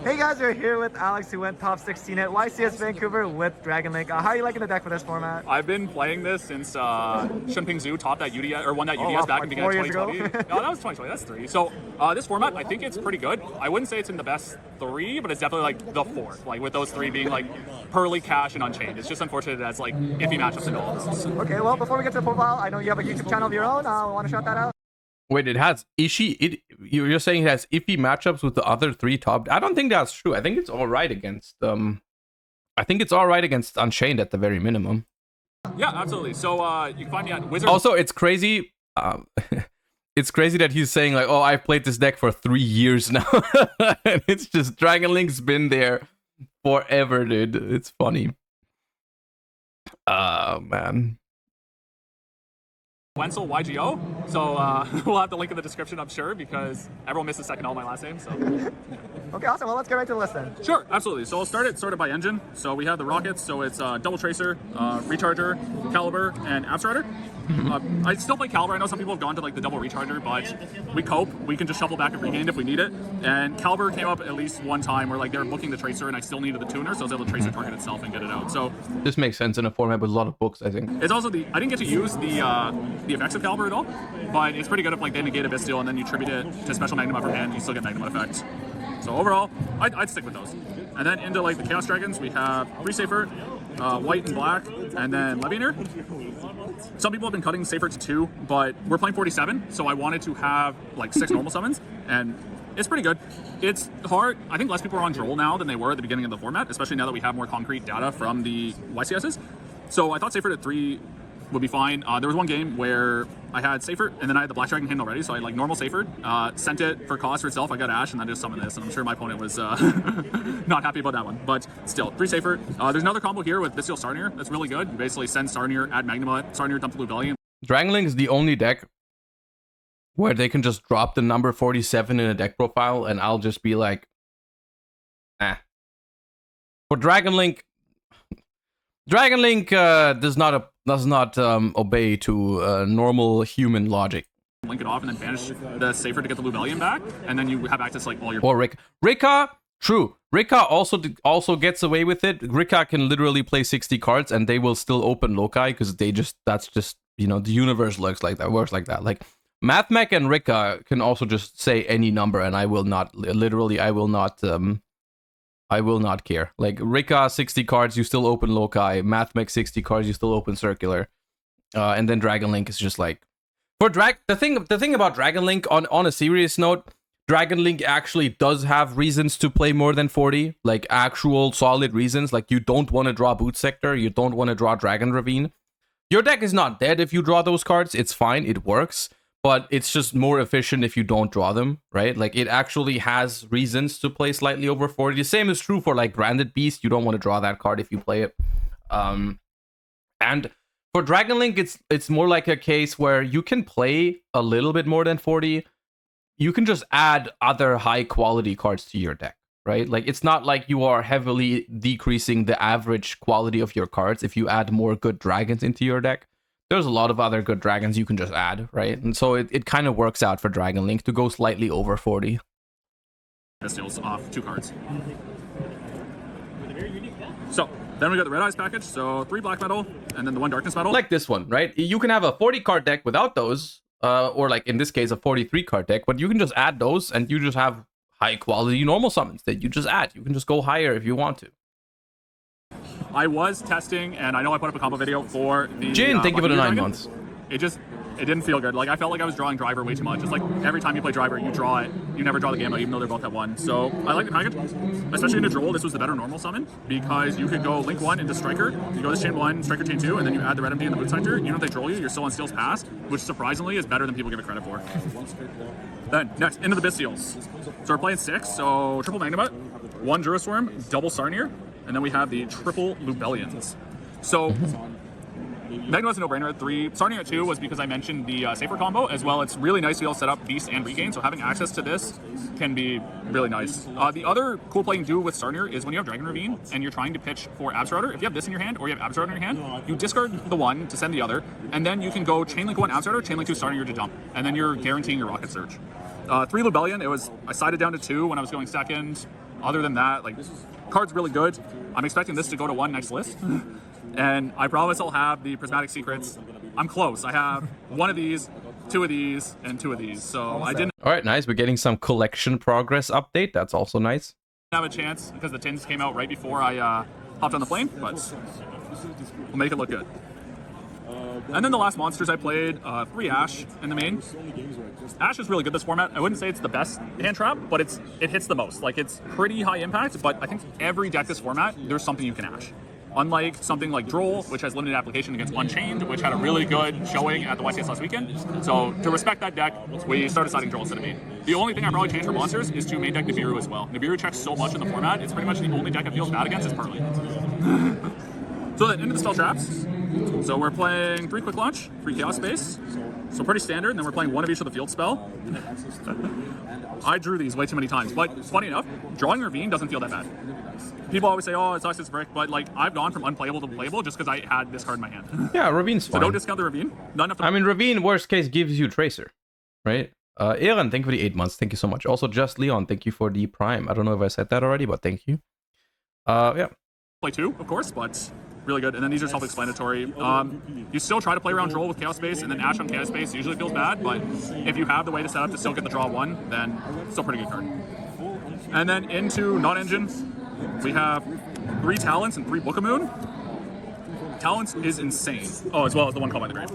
Hey guys, we're here with Alex, who went top 16 at YCS Vancouver with Dragon Link. How are you liking the deck for this format? I've been playing this since Shenping Zhu topped that UDS, or won that UDS back in the beginning of 2020. No, that was 2020, that's 3. So this format, I think it's pretty good. I wouldn't say it's in the best 3, but it's definitely like the 4th, like with those 3 being like Pearly, Cash, and Unchained. It's just unfortunate that it's like iffy matchups and all this. Okay, well, before we get to the profile, I know you have a YouTube channel of your own. Want to shout that out? Wait, it has you're saying it has iffy matchups with the other 3 top? I don't think that's true. I think it's all right against Unchained at the very minimum. Yeah, absolutely. So you can find me at Wizard. Also, it's crazy. It's crazy that he's saying like, "Oh, I've played this deck for 3 years now," and it's just Dragon Link's been there forever, dude. It's funny. Man. Wenzel YGO. So we'll have the link in the description, I'm sure, because everyone misses second L my last name. So okay, awesome. Well, let's get right to the list then. Sure, absolutely. So I'll start it sorted by engine. So we have the rockets. So it's Double Tracer, Recharger, Caliber, and Abstrider. I still play Caliber. I know some people have gone to like the double Recharger, but we cope. We can just shuffle back and regain if we need it. And Caliber came up at least one time where like they were booking the Tracer and I still needed the tuner, so I was able to trace the target itself and get it out. So this makes sense in a format with a lot of books, I think. It's also I didn't get to use the effects of Caliber at all, but it's pretty good if like they negate a Bisteel and then you tribute it to special Magnum upper hand, you still get Magnum effects. So overall, I'd stick with those. And then into like the Chaos Dragons, we have Free Safer, White and Black, and then Levianeer. Some people have been cutting Safer to 2, but we're playing 47, so I wanted to have like 6 normal summons, and it's pretty good. It's hard. I think less people are on Droll now than they were at the beginning of the format, especially now that we have more concrete data from the YCSs. So I thought Safer to 3 would be fine. There was one game where I had Safer, and then I had the Black Dragon hand already, so I like normal Safer, sent it for cost for itself, I got Ash, and then just summoned this, and I'm sure my opponent was not happy about that one, but still, 3 Safer. There's another combo here with Bisteel Sarnier that's really good. You basically send Sarnier, add Magnuma, Sarnier, dump the Luvelian. Dragon Link is the only deck where they can just drop the number 47 in a deck profile, and I'll just be like, For Dragon Link does not obey to normal human logic. Link it off and then banish the Safer to get the Luvelian back, and then you have access to like all your. Or Rika, true. Rika also gets away with it. Rika can literally play 60 cards and they will still open Loci because that's just the universe works like that. Like Mathmech and Rika can also just say any number and I will not care. Like Rika 60 cards, you still open Loci. Mathmech 60 cards, you still open Circular. And then Dragon Link is just like the thing about Dragon Link on a serious note, Dragon Link actually does have reasons to play more than 40, like actual solid reasons. Like you don't want to draw Boot Sector, you don't want to draw Dragon Ravine. Your deck is not dead if you draw those cards. It's fine, it works, but it's just more efficient if you don't draw them, right? Like it actually has reasons to play slightly over 40. The same is true for like Branded Beast. You don't want to draw that card if you play it. And for Dragon Link, it's more like a case where you can play a little bit more than 40. you can just add other high quality cards to your deck, right? Like it's not like you are heavily decreasing the average quality of your cards if you add more good dragons into your deck. There's a lot of other good dragons you can just add, right? And so it kind of works out for Dragon Link to go slightly over 40. Steals off 2 cards. So then we got the Red Eyes package, so 3 black metal and then the 1 darkness metal. Like this one, right? You can have a 40 card deck without those, or like in this case a 43 card deck, but you can just add those and you just have high quality normal summons that you just add. You can just go higher if you want to. I was testing, and I know I put up a combo video for the Jin, thank you for the 9 dragon. months. It didn't feel good. Like I felt like I was drawing driver way too much. It's like every time you play driver, you draw it. You never draw the gamma, even though they're both at 1. So I like the package, especially into Droll. This was the better normal summon because you could go link 1 into striker. You go this chain 1, striker chain 2, and then you add the red MD and the boot sector. Even if they troll you, you're still on steals past, which surprisingly is better than people give it credit for. Then next into the Bystials. So we're playing 6. So triple Magnemite, 1 Duraswarm, double Sarnier, and then we have the triple Lubellions. So Magnemite's a no-brainer at 3. Sarnier at 2 was because I mentioned the safer combo as well. It's really nice to be able to set up Beast and Regain, so having access to this can be really nice. The other cool play you can do with Sarnier is when you have Dragon Ravine and you're trying to pitch for Absrouter, if you have this in your hand or you have Absrouter in your hand, you discard the one to send the other, and then you can go Chainlink 1 Absrouter, Chainlink 2 Sarnier to dump, and then you're guaranteeing your Rocket Surge. 3 Lubellion, I sided down to 2 when I was going second. Other than that, like, card's really good. I'm expecting this to go to 1 next list. And I promise I'll have the Prismatic Secrets. I'm close. I have 1 of these, 2 of these, and 2 of these. So I didn't All right, nice. We're getting some collection progress update. That's also nice. have a chance because the tins came out right before I hopped on the plane, but we'll make it look good. And then the last monsters I played, 3 Ash in the main. Ash is really good this format. I wouldn't say it's the best hand trap, but it hits the most. Like, it's pretty high impact, but I think every deck this format, there's something you can Ash. Unlike something like Droll, which has limited application against Unchained, which had a really good showing at the YCS last weekend. So to respect that deck, we started siding Droll instead of main. The only thing I probably changed for monsters is to main deck Nibiru as well. Nibiru checks so much in the format, it's pretty much the only deck it feels bad against is Pearly. So then into the spell traps. So we're playing 3 quick launch, 3 chaos space. So pretty standard, and then we're playing 1 of each of the field spell. I drew these way too many times, but funny enough, drawing Ravine doesn't feel that bad. People always say, oh, it sucks, it's brick, but like I've gone from unplayable to playable just because I had this card in my hand. Yeah, Ravine's fine. So don't discount the Ravine. Not enough to Ravine, worst case, gives you Tracer, right? Aaron, thank you for the 8 months. Thank you so much. Also, Just Leon, thank you for the Prime. I don't know if I said that already, but thank you. Yeah. play 2, of course, but really good. And then these are self-explanatory. You still try to play around Droll with Chaos Space, and then Ash on Chaos Space usually feels bad, but if you have the way to set up to still get the draw 1, then still pretty good card. And then into non-engine, we have 3 Talents and 3 Book of Moon. Talents is insane. Oh, as well as the 1 Call by the Grave.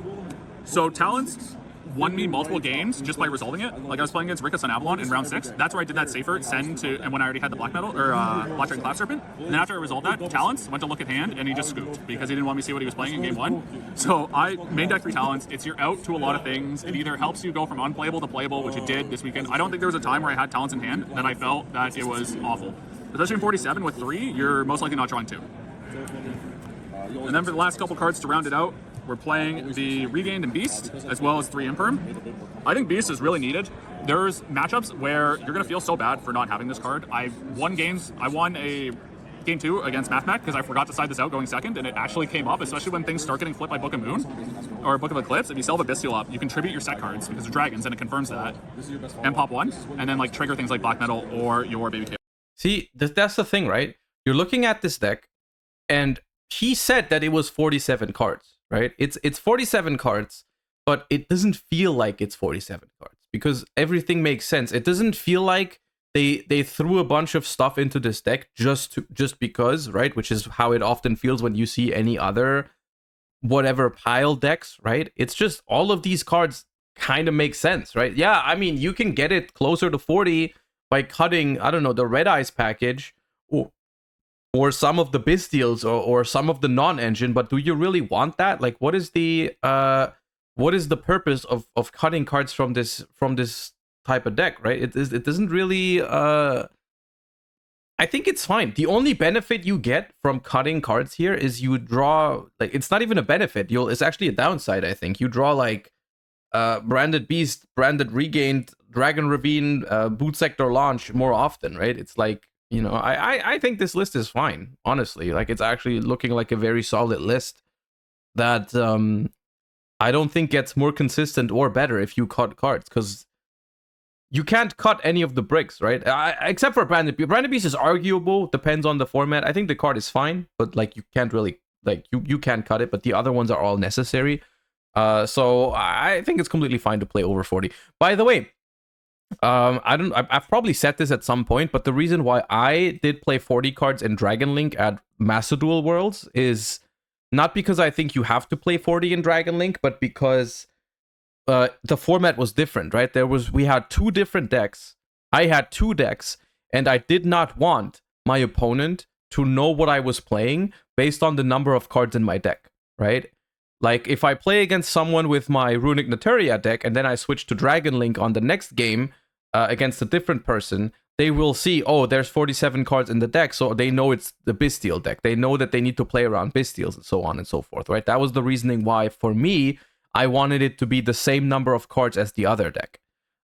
So Talents won me multiple games just by resolving it. Like I was playing against Rickus on Avalon in round 6. That's where I did that safer send to, and when I already had the Black Metal or Black Dragon Cloud Serpent. And then after I resolved that, Talents went to look at hand and he just scooped because he didn't want me to see what he was playing in game 1. So I main deck 3 Talents. It's your out to a lot of things. It either helps you go from unplayable to playable, which it did this weekend. I don't think there was a time where I had Talents in hand that I felt that it was awful. Especially in 47 with 3, you're most likely not drawing 2. And then for the last couple cards to round it out, we're playing the Regained and Beast, as well as 3 Imperm. I think Beast is really needed. There's matchups where you're going to feel so bad for not having this card. I won a game 2 against MathMac because I forgot to side this out going second, and it actually came up, especially when things start getting flipped by Book of Moon or Book of Eclipse. If you sell the Bystial up, you contribute your set cards because they're dragons, and it confirms that, and pop 1, and then like trigger things like Black Metal or your Baby Chaos. See, that's the thing, right? You're looking at this deck, and he said that it was 47 cards, right? It's 47 cards, but it doesn't feel like it's 47 cards because everything makes sense. It doesn't feel like they threw a bunch of stuff into this deck just because, right? Which is how it often feels when you see any other whatever pile decks, right? It's just all of these cards kind of make sense, right? Yeah, I mean, you can get it closer to 40 by cutting, I don't know, the Red Eyes package or some of the Bystials or some of the non-engine, but do you really want that? Like, what is the purpose of cutting cards from this type of deck, right? It doesn't really I think it's fine. The only benefit you get from cutting cards here is you draw, like, it's not even a benefit. It's actually a downside, I think. You draw like Branded Beast, Branded Regained, Dragon Ravine, Boot Sector Launch more often, right? It's like, you know, I think this list is fine, honestly. Like, it's actually looking like a very solid list that I don't think gets more consistent or better if you cut cards, because you can't cut any of the bricks, right? Except for Branded Beast. Branded Beast is arguable, depends on the format. I think the card is fine, but like you can't really, like you can't cut it, but the other ones are all necessary. So I think it's completely fine to play over 40. By the way, I've probably said this at some point, but the reason why I did play 40 cards in Dragon Link at Macedool Worlds is not because I think you have to play 40 in Dragon Link, but because the format was different, right? We had 2 different decks. I had 2 decks, and I did not want my opponent to know what I was playing based on the number of cards in my deck, right? Like, if I play against someone with my Runic Naturia deck, and then I switch to Dragon Link on the next game against a different person, they will see, oh, there's 47 cards in the deck, so they know it's the Bestial deck. They know that they need to play around Bestials and so on and so forth, right? That was the reasoning why, for me, I wanted it to be the same number of cards as the other deck.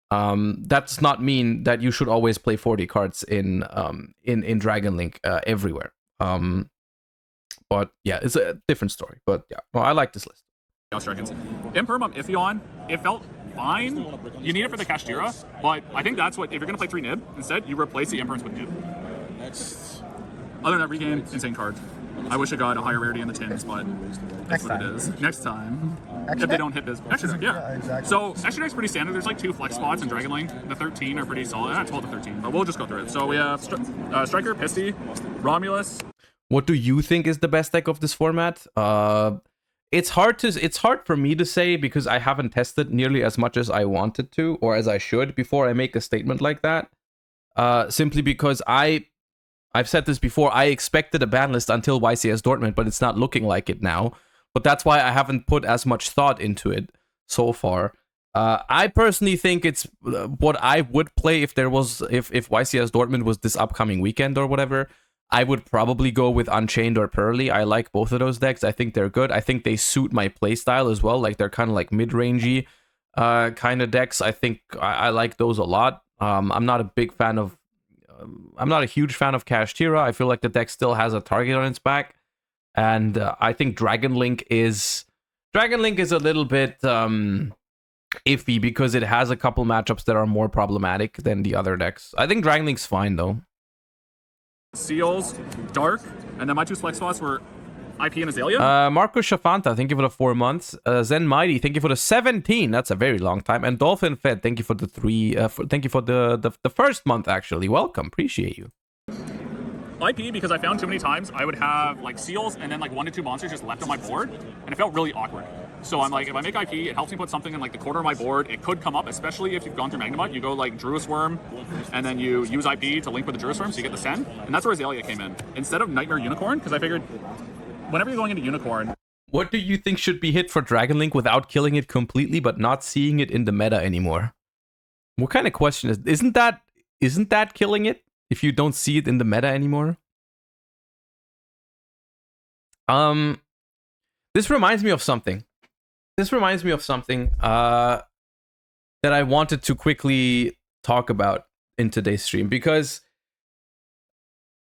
That does not mean that you should always play 40 cards in Dragon Link everywhere. But yeah, it's a different story. But yeah, well, I like this list. Chaos Dragons. Imperm I'm iffy on. It felt fine. You need it for the Kashtira, but I think that's what, if you're going to play 3 Nib, instead you replace the Imperms with Nib. Other than that, regain, insane card. I wish it got a higher rarity in the tins, but that's what it is. Next time. If they don't hit this. Extra deck, yeah. Exactly. So, extra deck's pretty standard. There's like 2 flex spots in Dragon Link. The 13 are pretty solid. Not 12 to 13, but we'll just go through it. So, we have Striker, Pisty, Romulus. What do you think is the best deck of this format? It's hard for me to say because I haven't tested nearly as much as I wanted to or as I should before I make a statement like that. Simply because I've said this before, I expected a ban list until YCS Dortmund, but it's not looking like it now. But that's why I haven't put as much thought into it so far. I personally think it's what I would play if YCS Dortmund was this upcoming weekend or whatever. I would probably go with Unchained or Pearly. I like both of those decks. I think they're good. I think they suit my playstyle as well. Like, they're kind of like mid-rangey kind of decks. I think I like those a lot. I'm not a huge fan of Kashtira. I feel like the deck still has a target on its back. And I think Dragon Link is a little bit iffy because it has a couple matchups that are more problematic than the other decks. I think Dragon Link's fine, though. Seals, Dark, and then my 2 flex spots were IP and Azalea. Marcus Shafanta, thank you for the 4 months. Zen Mighty, thank you for the 17. That's a very long time. And Dolphin Fed, thank you for the 3. Thank you for the first month, actually. Welcome, appreciate you. IP, because I found too many times I would have like Seals and then like 1 to 2 monsters just left on my board, and it felt really awkward. So I'm like, if I make IP, it helps me put something in like the corner of my board. It could come up, especially if you've gone through Magnemite. You go like Druis Worm, and then you use IP to link with the Druis Worm, so you get the Send. And that's where Azalea came in. Instead of Nightmare Unicorn, because I figured whenever you're going into Unicorn... What do you think should be hit for Dragon Link without killing it completely, but not seeing it in the meta anymore? What kind of question is... Isn't that killing it if you don't see it in the meta anymore? This reminds me of something. That I wanted to quickly talk about in today's stream, because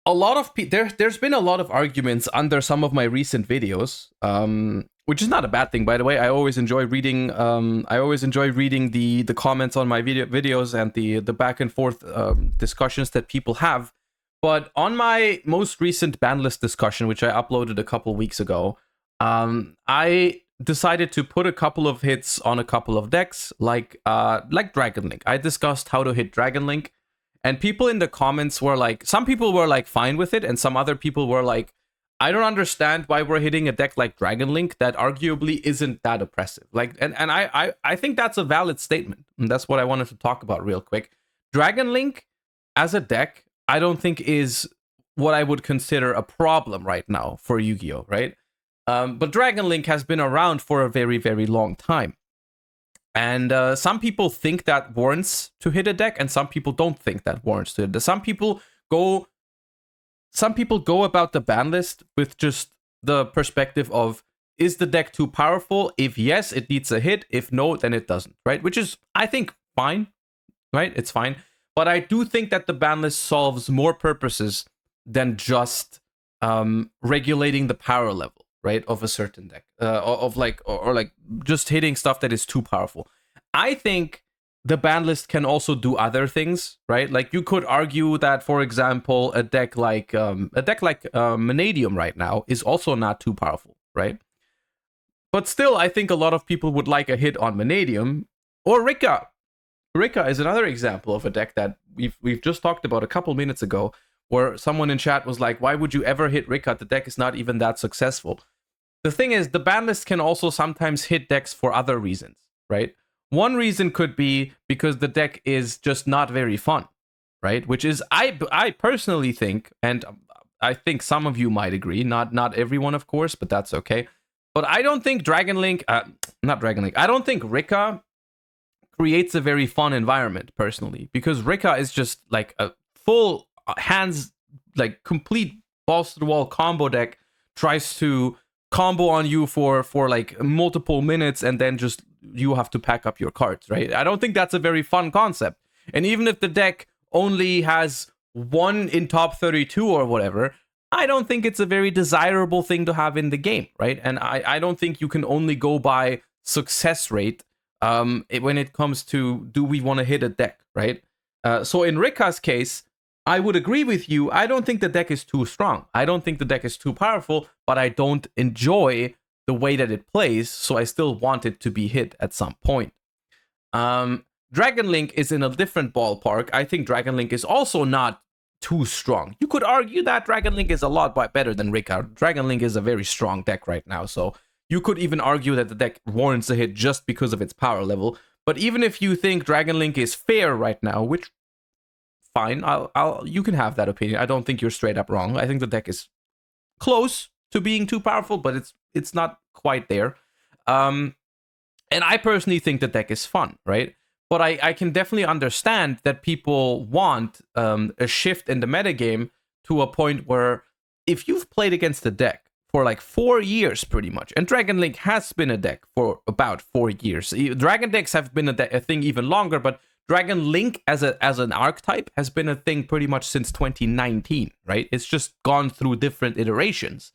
a lot of there's been a lot of arguments under some of my recent videos, which is not a bad thing, by the way. I always enjoy reading the comments on my videos and the back and forth discussions that people have. But on my most recent ban list discussion, which I uploaded a couple weeks ago, I decided to put a couple of hits on a couple of decks, like Dragon Link. I discussed how to hit Dragon Link, and people in the comments were like, some people were like fine with it, and some other people were like, I don't understand why we're hitting a deck like Dragon Link that arguably isn't that oppressive. Like, and I think that's a valid statement, and that's what I wanted to talk about real quick. Dragon Link as a deck, I don't think is what I would consider a problem right now for Yu-Gi-Oh, right? But Dragon Link has been around for a very, very long time. And some people think that warrants to hit a deck, and some people don't think that warrants to hit it. Some people go about the ban list with just the perspective of is the deck too powerful? If yes, it needs a hit. If no, then it doesn't, right? Which is, I think, fine, right? It's fine. But I do think that the ban list solves more purposes than just regulating the power level, right, of a certain deck, of like, or like just hitting stuff that is too powerful. I think the ban list can also do other things, right? Like you could argue that, for example, a deck like Vanadium right now is also not too powerful, right? But still, I think a lot of people would like a hit on Vanadium or Rika. Rika is another example of a deck that we've just talked about a couple minutes ago, where someone in chat was like, why would you ever hit Rika? The deck is not even that successful. The thing is, the ban list can also sometimes hit decks for other reasons, right? One reason could be because the deck is just not very fun, right? Which is, I personally think, and I think some of you might agree, not everyone, of course, but that's okay. But I don't think I don't think Rika creates a very fun environment, personally, because Rika is just like a full hands, like complete balls to the wall combo deck, tries to combo on you for like multiple minutes, and then just you have to pack up your cards, right? I don't think that's a very fun concept. And even if the deck only has 1 in top 32 or whatever, I don't think it's a very desirable thing to have in the game, right? And I don't think you can only go by success rate when it comes to, do we want to hit a deck, right? So in Rika's case, I would agree with you. I don't think the deck is too strong. I don't think the deck is too powerful, but I don't enjoy the way that it plays, so I still want it to be hit at some point. Dragon Link is in a different ballpark. I think Dragon Link is also not too strong. You could argue that Dragon Link is a lot better than Rika. Dragon Link is a very strong deck right now, so you could even argue that the deck warrants a hit just because of its power level. But even if you think Dragon Link is fair right now, which, fine, you can have that opinion. I don't think you're straight up wrong. I think the deck is close to being too powerful, but it's not quite there. And I personally think the deck is fun, right? But I can definitely understand that people want a shift in the metagame to a point where, if you've played against the deck for like 4 years pretty much, and Dragon Link has been a deck for about 4 years. Dragon decks have been a thing even longer, but Dragon Link as an archetype has been a thing pretty much since 2019, right? It's just gone through different iterations.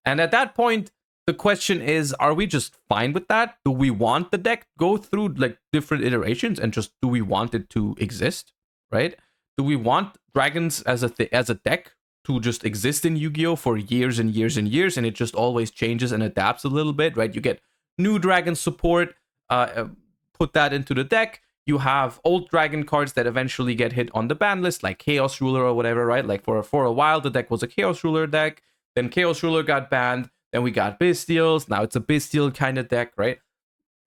And at that point, the question is, are we just fine with that? Do we want the deck go through like different iterations, and just do we want it to exist, right? Do we want dragons as a deck to just exist in Yu-Gi-Oh for years and years and years, and it just always changes and adapts a little bit, right? You get new dragon support, put that into the deck. You have old dragon cards that eventually get hit on the ban list, like Chaos Ruler or whatever, right? Like for a while, the deck was a Chaos Ruler deck. Then Chaos Ruler got banned. Then we got Bystials. Now it's a Bystial kind of deck, right?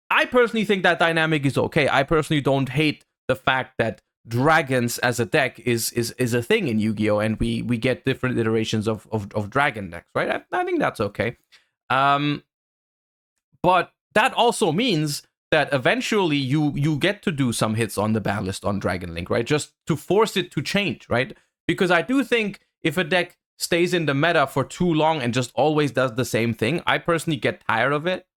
I personally think that dynamic is okay. I personally don't hate the fact that dragons as a deck is a thing in Yu-Gi-Oh! And we get different iterations of dragon decks, right? I think that's okay. But that also means that eventually you get to do some hits on the ban list on Dragon Link, right? Just to force it to change, right? Because I do think if a deck stays in the meta for too long and just always does the same thing, I personally get tired of it,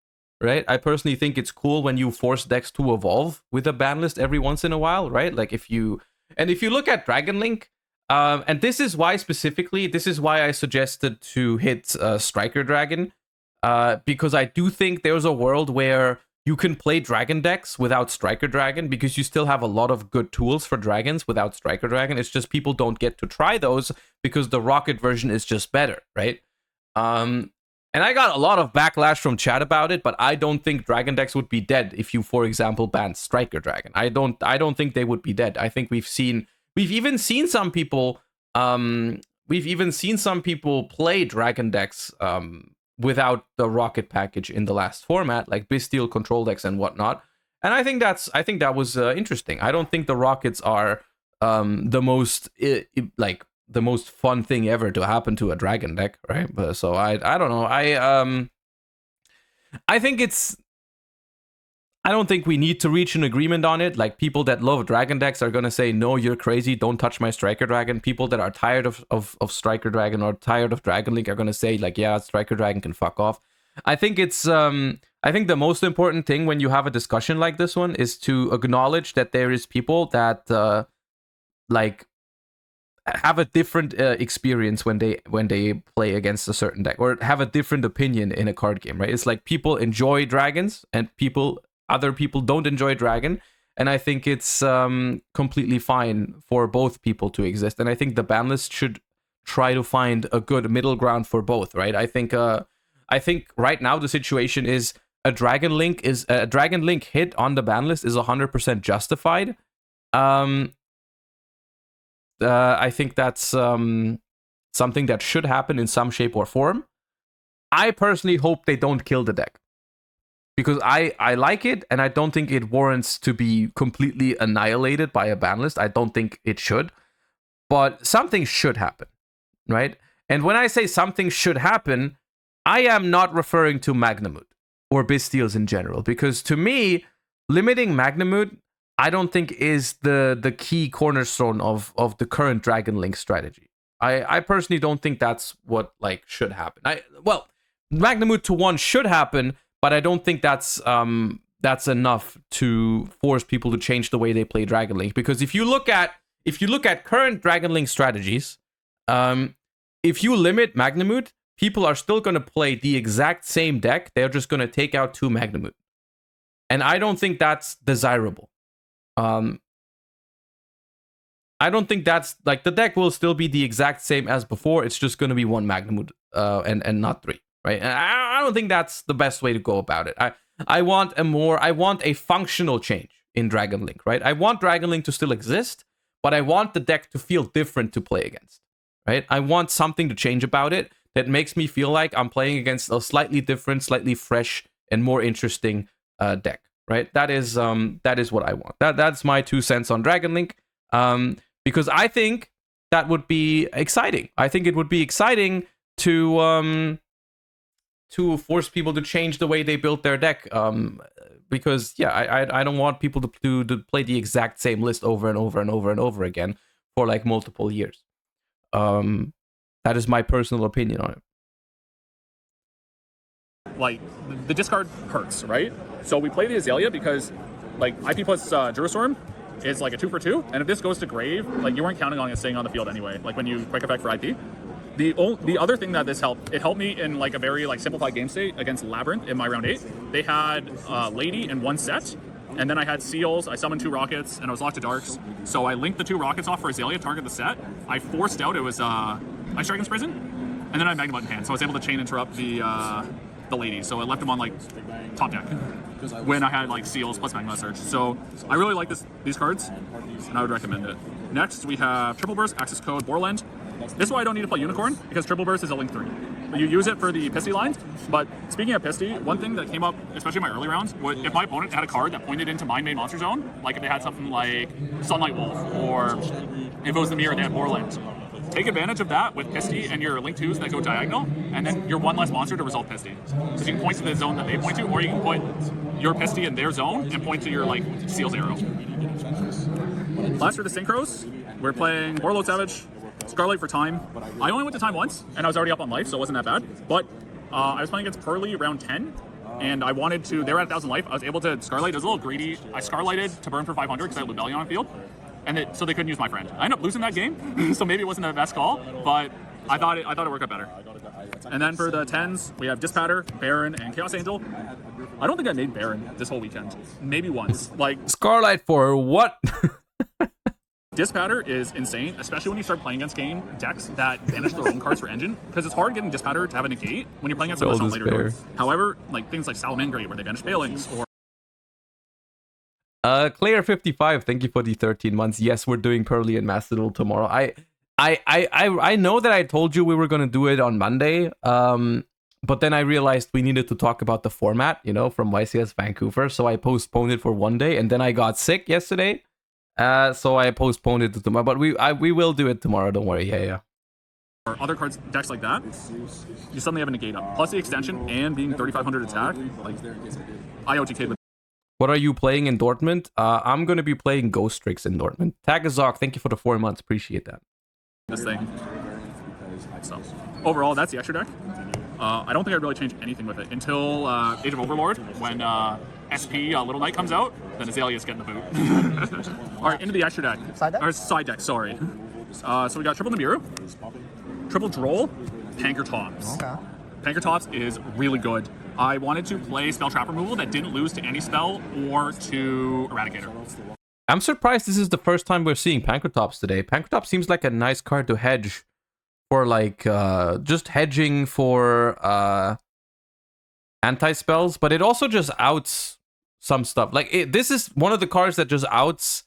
right? I personally think it's cool when you force decks to evolve with a ban list every once in a while, right? Like if you look at Dragon Link, and this is why I suggested to hit Striker Dragon, because I do think there's a world where you can play dragon decks without Striker Dragon, because you still have a lot of good tools for dragons without Striker Dragon. It's just people don't get to try those because the Rocket version is just better, right? And I got a lot of backlash from chat about it, but I don't think dragon decks would be dead if you, for example, banned Striker Dragon. I don't think they would be dead. I think we've even seen some people play dragon decks without the Rocket package in the last format, like Bystial control decks and whatnot. And I think that was interesting. I don't think the Rockets are the most fun thing ever to happen to a dragon deck, right? But so I don't know. I don't think we need to reach an agreement on it. Like, people that love dragon decks are gonna say, no, you're crazy, don't touch my Striker Dragon. People that are tired of Striker Dragon or tired of Dragon Link are gonna say, like, yeah, Striker Dragon can fuck off. I think it's I think the most important thing when you have a discussion like this one is to acknowledge that there is people that like have a different experience when they play against a certain deck, or have a different opinion in a card game, right? It's like people enjoy dragons and other people don't enjoy dragon, and I think it's completely fine for both people to exist. And I think the ban list should try to find a good middle ground for both, right? I think right now the situation is a Dragon Link hit on the ban list is 100% justified. I think that's something that should happen in some shape or form. I personally hope they don't kill the deck, because I like it, and I don't think it warrants to be completely annihilated by a ban list. I don't think it should, but something should happen, right? And when I say something should happen, I am not referring to Magnamut or Bystials in general, because to me, limiting Magnamut, I don't think is the key cornerstone of the current Dragon Link strategy. I personally don't think that's what like should happen. Magnamut to 1 should happen, but I don't think that's enough to force people to change the way they play Dragon Link. Because if you look at current Dragon Link strategies, if you limit Magnamut, people are still going to play the exact same deck. They're just going to take out 2 Magnamut, and I don't think that's desirable. I don't think that's like, the deck will still be the exact same as before. It's just going to be 1 Magnamut and not 3, right? And I don't think that's the best way to go about it. I want a functional change in Dragon Link, right? I want Dragon Link to still exist, but I want the deck to feel different to play against, right? I want something to change about it that makes me feel like I'm playing against a slightly different, slightly fresh, and more interesting deck, right? That is what I want. That's my 2 cents on Dragon Link, because I think that would be exciting. I think it would be exciting to force people to change the way they build their deck, because I don't want people to play the exact same list over and over and over and over again for like multiple years. That is my personal opinion on it. Like, the discard hurts, right? So we play the Azalea because, like, IP plus Durastorm is like a 2 for 2, and if this goes to grave, like, you weren't counting on it staying on the field anyway, like when you quick effect for IP. The other thing that this helped, it helped me in like a very like simplified game state against Labyrinth in my round 8. They had Lady in 1 set, and then I had Seals, I summoned 2 Rockets, and I was locked to Darks. So I linked the 2 Rockets off for Azalea, target the set. I forced out, it was Ice Dragon's Prison, and then I had Magna Button in hand, so I was able to chain interrupt the Lady. So I left him on like top deck when I had like Seals plus Magma Search. So I really like these cards, and I would recommend it. Next, we have Triple Burst, Access Code, Borland. This is why I don't need to play Unicorn, because Triple Burst is a Link 3. You use it for the Pisty lines, but speaking of Pisty, one thing that came up, especially in my early rounds, was if my opponent had a card that pointed into Mind Made Monster Zone, like if they had something like Sunlight Wolf, or if it was the Mirror, they had Borland. Take advantage of that with Pisty and your Link 2s that go diagonal, and then you're 1 less monster to resolve Pisty. So you can point to the zone that they point to, or you can put your Pisty in their zone and point to your like Seal's arrow. Last for the Synchros, we're playing Warlord Savage, Scarlight for time. I only went to time once, and I was already up on life, so it wasn't that bad. But I was playing against Pearly round 10, and I wanted to, they were at 1,000 life. I was able to Scarlight. It was a little greedy. I Scarlighted to burn for 500 because I had Lubellion on field, and so they couldn't use my friend. I ended up losing that game, so maybe it wasn't the best call, but I thought it worked out better. And then for the 10s, we have Dispatter, Baron, and Chaos Angel. I don't think I made Baron this whole weekend. Maybe once. Like, Scarlight for what? Dispatter is insane, especially when you start playing against decks that banish their own cards for Engine, because it's hard getting Dispatter to have a negate when you're playing against someone on later cards. However, like things like Salamangreat, where they banish Phalanx, or Claire55, thank you for the 13 months. Yes, we're doing Pearly and Mastodon tomorrow. I know that I told you we were gonna do it on Monday, but then I realized we needed to talk about the format, from YCS Vancouver, so I postponed it for one day, and then I got sick yesterday. So I postponed it to tomorrow, but we will do it tomorrow. Don't worry. Yeah. Or other cards, decks like that, you suddenly have a negate up. Plus the extension and being 3,500 attack, like IOTK. What are you playing in Dortmund? I'm gonna be playing Ghost Tricks in Dortmund. Tagazok, thank you for the 4 months. Appreciate that. This thing. So overall, that's the extra deck. I don't think I'd really change anything with it until Age of Overlord, when SP Little Knight comes out, then Azalea's getting the boot. All right, into the extra deck. Side deck? Or side deck, sorry. So we got triple Nibiru, triple Droll, Pankratops. Okay. Pankratops is really good. I wanted to play spell trap removal that didn't lose to any spell or to Eradicator. I'm surprised this is the first time we're seeing Pankratops today. Pankratops seems like a nice card to hedge for, like, just hedging for anti-spells, but it also just outs some stuff. Like, this is one of the cards that just outs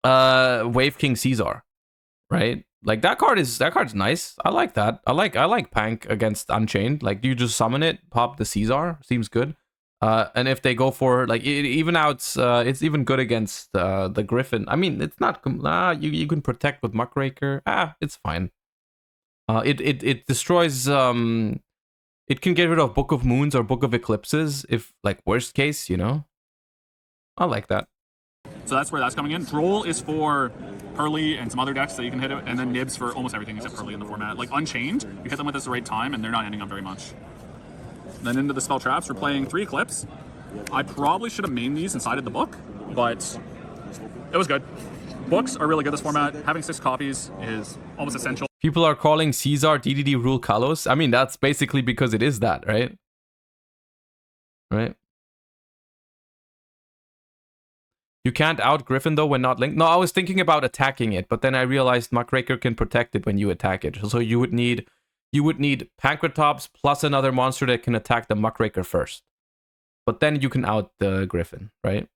Wave King Caesar, right? Like, that card's nice. I like that. I like Pank against Unchained. Like, you just summon it, pop the Caesar, seems good. And if they go for, like, it even outs, it's even good against the Griffin. I mean, it's not, you can protect with Muckraker. It's fine. It destroys, it can get rid of Book of Moons or Book of Eclipses if, like, worst case, you know? I like that. So that's where that's coming in. Droll is for Pearly and some other decks that you can hit it, and then Nibs for almost everything except Pearly in the format. Like Unchained, you hit them with this at the right time, and they're not ending up very much. Then into the spell traps, we're playing 3 Eclipse. I probably should have mained these inside of the book, but it was good. Books are really good this format. Having 6 copies is almost essential. People are calling Caesar DDD Rule Kalos. I mean, that's basically because it is that, right? Right? You can't out Griffin, though, when not linked. No, I was thinking about attacking it, but then I realized Muckraker can protect it when you attack it. So you would need Pankratops plus another monster that can attack the Muckraker first. But then you can out the Griffin, right?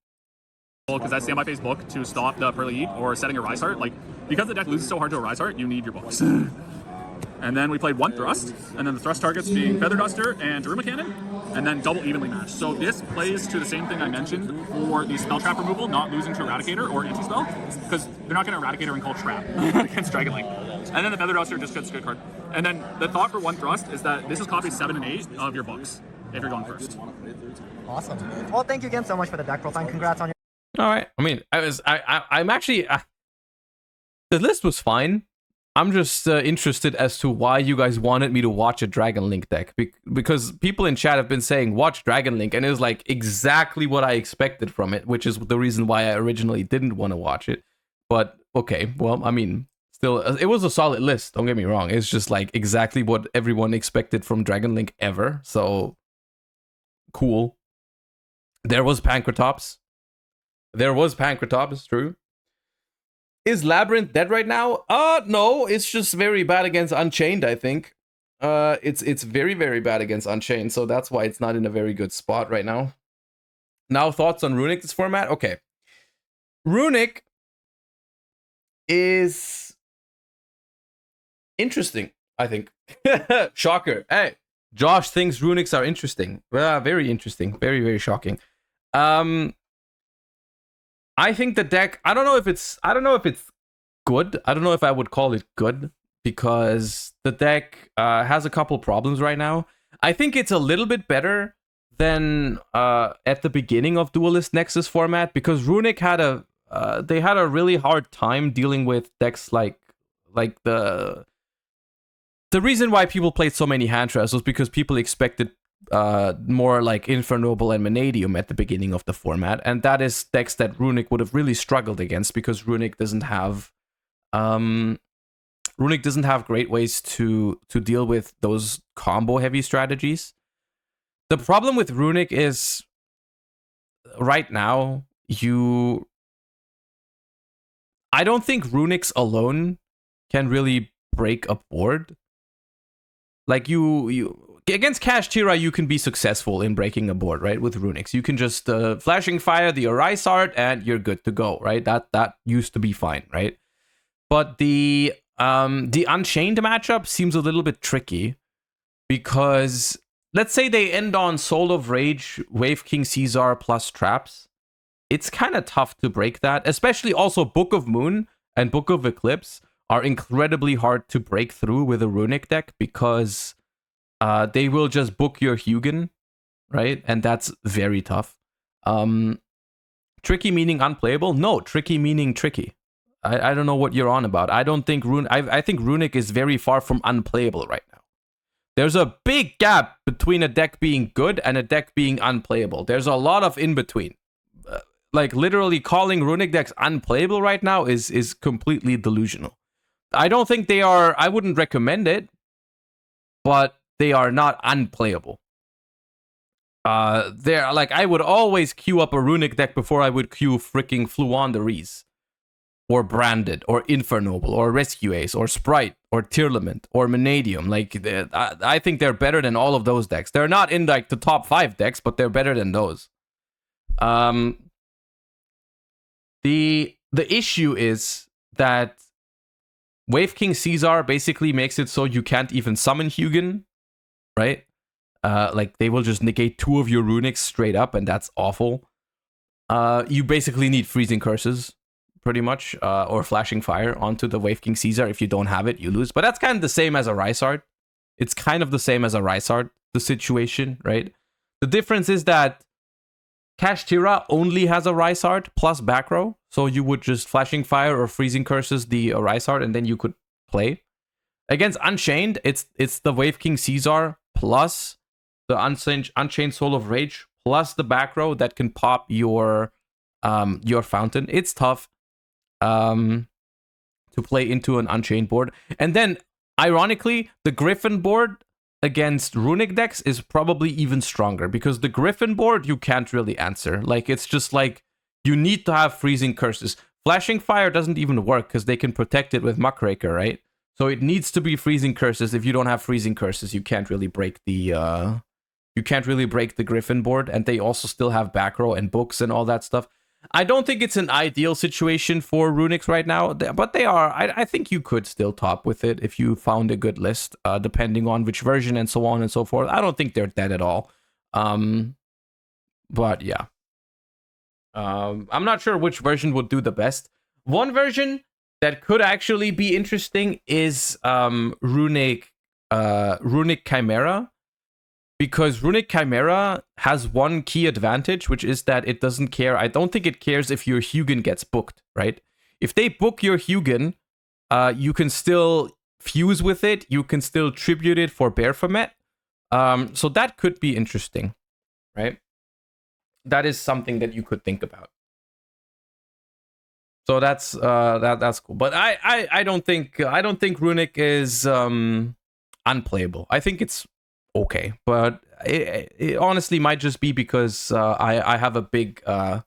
Because that standby phase book to stop the Pearly Eat or setting a Rise Heart. Like, because the deck loses so hard to a Rise Heart, you need your books. And then we played 1 Thrust, and then the Thrust targets being Feather Duster and Daruma Cannon, and then double evenly matched. So this plays to the same thing I mentioned for the spell trap removal, not losing to Eradicator or anti-spell, because they're not going to Eradicator and call Trap against Dragon Link. And then the Feather Duster just gets a good card. And then the thought for 1 Thrust is that this is copy 7 and 8 of your books, if you're going first. Awesome. Well, thank you again so much for the deck profile, and congrats on your... All right. I mean, I'm actually... the list was fine. I'm just interested as to why you guys wanted me to watch a Dragon Link deck. Because people in chat have been saying, watch Dragon Link, and it was like exactly what I expected from it, which is the reason why I originally didn't want to watch it. But, okay, well, I mean, still, it was a solid list, don't get me wrong. It's just like exactly what everyone expected from Dragon Link ever, so cool. There was Pankratops. True. Is Labyrinth dead right now? No, it's just very bad against Unchained, I think. It's very, very bad against Unchained, so that's why it's not in a very good spot right now. Now, thoughts on Runic, this format? Okay. Runic is interesting, I think. Shocker. Hey, Josh thinks Runics are interesting. Very interesting. Very, very shocking. I think the deck, I don't know if it's good. I don't know if I would call it good, because the deck has a couple problems right now. I think it's a little bit better than at the beginning of Duelist Nexus format, because Runic had a really hard time dealing with decks like the reason why people played so many hand traps was because people expected more like Infernoble and Vanadium at the beginning of the format, and that is decks that Runic would have really struggled against, because Runic doesn't have great ways to deal with those combo heavy strategies. The problem with Runic is right now I don't think Runics alone can really break a board. Like you against Kashtira, you can be successful in breaking a board, right? With Runics, you can just Flashing Fire the Arise Art and you're good to go, right? That used to be fine, right? But the Unchained matchup seems a little bit tricky, because let's say they end on Soul of Rage, Wave King Caesar plus traps. It's kind of tough to break that, especially also Book of Moon and Book of Eclipse are incredibly hard to break through with a Runic deck, because they will just book your Hugin, right? And that's very tough. Tricky meaning unplayable? No, tricky meaning tricky. I don't know what you're on about. I don't think I think Runic is very far from unplayable right now. There's a big gap between a deck being good and a deck being unplayable. There's a lot of in between. Like literally calling runic decks unplayable right now is completely delusional. I don't think they are. I wouldn't recommend it, but they are not unplayable. They're like, I would always queue up a runic deck before I would queue freaking Fluanderies, or Branded, or Infernoble, or Rescue Ace, or Sprite, or Tearlament, or Manadium. Like, I think they're better than all of those decks. They're not in like the top 5 decks, but they're better than those. The issue is that Wave King Caesar basically makes it so you can't even summon Hugin, right? Like, they will just negate 2 of your runics straight up, and that's awful. You basically need Freezing Curses, pretty much, or Flashing Fire onto the Wave King Caesar. If you don't have it, you lose. But that's kind of the same as a Rysart. It's kind of the same as a Rysart, the situation, right? The difference is that Kashtira only has a Rysart plus back row, so you would just Flashing Fire or Freezing Curses the Rysart, and then you could play. Against Unchained, it's the Wave King Caesar plus the Unchained Soul of Rage plus the back row that can pop your Fountain. It's tough to play into an Unchained board. And then, ironically, the Griffin board against runic decks is probably even stronger, because the Griffin board you can't really answer. Like, it's just like, you need to have Freezing Curses. Flashing Fire doesn't even work because they can protect it with Muckraker, right? So it needs to be Freezing Curses. If you don't have Freezing Curses, you can't really break the Griffin board, and they also still have back row and books and all that stuff. I don't think it's an ideal situation for runics right now, but they are. I think you could still top with it if you found a good list, depending on which version and so on and so forth. I don't think they're dead at all. But yeah. I'm not sure which version would do the best. One version that could actually be interesting is Runic Chimera. Because Runic Chimera has one key advantage, which is that it doesn't care. I don't think it cares if your Hugin gets booked, right? If they book your Hugin, you can still fuse with it. You can still tribute it for Baphomet. So that could be interesting, right? That is something that you could think about. So that's cool. But I don't think Runic is unplayable. I think it's okay, but it honestly might just be because I have a big I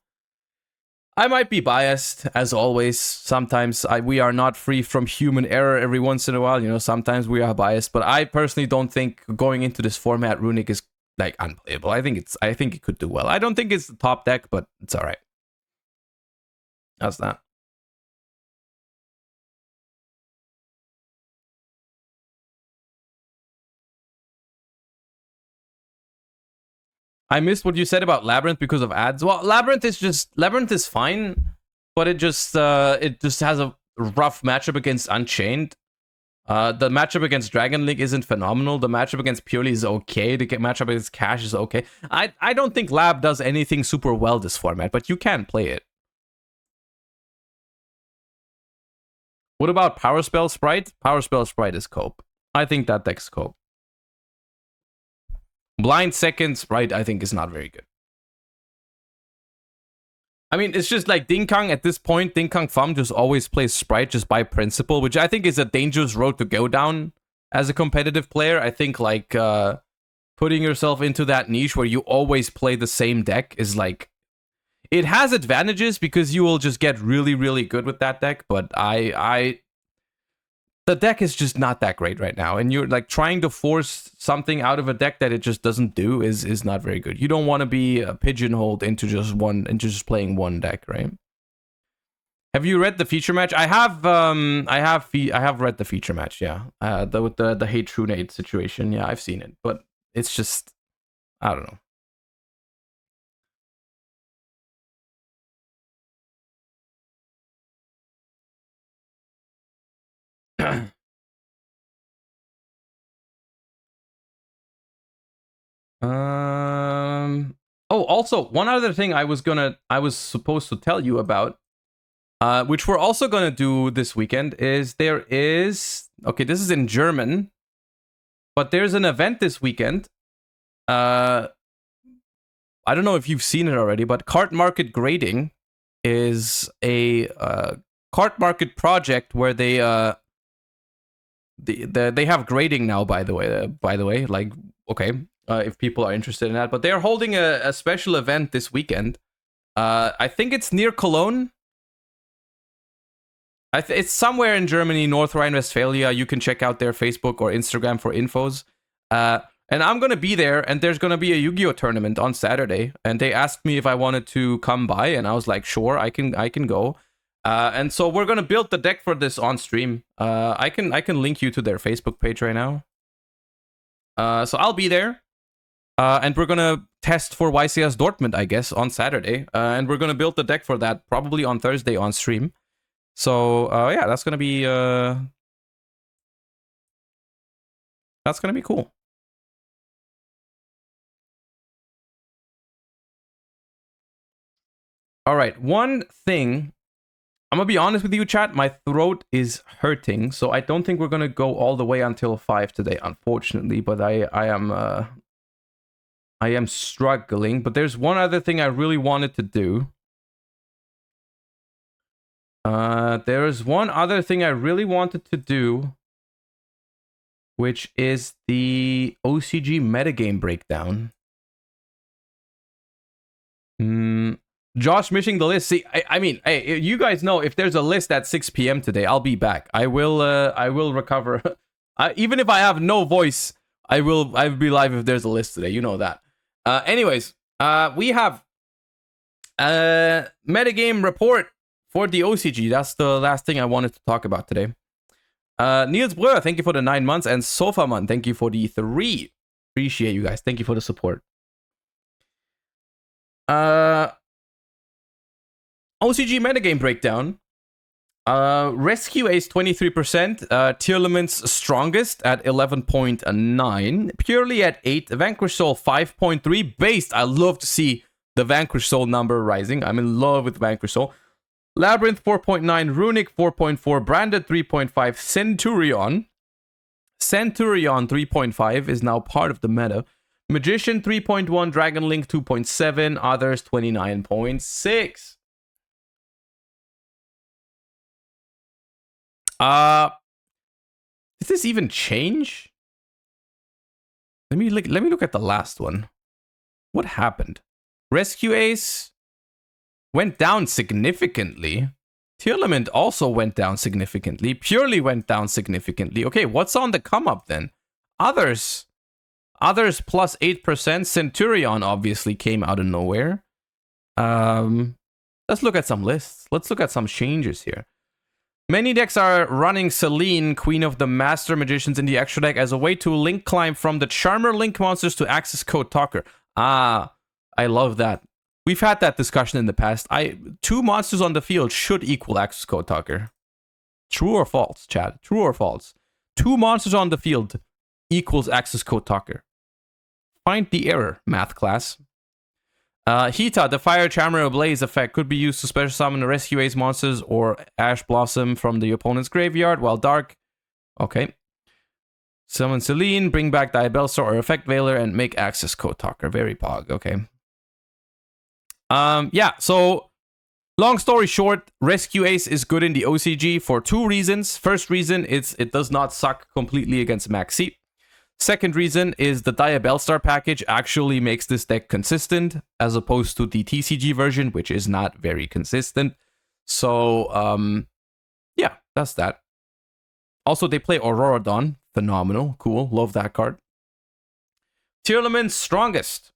might be biased, as always. Sometimes we are not free from human error. Every once in a while, you know, sometimes we are biased, but I personally don't think going into this format Runic is like unplayable. I think it could do well. I don't think it's the top deck, but it's all right. How's that? I missed what you said about Labyrinth because of ads. Well, Labyrinth is fine, but it just has a rough matchup against Unchained. The matchup against Dragon Link isn't phenomenal. The matchup against Purely is okay. The matchup against Cash is okay. I don't think Lab does anything super well this format, but you can play it. What about Power Spell Sprite? Power Spell Sprite is cope. I think that deck's cope. Blind Second Sprite, I think, is not very good. I mean, it's just like Ding Kong at this point. Ding Kong Fum just always plays Sprite just by principle, which I think is a dangerous road to go down as a competitive player. I think like putting yourself into that niche where you always play the same deck is like, it has advantages because you will just get really, really good with that deck, but the deck is just not that great right now, and you're like trying to force something out of a deck that it just doesn't do is not very good. You don't want to be pigeonholed into just playing one deck, right? Have you read the feature match? I have read the feature match. Yeah, with the Hate Trunade situation. Yeah, I've seen it, but it's just, I don't know. Oh, also, one other thing I was supposed to tell you about, which we're also gonna do this weekend, is okay, this is in German. but there's an event this weekend. I don't know if you've seen it already, but Cart Market Grading is a cart market project where they have grading now. By the way, like okay, if people are interested in that, but they're holding a special event this weekend. I think it's near Cologne. It's somewhere in Germany, North Rhine-Westphalia. You can check out their Facebook or Instagram for infos. And I'm gonna be there, and there's gonna be a Yu-Gi-Oh tournament on Saturday. And they asked me if I wanted to come by, and I was like, sure, I can go. And so we're gonna build the deck for this on stream. I can link you to their Facebook page right now. So I'll be there, and we're gonna test for YCS Dortmund, I guess, on Saturday. And we're gonna build the deck for that probably on Thursday on stream. So yeah, that's gonna be cool. All right, one thing, I'm gonna be honest with you, chat. My throat is hurting, so I don't think we're gonna go all the way until 5 today, unfortunately. But I am struggling. But there's one other thing I really wanted to do. There's one other thing I really wanted to do, which is the OCG metagame breakdown. Josh missing the list. See, I mean, hey, you guys know if there's a list at 6 p.m. today, I'll be back. I will recover. Even if I have no voice, I'll be live if there's a list today. You know that. Anyways, we have metagame report for the OCG. That's the last thing I wanted to talk about today. Niels Breuer, thank you for the 9 months, and Sofaman, thank you for the 3. Appreciate you guys. Thank you for the support. OCG metagame breakdown. Rescue Ace 23%, Tearlament's strongest at 11.9, Purely at 8, Vanquish Soul 5.3, Based. I love to see the Vanquish Soul number rising. I'm in love with Vanquish Soul. Labyrinth 4.9, Runic 4.4, Branded 3.5, Centurion 3.5 is now part of the meta. Magician 3.1, Dragon Link 2.7, others 29.6. Did this even change? Let me look at the last one. What happened? Rescue Ace went down significantly. Tearlament also went down significantly. Purely went down significantly. Okay, what's on the come up then? Others plus 8%. Centurion obviously came out of nowhere. Let's look at some lists. Let's look at some changes here. Many decks are running Celine, Queen of the Master Magicians, in the extra deck as a way to link climb from the Charmer Link monsters to access code Talker. Ah, I love that. We've had that discussion in the past. 2 monsters on the field should equal access code Talker. True or false, Chad? True or false? 2 monsters on the field equals access code Talker. Find the error, math class. Hita, the Fire Charmer Ablaze effect, could be used to special summon Rescue Ace monsters or Ash Blossom from the opponent's graveyard, while Dark... Okay. Summon Celine, bring back Diabellstar or Effect Veiler, and make access code Talker. Very pog, okay. Yeah, so... Long story short, Rescue Ace is good in the OCG for 2 reasons. First reason, it does not suck completely against Maxi. Second reason is the Diabellstar package actually makes this deck consistent, as opposed to the TCG version, which is not very consistent. So, yeah, that's that. Also, they play Aurora Dawn. Phenomenal. Cool. Love that card. Tearlament's strongest.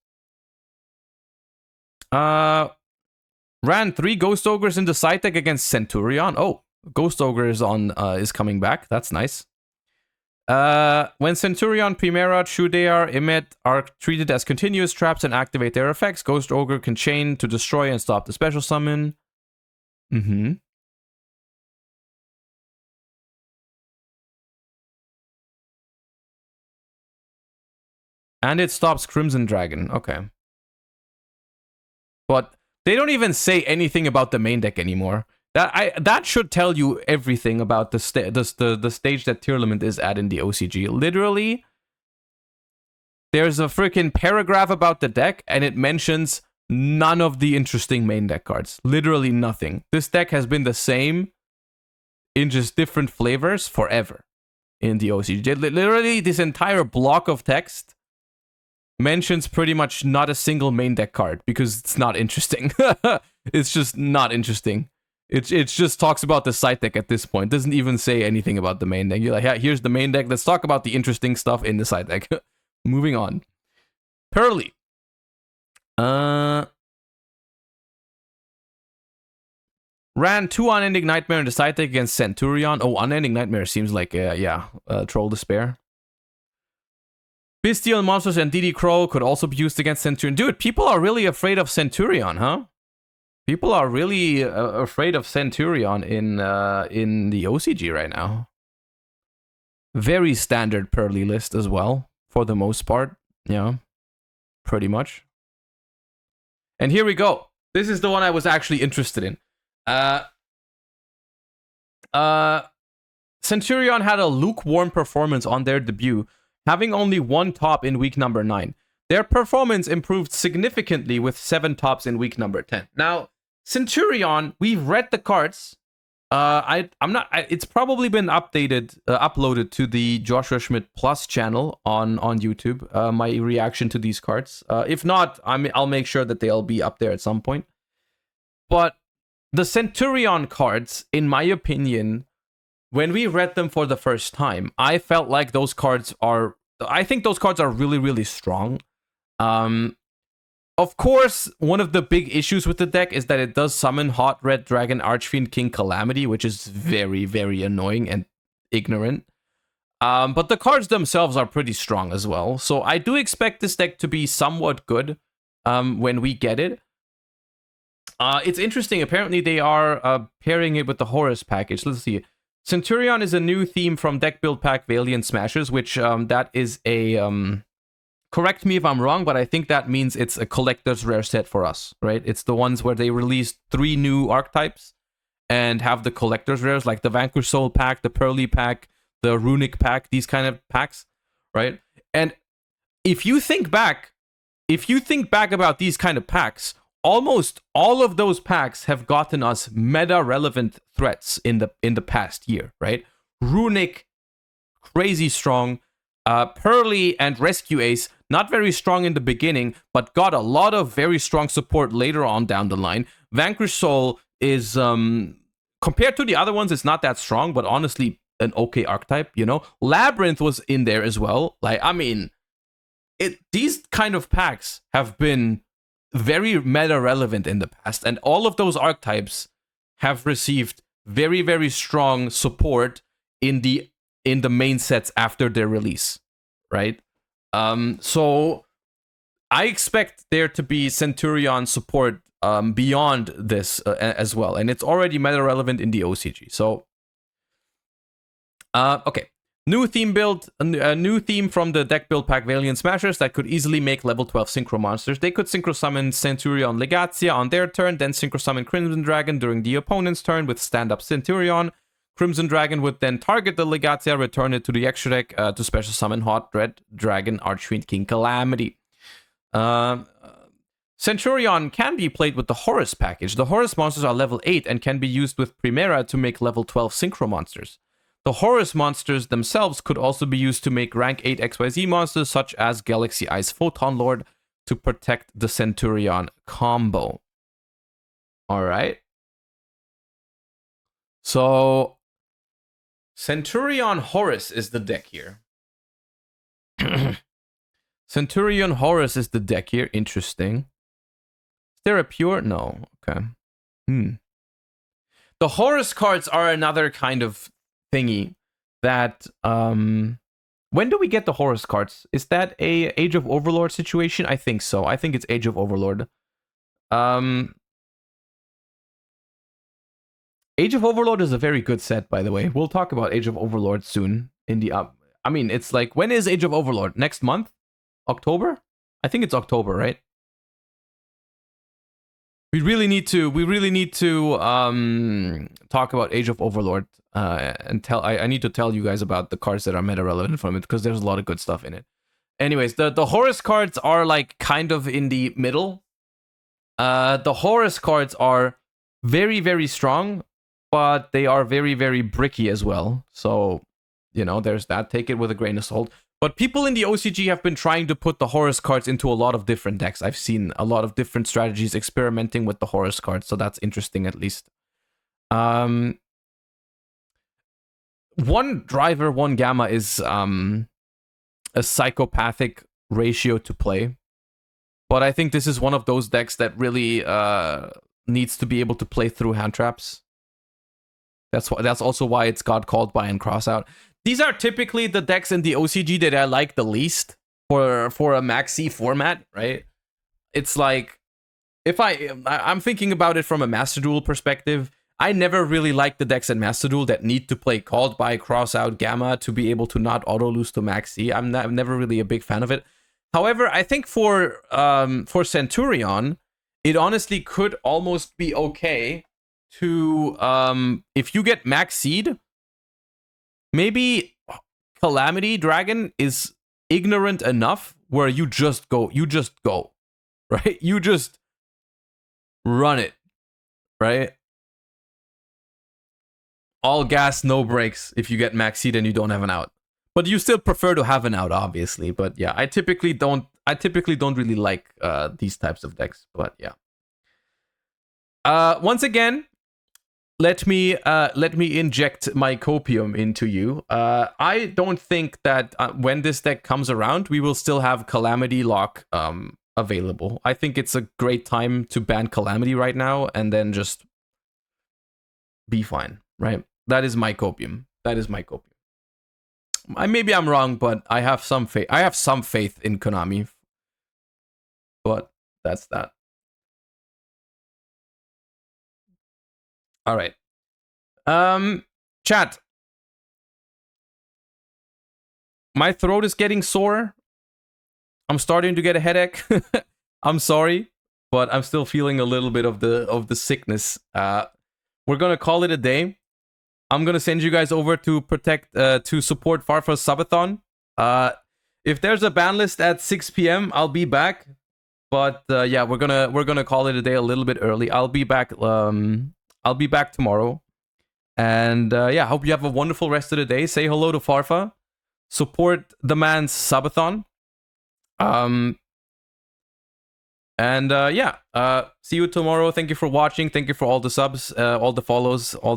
Ran 3 Ghost Ogres in the side deck against Centurion. Oh, Ghost Ogre is coming back. That's nice. When Centurion, Primera, Trudear, Emmet are treated as continuous traps and activate their effects, Ghost Ogre can chain to destroy and stop the special summon. And it stops Crimson Dragon. Okay. But they don't even say anything about the main deck anymore. That should tell you everything about the stage that Tearlament is at in the OCG. Literally, there's a freaking paragraph about the deck, and it mentions none of the interesting main deck cards. Literally nothing. This deck has been the same in just different flavors forever in the OCG. Literally, this entire block of text mentions pretty much not a single main deck card because it's not interesting. It's just not interesting. It just talks about the side deck at this point. Doesn't even say anything about the main deck. You're like, yeah, here's the main deck. Let's talk about the interesting stuff in the side deck. Moving on. Pearly. Ran 2 Unending Nightmare in the side deck against Centurion. Oh, Unending Nightmare seems like, Troll Despair. Bestial Monsters and DD Crow could also be used against Centurion. Dude, people are really afraid of Centurion, huh? People are really afraid of Centurion in the OCG right now. Very standard Pearly list as well, for the most part. Yeah, pretty much. And here we go. This is the one I was actually interested in. Centurion had a lukewarm performance on their debut, having only 1 top in week number 9. Their performance improved significantly with 7 tops in week number 10. Now, Centurion, we've read the cards. It's probably been uploaded to the Joshua Schmidt Plus channel on YouTube. My reaction to these cards. If not, I'll make sure that they'll be up there at some point. But the Centurion cards, in my opinion, when we read them for the first time, I felt like those cards are. I think those cards are really, really strong. Of course, one of the big issues with the deck is that it does summon Hot Red Dragon Archfiend King Calamity, which is very, very annoying and ignorant. But the cards themselves are pretty strong as well. So I do expect this deck to be somewhat good when we get it. It's interesting. Apparently, they are pairing it with the Horus package. Let's see. Centurion is a new theme from Deck Build Pack Valiant Smashers, which that is a... correct me if I'm wrong, but I think that means it's a collector's rare set for us, right? It's the ones where they released 3 new archetypes and have the collector's rares, like the Vanquish Soul pack, the Pearly pack, the Runic pack, these kind of packs, right? And if you think back about these kind of packs, almost all of those packs have gotten us meta-relevant threats in the past year, right? Runic, crazy strong. Pearly and Rescue Ace, not very strong in the beginning, but got a lot of very strong support later on down the line. Vanquish Soul is, compared to the other ones, it's not that strong, but honestly, an okay archetype, you know? Labyrinth was in there as well. Like, I mean, these kind of packs have been very meta-relevant in the past, and all of those archetypes have received very, very strong support in the main sets after their release, right? So I expect there to be Centurion support beyond this as well, and it's already meta relevant in the OCG. So, okay, new theme build, a new theme from the Deck Build Pack Valiant Smashers that could easily make level 12 Synchro monsters. They could Synchro Summon Centurion Legatia on their turn, then Synchro Summon Crimson Dragon during the opponent's turn with stand-up Centurion. Crimson Dragon would then target the Legatia, return it to the extra deck to special summon Hot Red Dragon Archfiend King Calamity. Centurion can be played with the Horus package. The Horus monsters are level 8 and can be used with Primera to make level 12 Synchro monsters. The Horus monsters themselves could also be used to make rank 8 XYZ monsters such as Galaxy Ice Photon Lord to protect the Centurion combo. Alright. So... Centurion Horus is the deck here. Centurion Horus is the deck here. Interesting. Is there a pure? No. Okay. The Horus cards are another kind of thingy that... when do we get the Horus cards? Is that a Age of Overlord situation? I think so. I think it's Age of Overlord. Age of Overlord is a very good set, by the way. We'll talk about Age of Overlord soon in the I mean, it's like, when is Age of Overlord? Next month? October? I think it's October, right? We really need to talk about Age of Overlord and I need to tell you guys about the cards that are meta relevant from it, because there's a lot of good stuff in it. anyways, the Horus cards are like kind of in the middle. The Horus cards are very, very strong, but they are very, very bricky as well. So, you know, there's that. Take it with a grain of salt. But people in the OCG have been trying to put the Horus cards into a lot of different decks. I've seen a lot of different strategies experimenting with the Horus cards, so that's interesting at least. One driver, one gamma is a psychopathic ratio to play. But I think this is one of those decks that really needs to be able to play through hand traps. That's also why it's got called by and cross out. These are typically the decks in the OCG that I like the least for a maxi format, right? It's like, if I'm thinking about it from a Master Duel perspective, I never really like the decks in Master Duel that need to play called by, cross out, gamma to be able to not auto lose to maxi. I'm never really a big fan of it. However, I think for Centurion, it honestly could almost be okay to if you get maxied, maybe Calamity Dragon is ignorant enough where you just go, right? You just run it, right? All gas, no brakes if you get maxied and you don't have an out. But you still prefer to have an out, obviously. But yeah, I typically don't really like these types of decks. But yeah. Once again, let me inject my copium into you. I don't think that when this deck comes around, we will still have Calamity Lock available. I think it's a great time to ban Calamity right now and then just be fine, right? That is my copium. Maybe I'm wrong, but I have some faith. I have some faith in Konami. But that's that. All right. Chat. My throat is getting sore. I'm starting to get a headache. I'm sorry, but I'm still feeling a little bit of the sickness. We're gonna call it a day. I'm gonna send you guys over to to support Farfa's subathon. If there's a ban list at 6 p.m., I'll be back. But yeah, we're gonna call it a day a little bit early. I'll be back tomorrow. And yeah, hope you have a wonderful rest of the day. Say hello to Farfa. Support the man's subathon. And yeah, see you tomorrow. Thank you for watching. Thank you for all the subs, all the follows, all